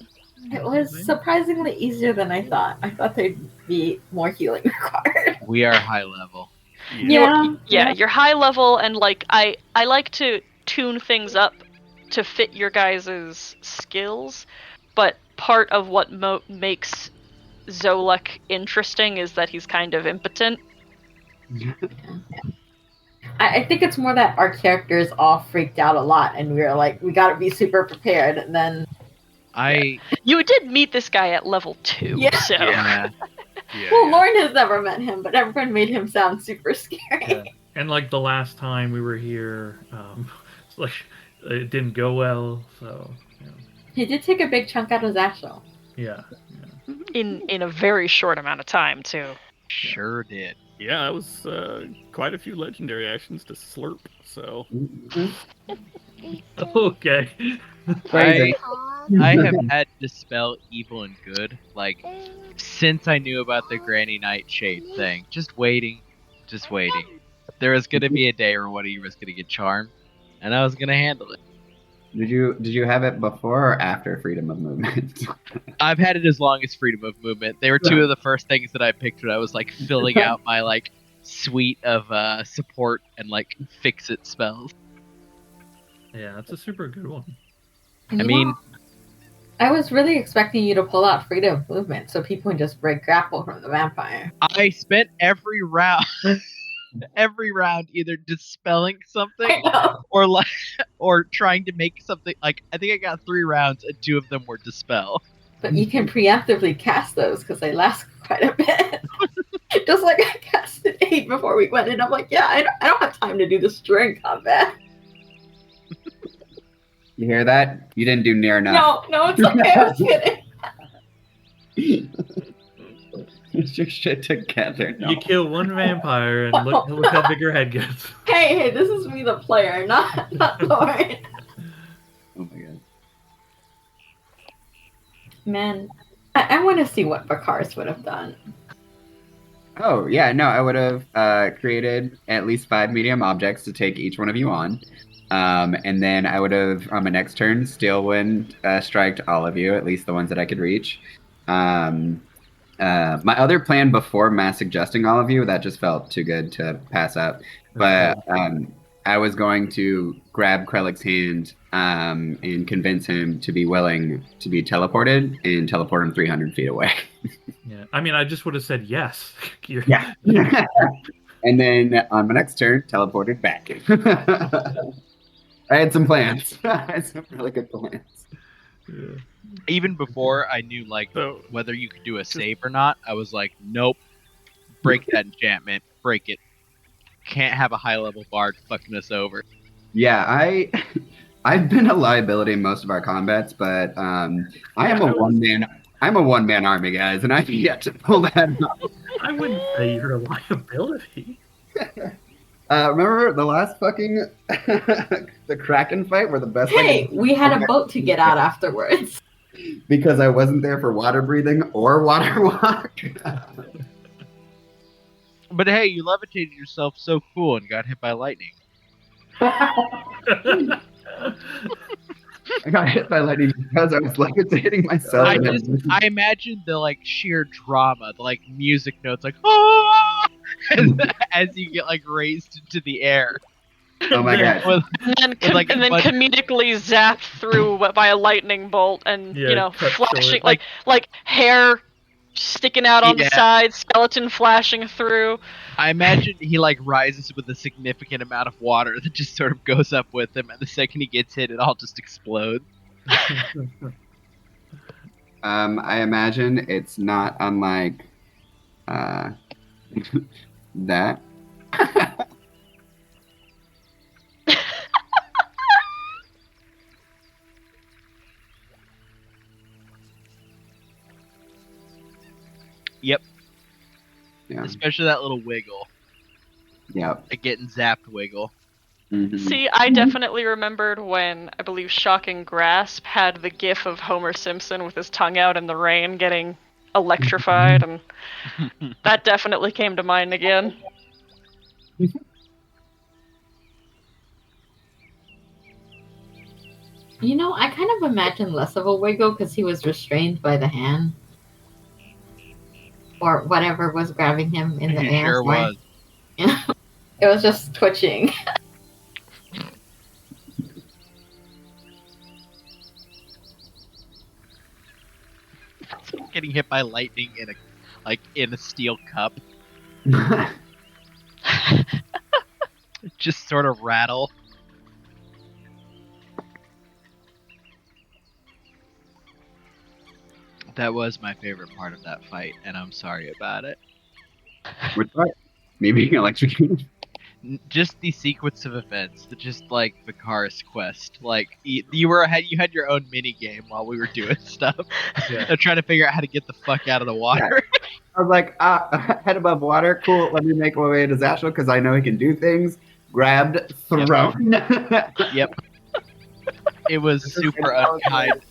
It was surprisingly easier than I thought. I thought there'd be more healing required. We are high level. Yeah, you're high level, and like I like to tune things up to fit your guys' skills, but part of what makes Zolek interesting is that he's kind of impotent. I think it's more that our characters all freaked out a lot, and we were like, we gotta be super prepared. And then You did meet this guy at level 2, Yeah. so Yeah. well, Lauren has never met him, but everyone made him sound super scary. Yeah. And like the last time we were here, it's like it didn't go well. So He did take a big chunk out of Zashel. yeah. in a very short amount of time too. Sure did. Yeah, that was quite a few legendary actions to slurp. So Okay. Crazy. I have had to spell evil and good, like, since I knew about the Granny Nightshade thing. Just waiting. There was gonna be a day where one of you was gonna get charmed, and I was gonna handle it. Did you have it before or after freedom of movement? I've had it as long as freedom of movement. They were two of the first things that I picked when I was like filling out my like suite of support and like fix it spells. Yeah, that's a super good one. And I you mean, know, I was really expecting you to pull out freedom of movement so people can just break grapple from the vampire. I spent every round, every round either dispelling something I know. or like, or trying to make something. Like I think I got 3 rounds and 2 of them were dispel. But you can preemptively cast those because they last quite a bit. Just like I casted 8 before we went in. I'm like, yeah, I don't have time to do this during combat. You hear that? You didn't do near enough. No, it's okay. I was kidding. Get your shit together. No. You kill one vampire and look how big your head gets. Hey, this is me, the player, not Lauren. Oh my god. Man, I want to see what Bakaris would have done. Oh yeah, no, I would have created at least 5 medium objects to take each one of you on. And then I would have, on my next turn, Steel Wind striked all of you, at least the ones that I could reach. My other plan before mass suggesting all of you, that just felt too good to pass up. But I was going to grab Krellick's hand and convince him to be willing to be teleported and teleport him 300 feet away. Yeah, I mean, I just would have said yes. Yeah. And then on my next turn, teleported back. I had some plans. I had some really good plans. Yeah. Even before I knew like So, whether you could do a save or not, I was like, nope, break that enchantment, break it. Can't have a high level bard fucking us over. Yeah, I've been a liability in most of our combats, but I'm a one man army, guys, and I've yet to pull that off. I wouldn't say you're a liability. Remember the last fucking the Kraken fight where the best Hey, we had a boat to get out afterwards. because I wasn't there for water breathing or water walk. But hey, you levitated yourself so cool and got hit by lightning. I got hit by lightning because I was levitating myself. I imagine the like sheer drama, the like music notes, like ah! as you get like raised into the air. Oh my god! With, And then, like, comedically zapped through by a lightning bolt, and Yeah, cut flashing short. like hair sticking out on the Yeah. side, skeleton flashing through. I imagine he like rises with a significant amount of water that just sort of goes up with him, and the second he gets hit, it all just explodes. I imagine it's not unlike that. Yep. Yeah. Especially that little wiggle, Yep. like getting zapped wiggle. Mhm. See, I definitely remembered when I believe Shocking Grasp had the gif of Homer Simpson with his tongue out in the rain getting electrified, and that definitely came to mind again. You know, I kind of imagine less of a wiggle because he was restrained by the hand. Or whatever was grabbing him in the He air. sure sorry. was. It was just twitching. Getting hit by lightning in a steel cup. Just sort of rattle. That was my favorite part of that fight, and I'm sorry about it. Which part? Me being electrocuted. Just the sequence of events, just like the Cars quest. Like you had your own mini game while we were doing stuff. Yeah. Trying to figure out how to get the fuck out of the water. I was like, head above water, cool. Let me make my way to Zashel because I know he can do things. Grabbed, thrown. Yep. It was super unkind.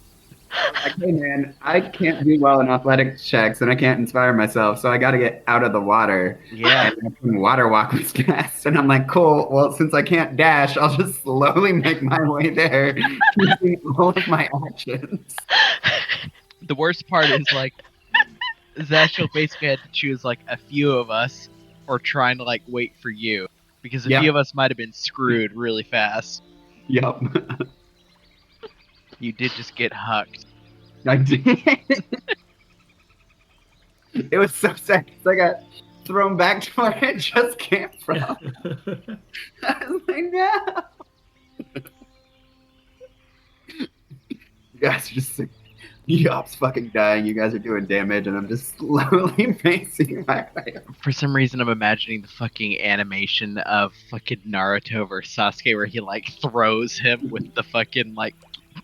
Like, hey man, I can't do well in athletic checks and I can't inspire myself, so I got to get out of the water. Yeah. And water walk was cast, and I'm like, cool. Well, since I can't dash, I'll just slowly make my way there, using all of my actions. The worst part is like Zashel basically had to choose like a few of us or trying to like wait for you because a Yeah. few of us might have been screwed really fast. Yep. You did just get hucked. I did. It was so sad. It's like I thrown back to where it just came from. I was like, no. You guys are just like, Yop's fucking dying. You guys are doing damage, and I'm just slowly pacing my way. For some reason, I'm imagining the fucking animation of fucking Naruto versus Sasuke, where he like throws him with the fucking like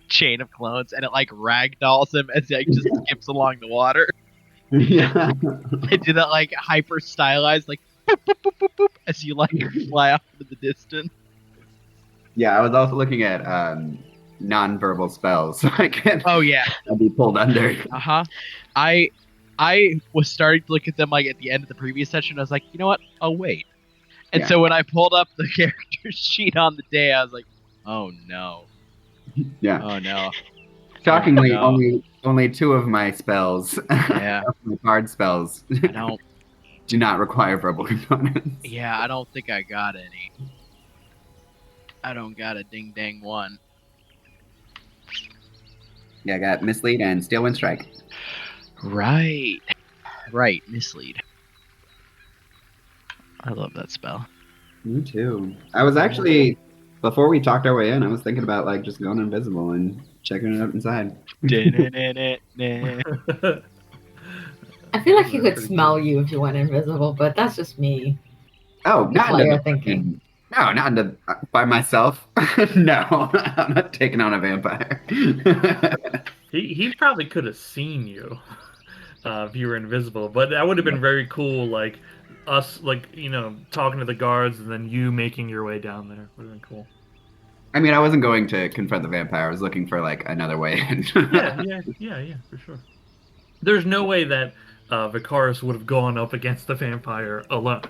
chain of clones, and it like ragdolls him as he like just skips along the water. Yeah. They do that like hyper stylized, like boop, boop, boop, boop, boop, as you like fly off into the distance. Yeah, I was also looking at non-verbal spells, so I can Oh yeah, be pulled under. I was starting to look at them like at the end of the previous session. I was like, you know what? I'll wait. And Yeah. so when I pulled up the character sheet on the day, I was like, oh no, Yeah. oh no. Shockingly, Oh, no. only 2 of my spells, Yeah. my card spells, I don't. do not require verbal components. Yeah, I don't think I got any. I don't got a ding dang one. Yeah, I got mislead and steel wind strike. Right, mislead. I love that spell. Me too. I was actually, before we talked our way in, I was thinking about like just going invisible and checking it out inside. I feel like he could smell you if you went invisible, but that's just me. Oh, not Player into thinking. No, not into by myself. No, I'm not taking on a vampire. He probably could have seen you if you were invisible, but that would have been very cool. Like us, like talking to the guards, and then you making your way down there would have been cool. I mean, I wasn't going to confront the vampire. I was looking for like another way in. yeah, for sure. There's no way that Vicaris would have gone up against the vampire alone.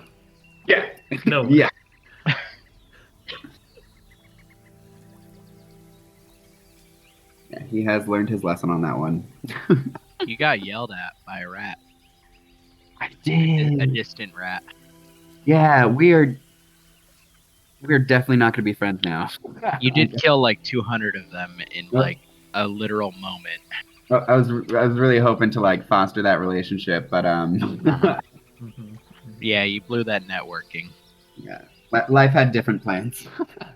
Yeah. No way. Yeah. Yeah, he has learned his lesson on that one. You got yelled at by a rat. I A distant rat. Yeah, we're definitely not going to be friends now. You did kill like 200 of them in like a literal moment. I was really hoping to like foster that relationship, but Yeah, you blew that networking. yeah, life had different plans.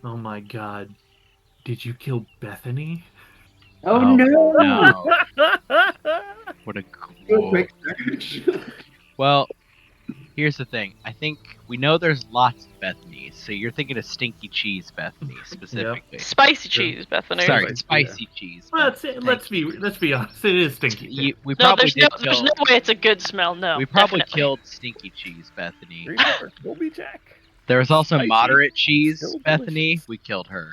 Oh my god. Did you kill Bethany? Oh, no! What a cool. Quick. Well, here's the thing. I think we know there's lots of Bethany's, so you're thinking of Stinky Cheese Bethany specifically. Spicy cheese, Bethany. Sorry, Spicy Cheese. Well, Bethany. let's be honest. It is stinky. We No, probably there's no way it's a good smell. No, we probably definitely. killed Stinky Cheese Bethany. Moby Jack. There was also Spicy. Moderate Cheese Still Bethany. delicious. We killed her.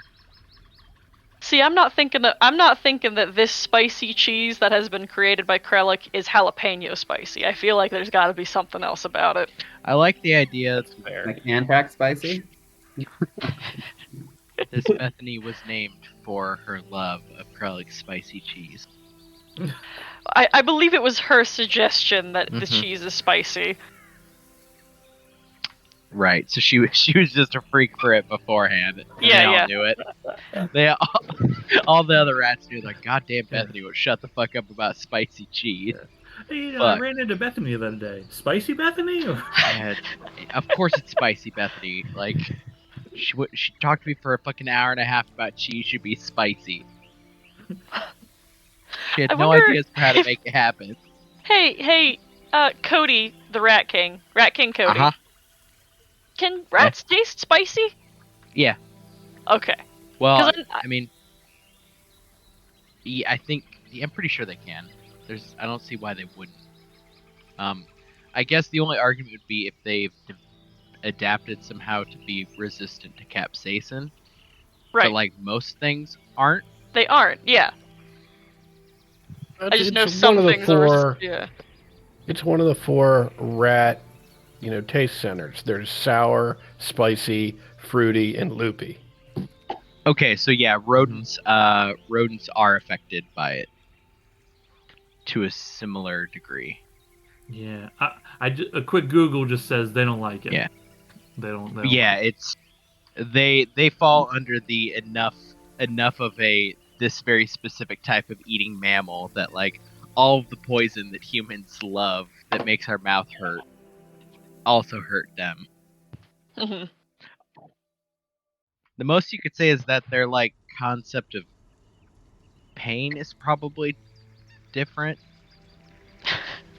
See, I'm not thinking that this spicy cheese that has been created by Krellick is jalapeno spicy. I feel like there's got to be something else about it. I like the idea That's fair. Like Anthrax spicy. this Bethany was named for her love of Krellick's spicy cheese. I believe it was her suggestion that the Mhm. cheese is spicy. Right, so she was just a freak for it beforehand. And Yeah, they all yeah. knew it. They all the other rats knew, like, goddamn Bethany would shut the fuck up about spicy cheese. Hey, I Fuck. ran into Bethany the other day. Spicy Bethany? And of course it's spicy Bethany. Like, she talked to me for a fucking hour and a half about cheese should be spicy. She had I no wonder ideas for how to if- make it happen. Hey, Cody, the Rat King Cody. Uh-huh. Can rats taste spicy? Yeah. Okay. Well, 'Cause I mean, yeah, I'm pretty sure they can. I don't see why they wouldn't. I guess the only argument would be if they've adapted somehow to be resistant to capsaicin. Right. But like most things aren't. They aren't. Yeah. I just know some things are. Yeah. It's one of the 4 rat, taste centers. There's sour, spicy, fruity, and loopy. Okay, so yeah, rodents are affected by it to a similar degree. Yeah. A quick Google just says they don't like it. Yeah. They don't Yeah, it's they fall under the enough of a this very specific type of eating mammal that, like, all of the poison that humans love that makes our mouth hurt also hurt them. Mhm. The most you could say is that their, like, concept of pain is probably different.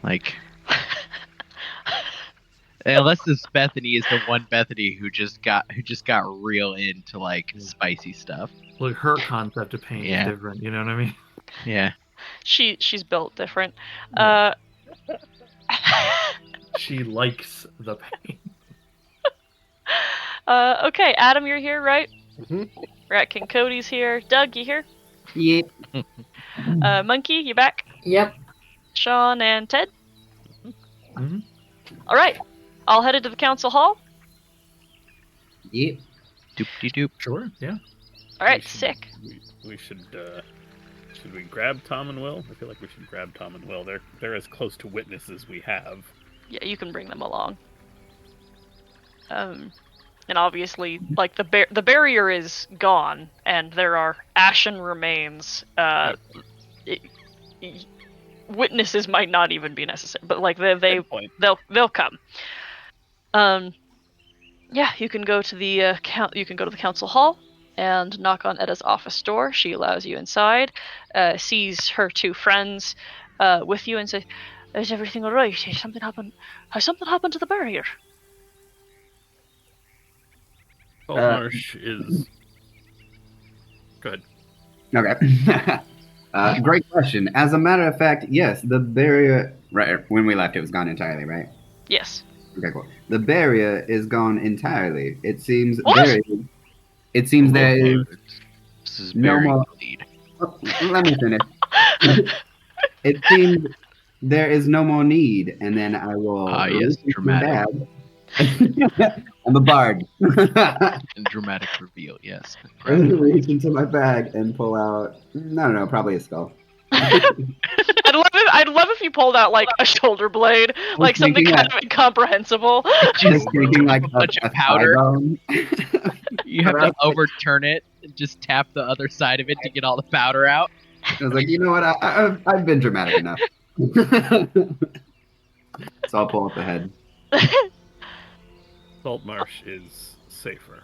Like, unless this Bethany is the one Bethany who just got real into, like, spicy stuff. Like, her concept of pain Yeah. is different. You know what I mean? Yeah. She's built different. She likes the pain. Okay, Adam, you're here, right? Mhm. Rat King Cody's here. Doug, you here? Yep. Monkey, you back? Yep. Sean and Ted? Mhm. All right, all headed to the council hall. Yep. Doop-de-doop. Sure. Yeah. All right, We should- sick. We should we grab Tom and Will? I feel like we should grab Tom and Will. They're as close to witness as we have. Yeah, you can bring them along. And obviously, like the barrier is gone, and there are ashen remains. Witnesses might not even be necessary, but like Good point. they'll come. Yeah, you can go to the council hall and knock on Edda's office door. She allows you inside, sees her two friends with you, and says, "Is everything all right? Has something happened to the barrier?" Saltmarsh is. Go ahead. Okay. Great question. As a matter of fact, yes, the barrier. Right when we left, it was gone entirely, right? Yes. Okay, cool. The barrier is gone entirely. It seems What? It seems there is This is no very more. lead. Let me finish. It seems there is no more need, and then I will. Yes, reach into my dramatic. bag. I'm a bard. And dramatic reveal, yes. Reach into my bag and pull out. No, probably a skull. I'd love if you pulled out like a shoulder blade, like something thinking kind of incomprehensible. Just thinking like bunch a of powder. thigh bone. You have to overturn it and just tap the other side of it to get all the powder out. I was like, you know what? I've been dramatic enough. So I'll pull up the head. Saltmarsh is safer.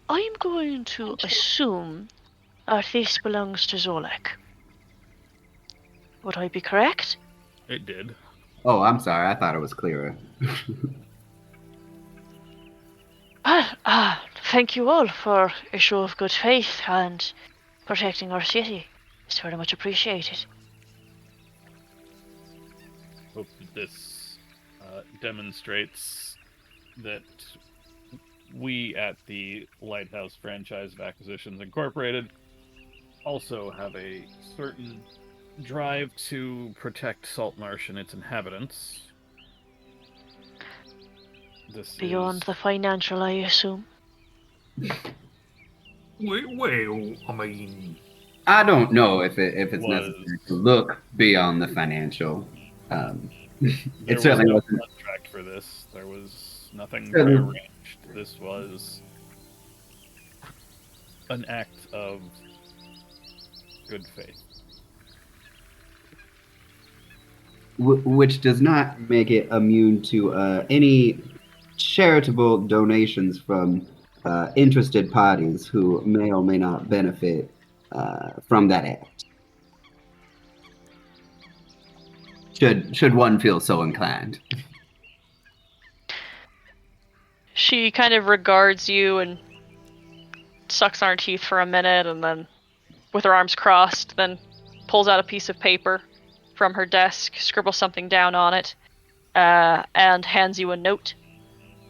I'm going to assume that this belongs to Zolek. Would I be correct? It did. Oh, I'm sorry. I thought it was clearer. Thank you all for a show of good faith and protecting our city. It's very much appreciated. Hope that this demonstrates that we at the Lighthouse Franchise of Acquisitions Incorporated also have a certain drive to protect Saltmarsh and its inhabitants. This Beyond is... the financial, I assume. Well, I mean, I don't know if it's Was- necessary to look beyond the financial. There It was certainly no wasn't. contract for this. There was nothing Certainly. prearranged. This was an act of good faith. Which does not make it immune to any charitable donations from interested parties who may or may not benefit from that act. Should one feel so inclined. She kind of regards you and sucks on her teeth for a minute, and then, with her arms crossed, then pulls out a piece of paper from her desk, scribbles something down on it, and hands you a note.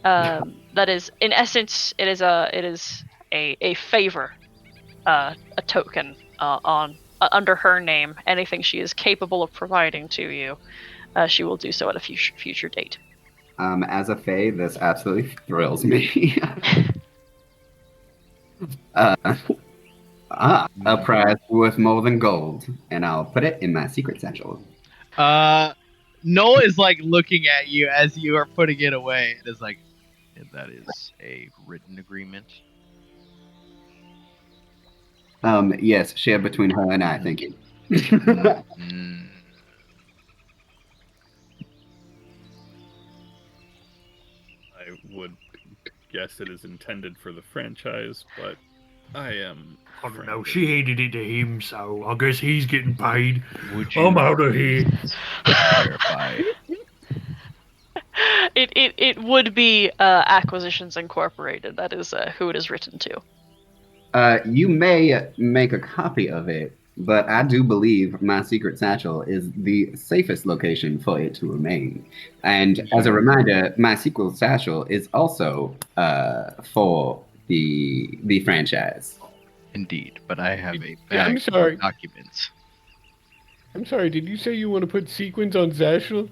That is, in essence, it is a favor, a token on under her name. Anything she is capable of providing to you, she will do so at a future date. As a fae, this absolutely thrills me. A prize worth more than gold, and I'll put it in my secret satchel. Noah is like looking at you as you are putting it away and is like, that is a written agreement. Yes, share between her and I. Thank you. Mm. I would guess it is intended for the franchise, but I am. I don't know. frankly- She handed it to him, so I guess he's getting paid. Would you I'm out of here. clarify? It would be Acquisitions Incorporated. That is who it is written to. You may make a copy of it, but I do believe my secret satchel is the safest location for it to remain. And as a reminder, my secret satchel is also for the franchise. Indeed, but I have a Yeah, I'm bag sorry. of documents. I'm sorry, did you say you want to put sequins on Zashel?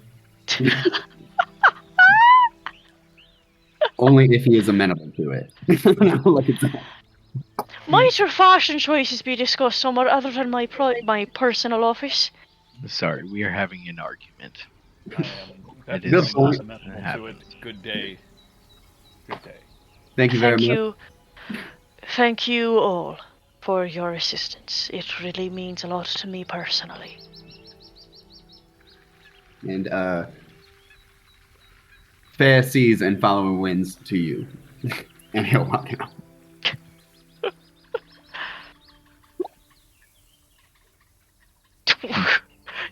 Only if he is amenable to it. Look at that. Might your fashion choices be discussed somewhere other than my personal office? Sorry, we are having an argument. I am It is definitely not so- amenable to it. happens. Good day. Good day. Thank you very much. Thank you all for your assistance. It really means a lot to me personally. And fair seas and following winds to you. And he'll walk out.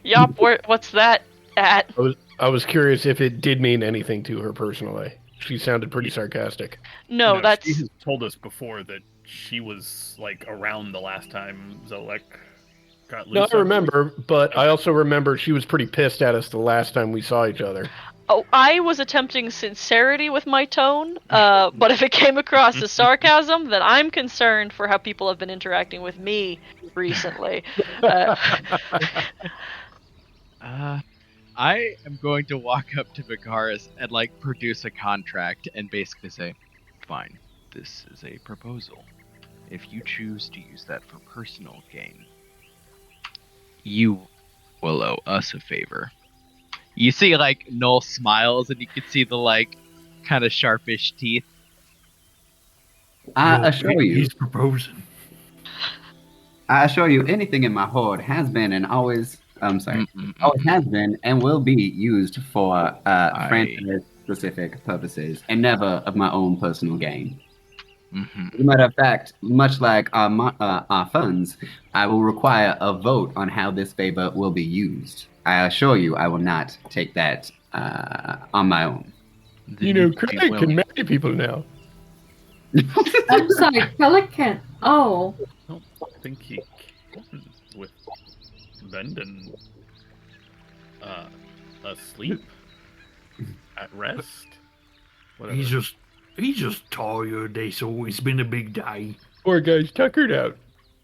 Yup, what's that at? I was curious if it did mean anything to her personally. She sounded pretty sarcastic. No, She that's has told us before that she was like around the last time Zolek got loose. No, I believe. remember, but I also remember she was pretty pissed at us the last time we saw each other. Oh, I was attempting sincerity with my tone, but if it came across as sarcasm, then I'm concerned for how people have been interacting with me recently. I am going to walk up to Vicaris and like produce a contract and basically say, fine, this is a proposal. If you choose to use that for personal gain, you will owe us a favor. You see, like, Noel smiles and you can see the, like, kind of sharpish teeth. I assure you, He's proposing. anything in my hoard has been and always, always has been and will be used for franchise-specific purposes and never of my own personal gain. As a matter of fact, much like our funds, I will require a vote on how this favor will be used. I assure you, I will not take that on my own. You know, Craig can marry people now. I'm sorry, Pelican. Oh, I don't think he can with Bendon asleep at rest. Whatever. He's just tired. So it's been a big day. Poor guy's tuckered out.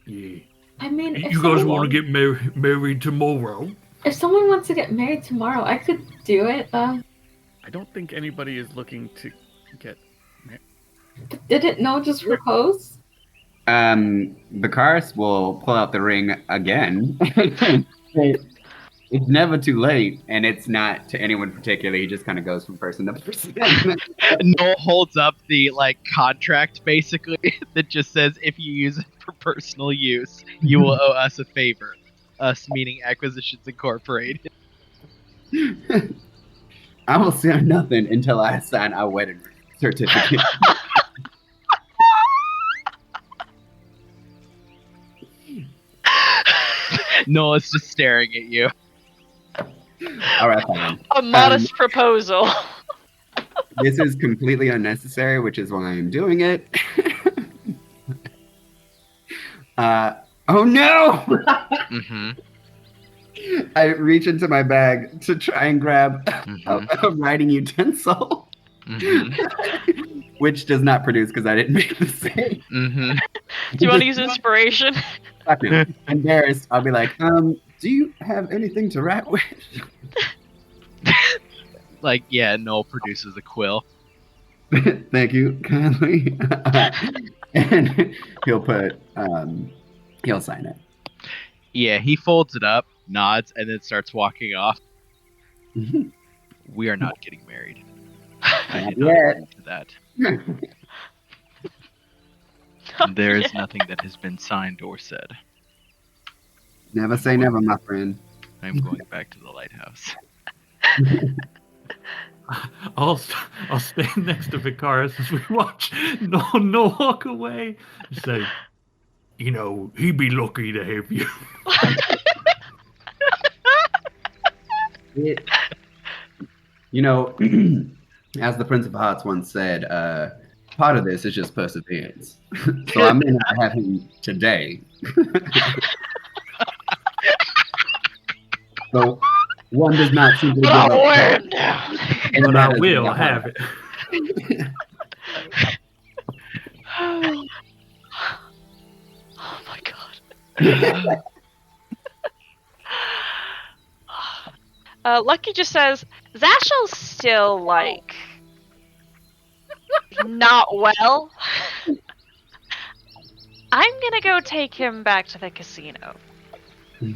Yeah. I mean, if You guys someone- want to get married tomorrow? If someone wants to get married tomorrow, I could do it. I don't think anybody is looking to get married. Didn't Noah just propose? Vicaris will pull out the ring again. It's never too late, and it's not to anyone particular. He just kind of goes from person to person. Noel holds up the, like, contract, basically, that just says, if you use it for personal use, you will owe us a favor. Us meaning Acquisitions Incorporated. I will say nothing until I sign our wedding certificate. Noel's just staring at you. All right, fine. A modest proposal. This is completely unnecessary, which is why I'm doing it. Oh no! I reach into my bag to try and grab a writing utensil, which does not produce because I didn't make the same. Do you want to use inspiration? Embarrassed, I'll be like, do you have anything to write with? Like, yeah, Noel produces a quill. Thank you kindly. And he'll sign it. Yeah, he folds it up, nods, and then starts walking off. We are not getting married. I did not yet. agree to that. There is nothing that has been signed or said. Never say never, my friend. I'm going back to the lighthouse. I'll stand next to Vicaris as we watch no walk away. Say, he'd be lucky to have you. As the Prince of Hearts once said, part of this is just perseverance. So I may not have him today. So one does not simply give up. But I will have it. Oh my god. Lucky just says, Zashel's still, not well. I'm gonna go take him back to the casino. Do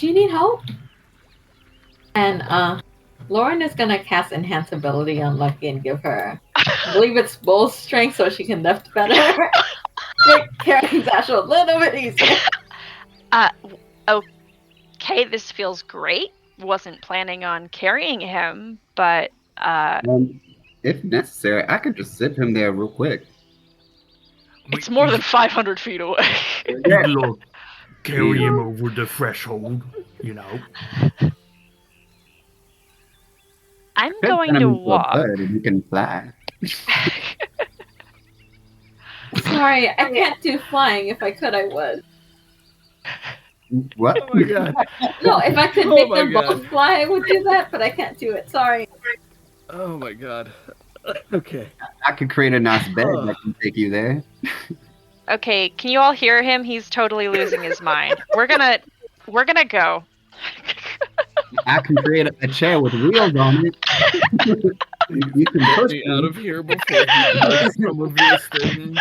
you need help? And Lauren is gonna cast Enhance Ability on Lucky and give her, I believe it's bull strength, so she can lift better. Make carrying Zashel a little bit easier. Okay, this feels great. Wasn't planning on carrying him, but if necessary, I could just zip him there real quick. It's more than 500 feet away. Good luck. Carry him over the threshold, I'm going to walk. And you can fly. Sorry, I can't do flying. If I could, I would. What? Oh my god. No, if I could make them both fly, I would do that, but I can't do it. Sorry. Oh my god. Okay. I could create a nice bed that can take you there. Okay, can you all hear him? He's totally losing his mind. We're gonna go. I can create a chair with wheels on it. You can push me out of here before he does some of these things.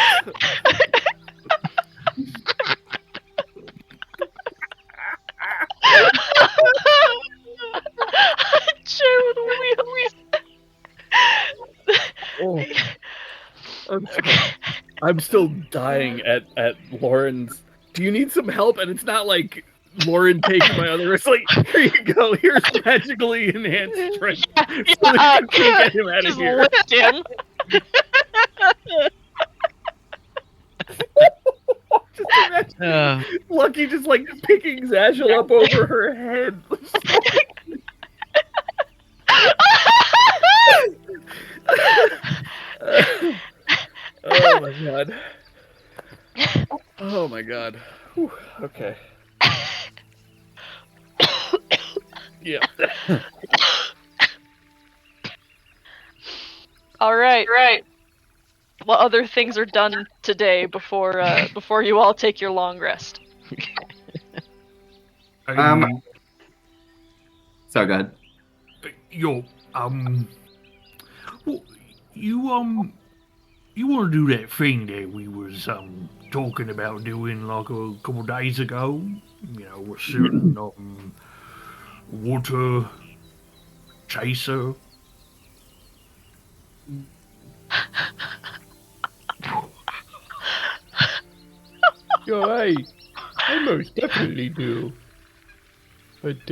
Chair with wheels. Oh. I'm still dying at Lauren's. Do you need some help? And it's not like Lauren taking my other wrist. Like, here you go. Here's magically enhanced strength. So that you can get him out of here. Lift him. Just imagine Lucky just picking Zashel up over her head. Oh my god. Oh my god. Whew. Okay. Yeah. All right. Right. What other things are done today before you all take your long rest? So good. You want to do that thing that we was talking about doing a couple days ago? A certain water chaser. I most definitely do. But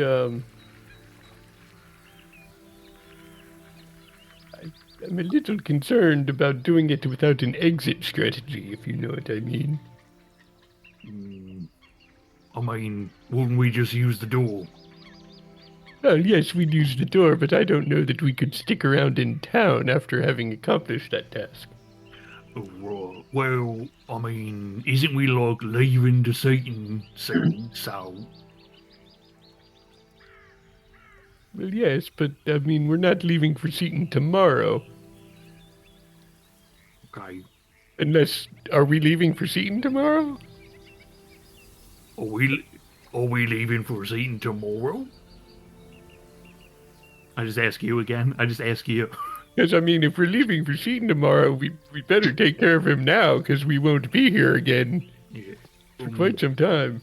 I'm a little concerned about doing it without an exit strategy, if you know what I mean. Wouldn't we just use the door? Well, yes, we'd use the door, but I don't know that we could stick around in town after having accomplished that task. Well, isn't we leaving the Satan soon, so... Well, yes, but, we're not leaving for Seaton tomorrow. Okay. Are we leaving for Seaton tomorrow? Are we leaving for Seaton tomorrow? I just ask you again. Because, if we're leaving for Seaton tomorrow, we better take care of him now, because we won't be here again for quite some time.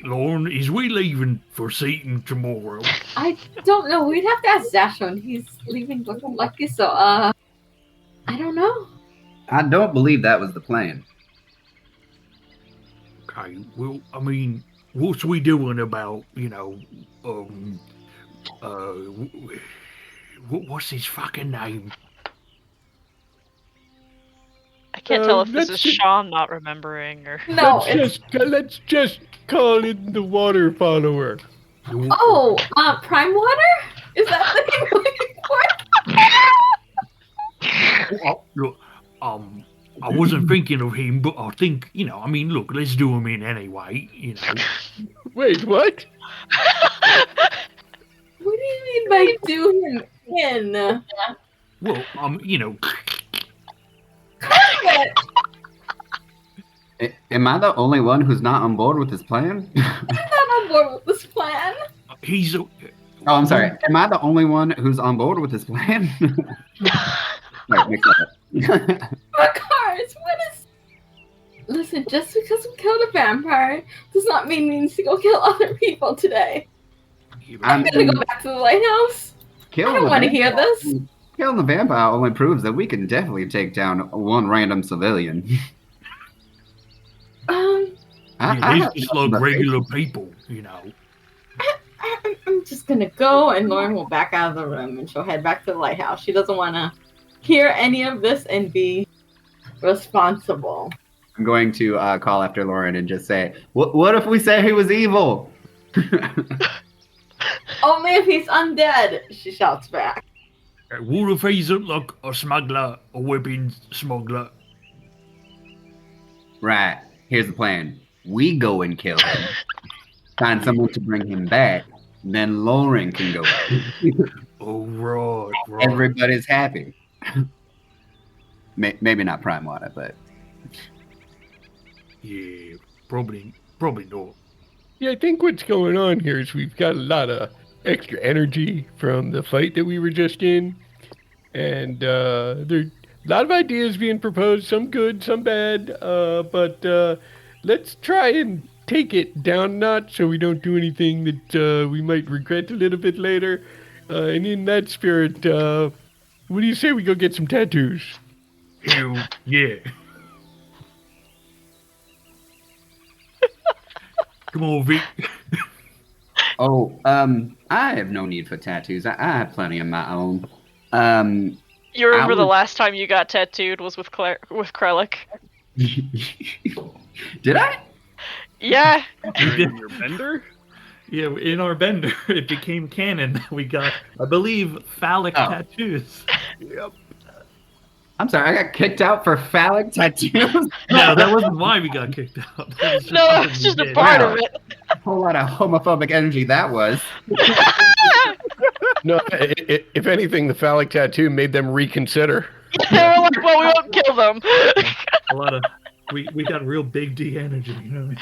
Lauren, is we leaving for Seaton tomorrow? I don't know. We'd have to ask Zashon. He's leaving looking lucky, so, I don't don't know. I don't believe that was the plan. Okay, well, I mean, what's we doing about, what's his fucking name? I can't tell if this let's is just- Sean not remembering or. No, Let's just call it the water follower. Prime Water? Is that the name you're looking for? Look, I wasn't thinking of him, but I think, look, let's do him in anyway, Wait, what? What do you mean by do him in? Well, Am I the only one who's not on board with this plan? I'm not on board with this plan. he's a... Oh, I'm sorry. Am I the only one who's on board with this plan? Right, mix that up. Cars, what is... Listen, just because we killed a vampire does not mean we need to go kill other people today. I'm gonna go back to the lighthouse. I don't want to hear this. Killing the vampire only proves that we can definitely take down one random civilian. He's just like regular people, I'm just gonna go, and Lauren will back out of the room, and she'll head back to the lighthouse. She doesn't want to hear any of this and be responsible. I'm going to call after Lauren and just say, what if we say he was evil? Only if he's undead, she shouts back. What if he's like a smuggler, a weapons smuggler? Right. Here's the plan. We go and kill him. Find someone to bring him back. Then Lauren can go. Oh, right. Everybody's happy. Maybe not Prime Water, but... Yeah, probably not. Yeah, I think what's going on here is we've got a lot of extra energy from the fight that we were just in. And there are a lot of ideas being proposed, some good, some bad. But let's try and take it down a notch so we don't do anything that we might regret a little bit later. And in that spirit, what do you say we go get some tattoos? Hell, yeah. Come on, Vic. Oh, I have no need for tattoos. I have plenty of my own. You remember the last time you got tattooed was with Krellick? Did I? Yeah. In your bender? Yeah, in our bender, it became canon. We got, I believe, phallic tattoos. Yep. I'm sorry, I got kicked out for phallic tattoos? No, that wasn't why we got kicked out. No, it's just a part of it. A whole lot of homophobic energy that was. No, if anything, the phallic tattoo made them reconsider. They were like, well, we won't kill them. A lot of, we got real big D energy, you know what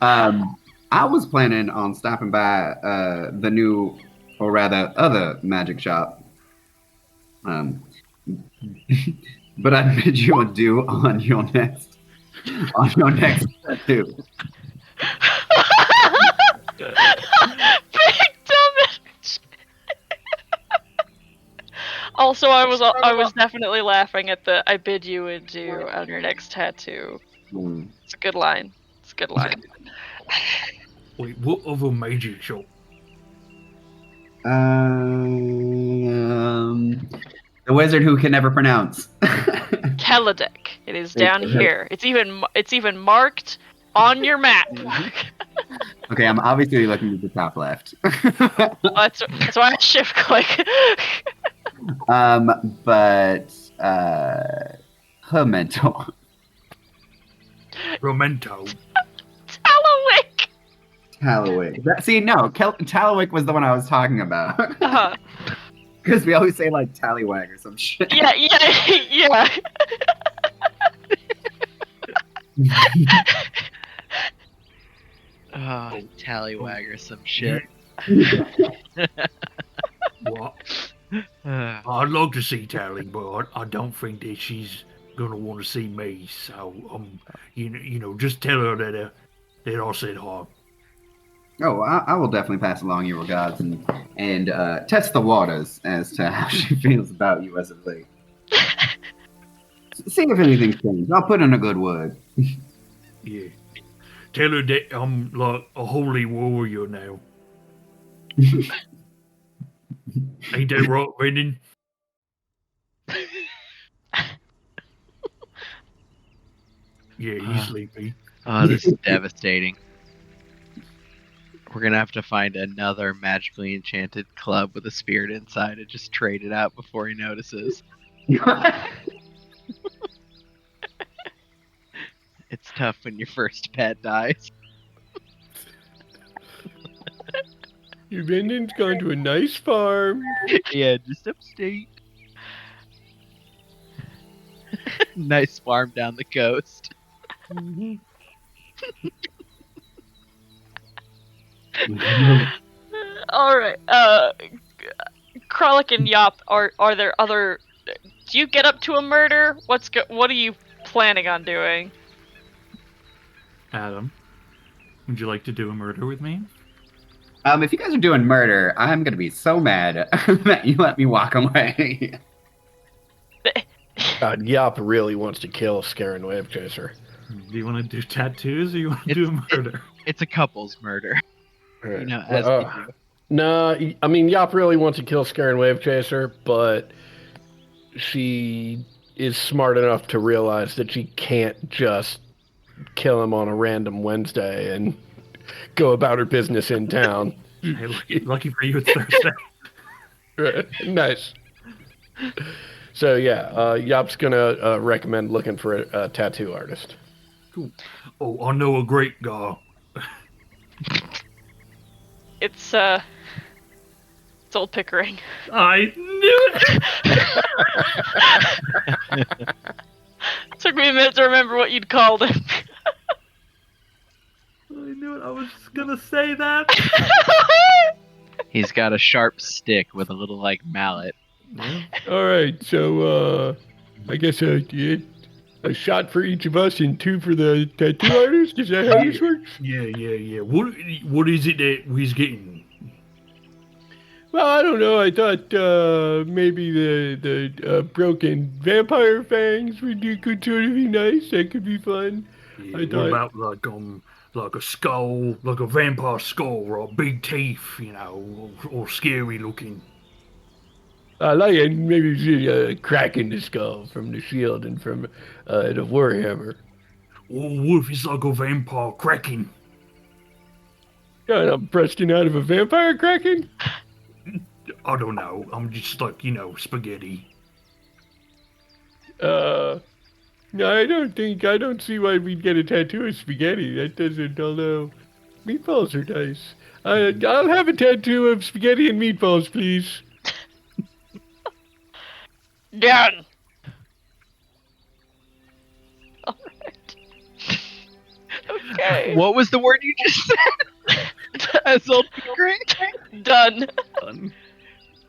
I mean? I was planning on stopping by the new, or rather, other magic shop. But I bid you adieu on your next tattoo. Big damage. Also, I was definitely laughing at the "I bid you adieu" on your next tattoo. It's a good line. It's a good line. Wait, what other magic shop? The wizard who can never pronounce. Teledek. It is down here. It's even marked on your map. Okay, I'm obviously looking at the top left. That's why I shift click. But Hermento. Romento. Talawick. Tallowick. See, no, Tallowick was the one I was talking about. Uh-huh. Because we always say like Tallywag or some shit. Yeah. Oh, tallywag or some shit. What? I'd love to see Tally, but I don't think that she's gonna want to see me. So, just tell her that I said hi. Oh, I will definitely pass along your regards and test the waters as to how she feels about you as of late. See if anything's changed. I'll put in a good word. Yeah. Tell her that I'm like a holy warrior now. Ain't that right, Brendan? Yeah, he's sleepy. Oh, this is devastating. We're gonna have to find another magically enchanted club with a spirit inside and just trade it out before he notices. It's tough when your first pet dies. Your Brendan's gone to a nice farm. Yeah, just upstate. Nice farm down the coast. All right. Kralik and Yop, are there other? Do you get up to a murder? What are you planning on doing? Adam, would you like to do a murder with me? If you guys are doing murder, I'm gonna be so mad that you let me walk away. Yop really wants to kill Scarin Wave Chaser. Do you want to do tattoos or you want to do a murder? It's a couple's murder. You know, as we do. No, I mean, Yop really wants to kill Scarin Wave Chaser, but she is smart enough to realize that she can't just kill him on a random Wednesday and go about her business in town. Hey, lucky for you, it's Thursday. Right. Nice. So yeah, Yop's gonna recommend looking for a tattoo artist. Cool. Oh, I know a great guy. It's old Pickering. I knew it! Took me a minute to remember what you'd called him. I knew it. I was just gonna say that. He's got a sharp stick with a little like mallet. Yeah. All right, so I guess a shot for each of us and 2 for the tattoo artist. Is that how this works? Yeah. What is it that we's getting? Well, I don't know. I thought maybe the broken vampire fangs could sort of be nice. That could be fun. Yeah, I what thought- about like a skull, like a vampire skull, or big teeth, or scary looking? I like it. Maybe see a crack in the skull from the shield and from the warhammer. Or what if it's like a vampire cracking? Yeah, and I'm bursting out of a vampire cracking. I don't know. I'm just like, spaghetti. No, I don't see why we'd get a tattoo of spaghetti. That doesn't, although meatballs are nice. I'll have a tattoo of spaghetti and meatballs, please. Done. Alright. Okay. What was the word you just said? As old Pickering? Done.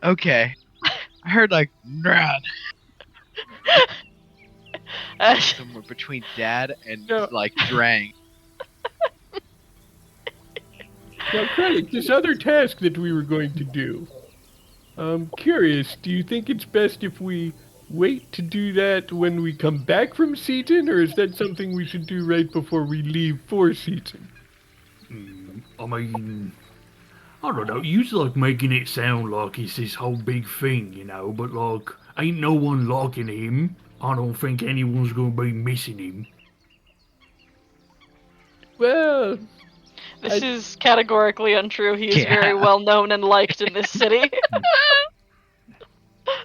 Okay. I heard like run. Somewhere between dad and like Drang. Now, Craig, this other task that we were going to do. I'm curious, do you think it's best if we wait to do that when we come back from Seaton, or is that something we should do right before we leave for Seaton? I mean, I don't know. You like making it sound like it's this whole big thing, but like, ain't no one liking him. I don't think anyone's gonna be missing him. Well, This is categorically untrue. He is very well known and liked in this city.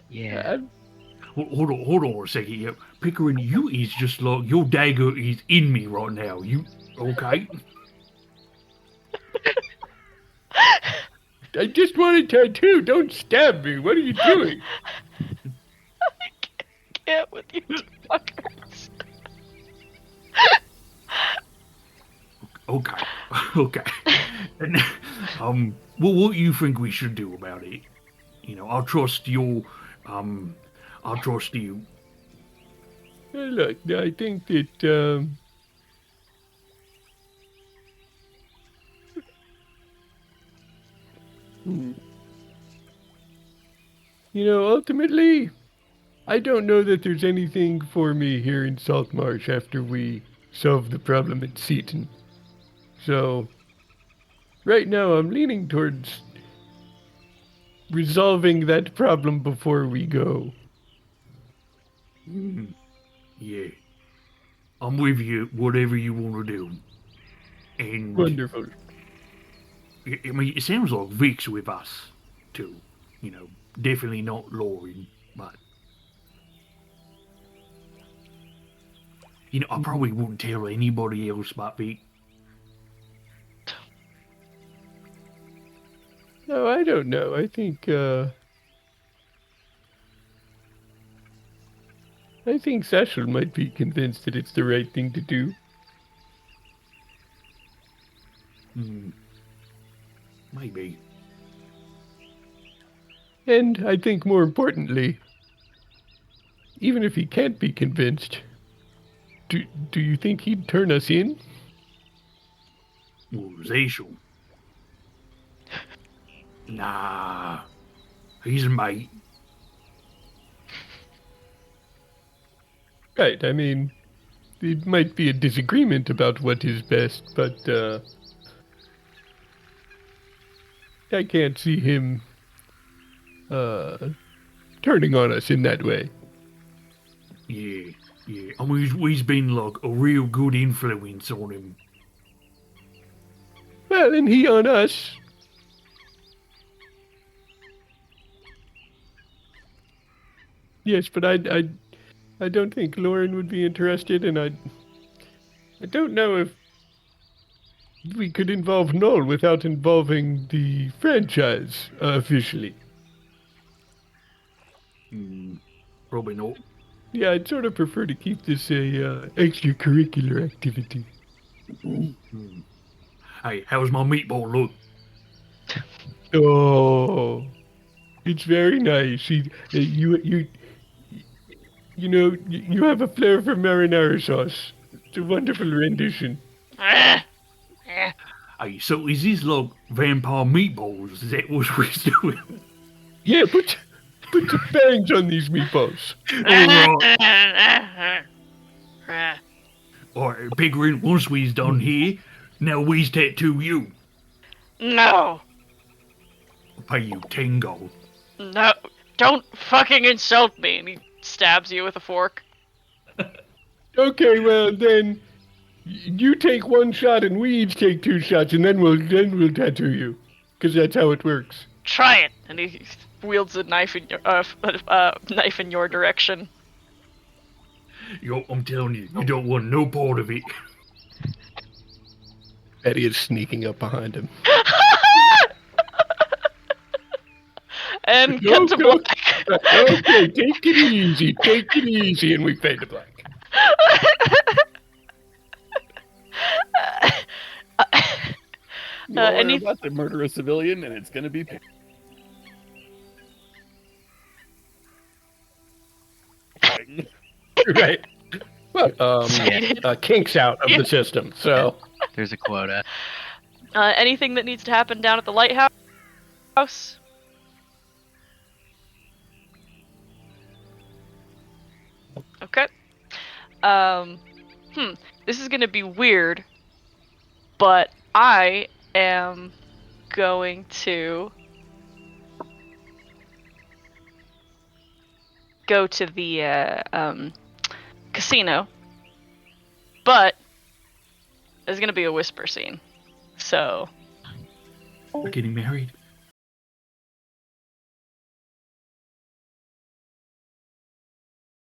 Yeah. Hold on a second. Yeah. Pickering, you is just like, your dagger is in me right now. You, okay? I just want a tattoo. Don't stab me. What are you doing? I can't with you two fuckers. Okay. And, what do you think we should do about it? I'll trust you. I'll trust you. Look, I think that, ultimately, I don't know that there's anything for me here in Saltmarsh after we solve the problem at Seaton. So, right now I'm leaning towards resolving that problem before we go. Yeah. I'm with you, whatever you want to do. And Wonderful. I mean, it sounds like Vic's with us, too. You know, definitely not Lauren, but... You know, I probably wouldn't tell anybody else but Vic. No, I don't know. I think Cecil might be convinced that it's the right thing to do. Maybe. And I think more importantly, even if he can't be convinced, do you think he'd turn us in? Well, Zashel. Nah. He's a mate. Right, I mean, it might be a disagreement about what is best, but I can't see him turning on us in that way. Yeah. I mean, he's been like a real good influence on him. Well, and he on us. Yes, but I don't think Lauren would be interested, and I don't know if we could involve Noel without involving the franchise officially. Probably not. Yeah, I'd sort of prefer to keep this a extracurricular activity. Hey, how's my meatball look? Oh, it's very nice. You have a flair for marinara sauce. It's a wonderful rendition. Hey, so is this like vampire meatballs? Is that what we're doing? Yeah, put some bangs on these meatballs. Alright, Pickering, once we's done here, now we's tattoo you. No. I'll pay you 10 gold. No. Don't fucking insult me. And he stabs you with a fork. Okay, well then, you take one shot and we each take 2 shots, and then we'll tattoo you, because that's how it works. Try it. And he wields a knife in your knife in your direction. Yo, I'm telling you, you don't want no part of it. Betty is sneaking up behind him. And cut to black. Okay, take it easy, and we fade to black. You're about to murder a civilian, and it's gonna be. Right. Well, kinks out of the system, so. There's a quota. Anything that needs to happen down at the lighthouse? Okay. This is gonna be weird, but I am going to go to the casino, but there's gonna be a whisper scene, so We're getting married.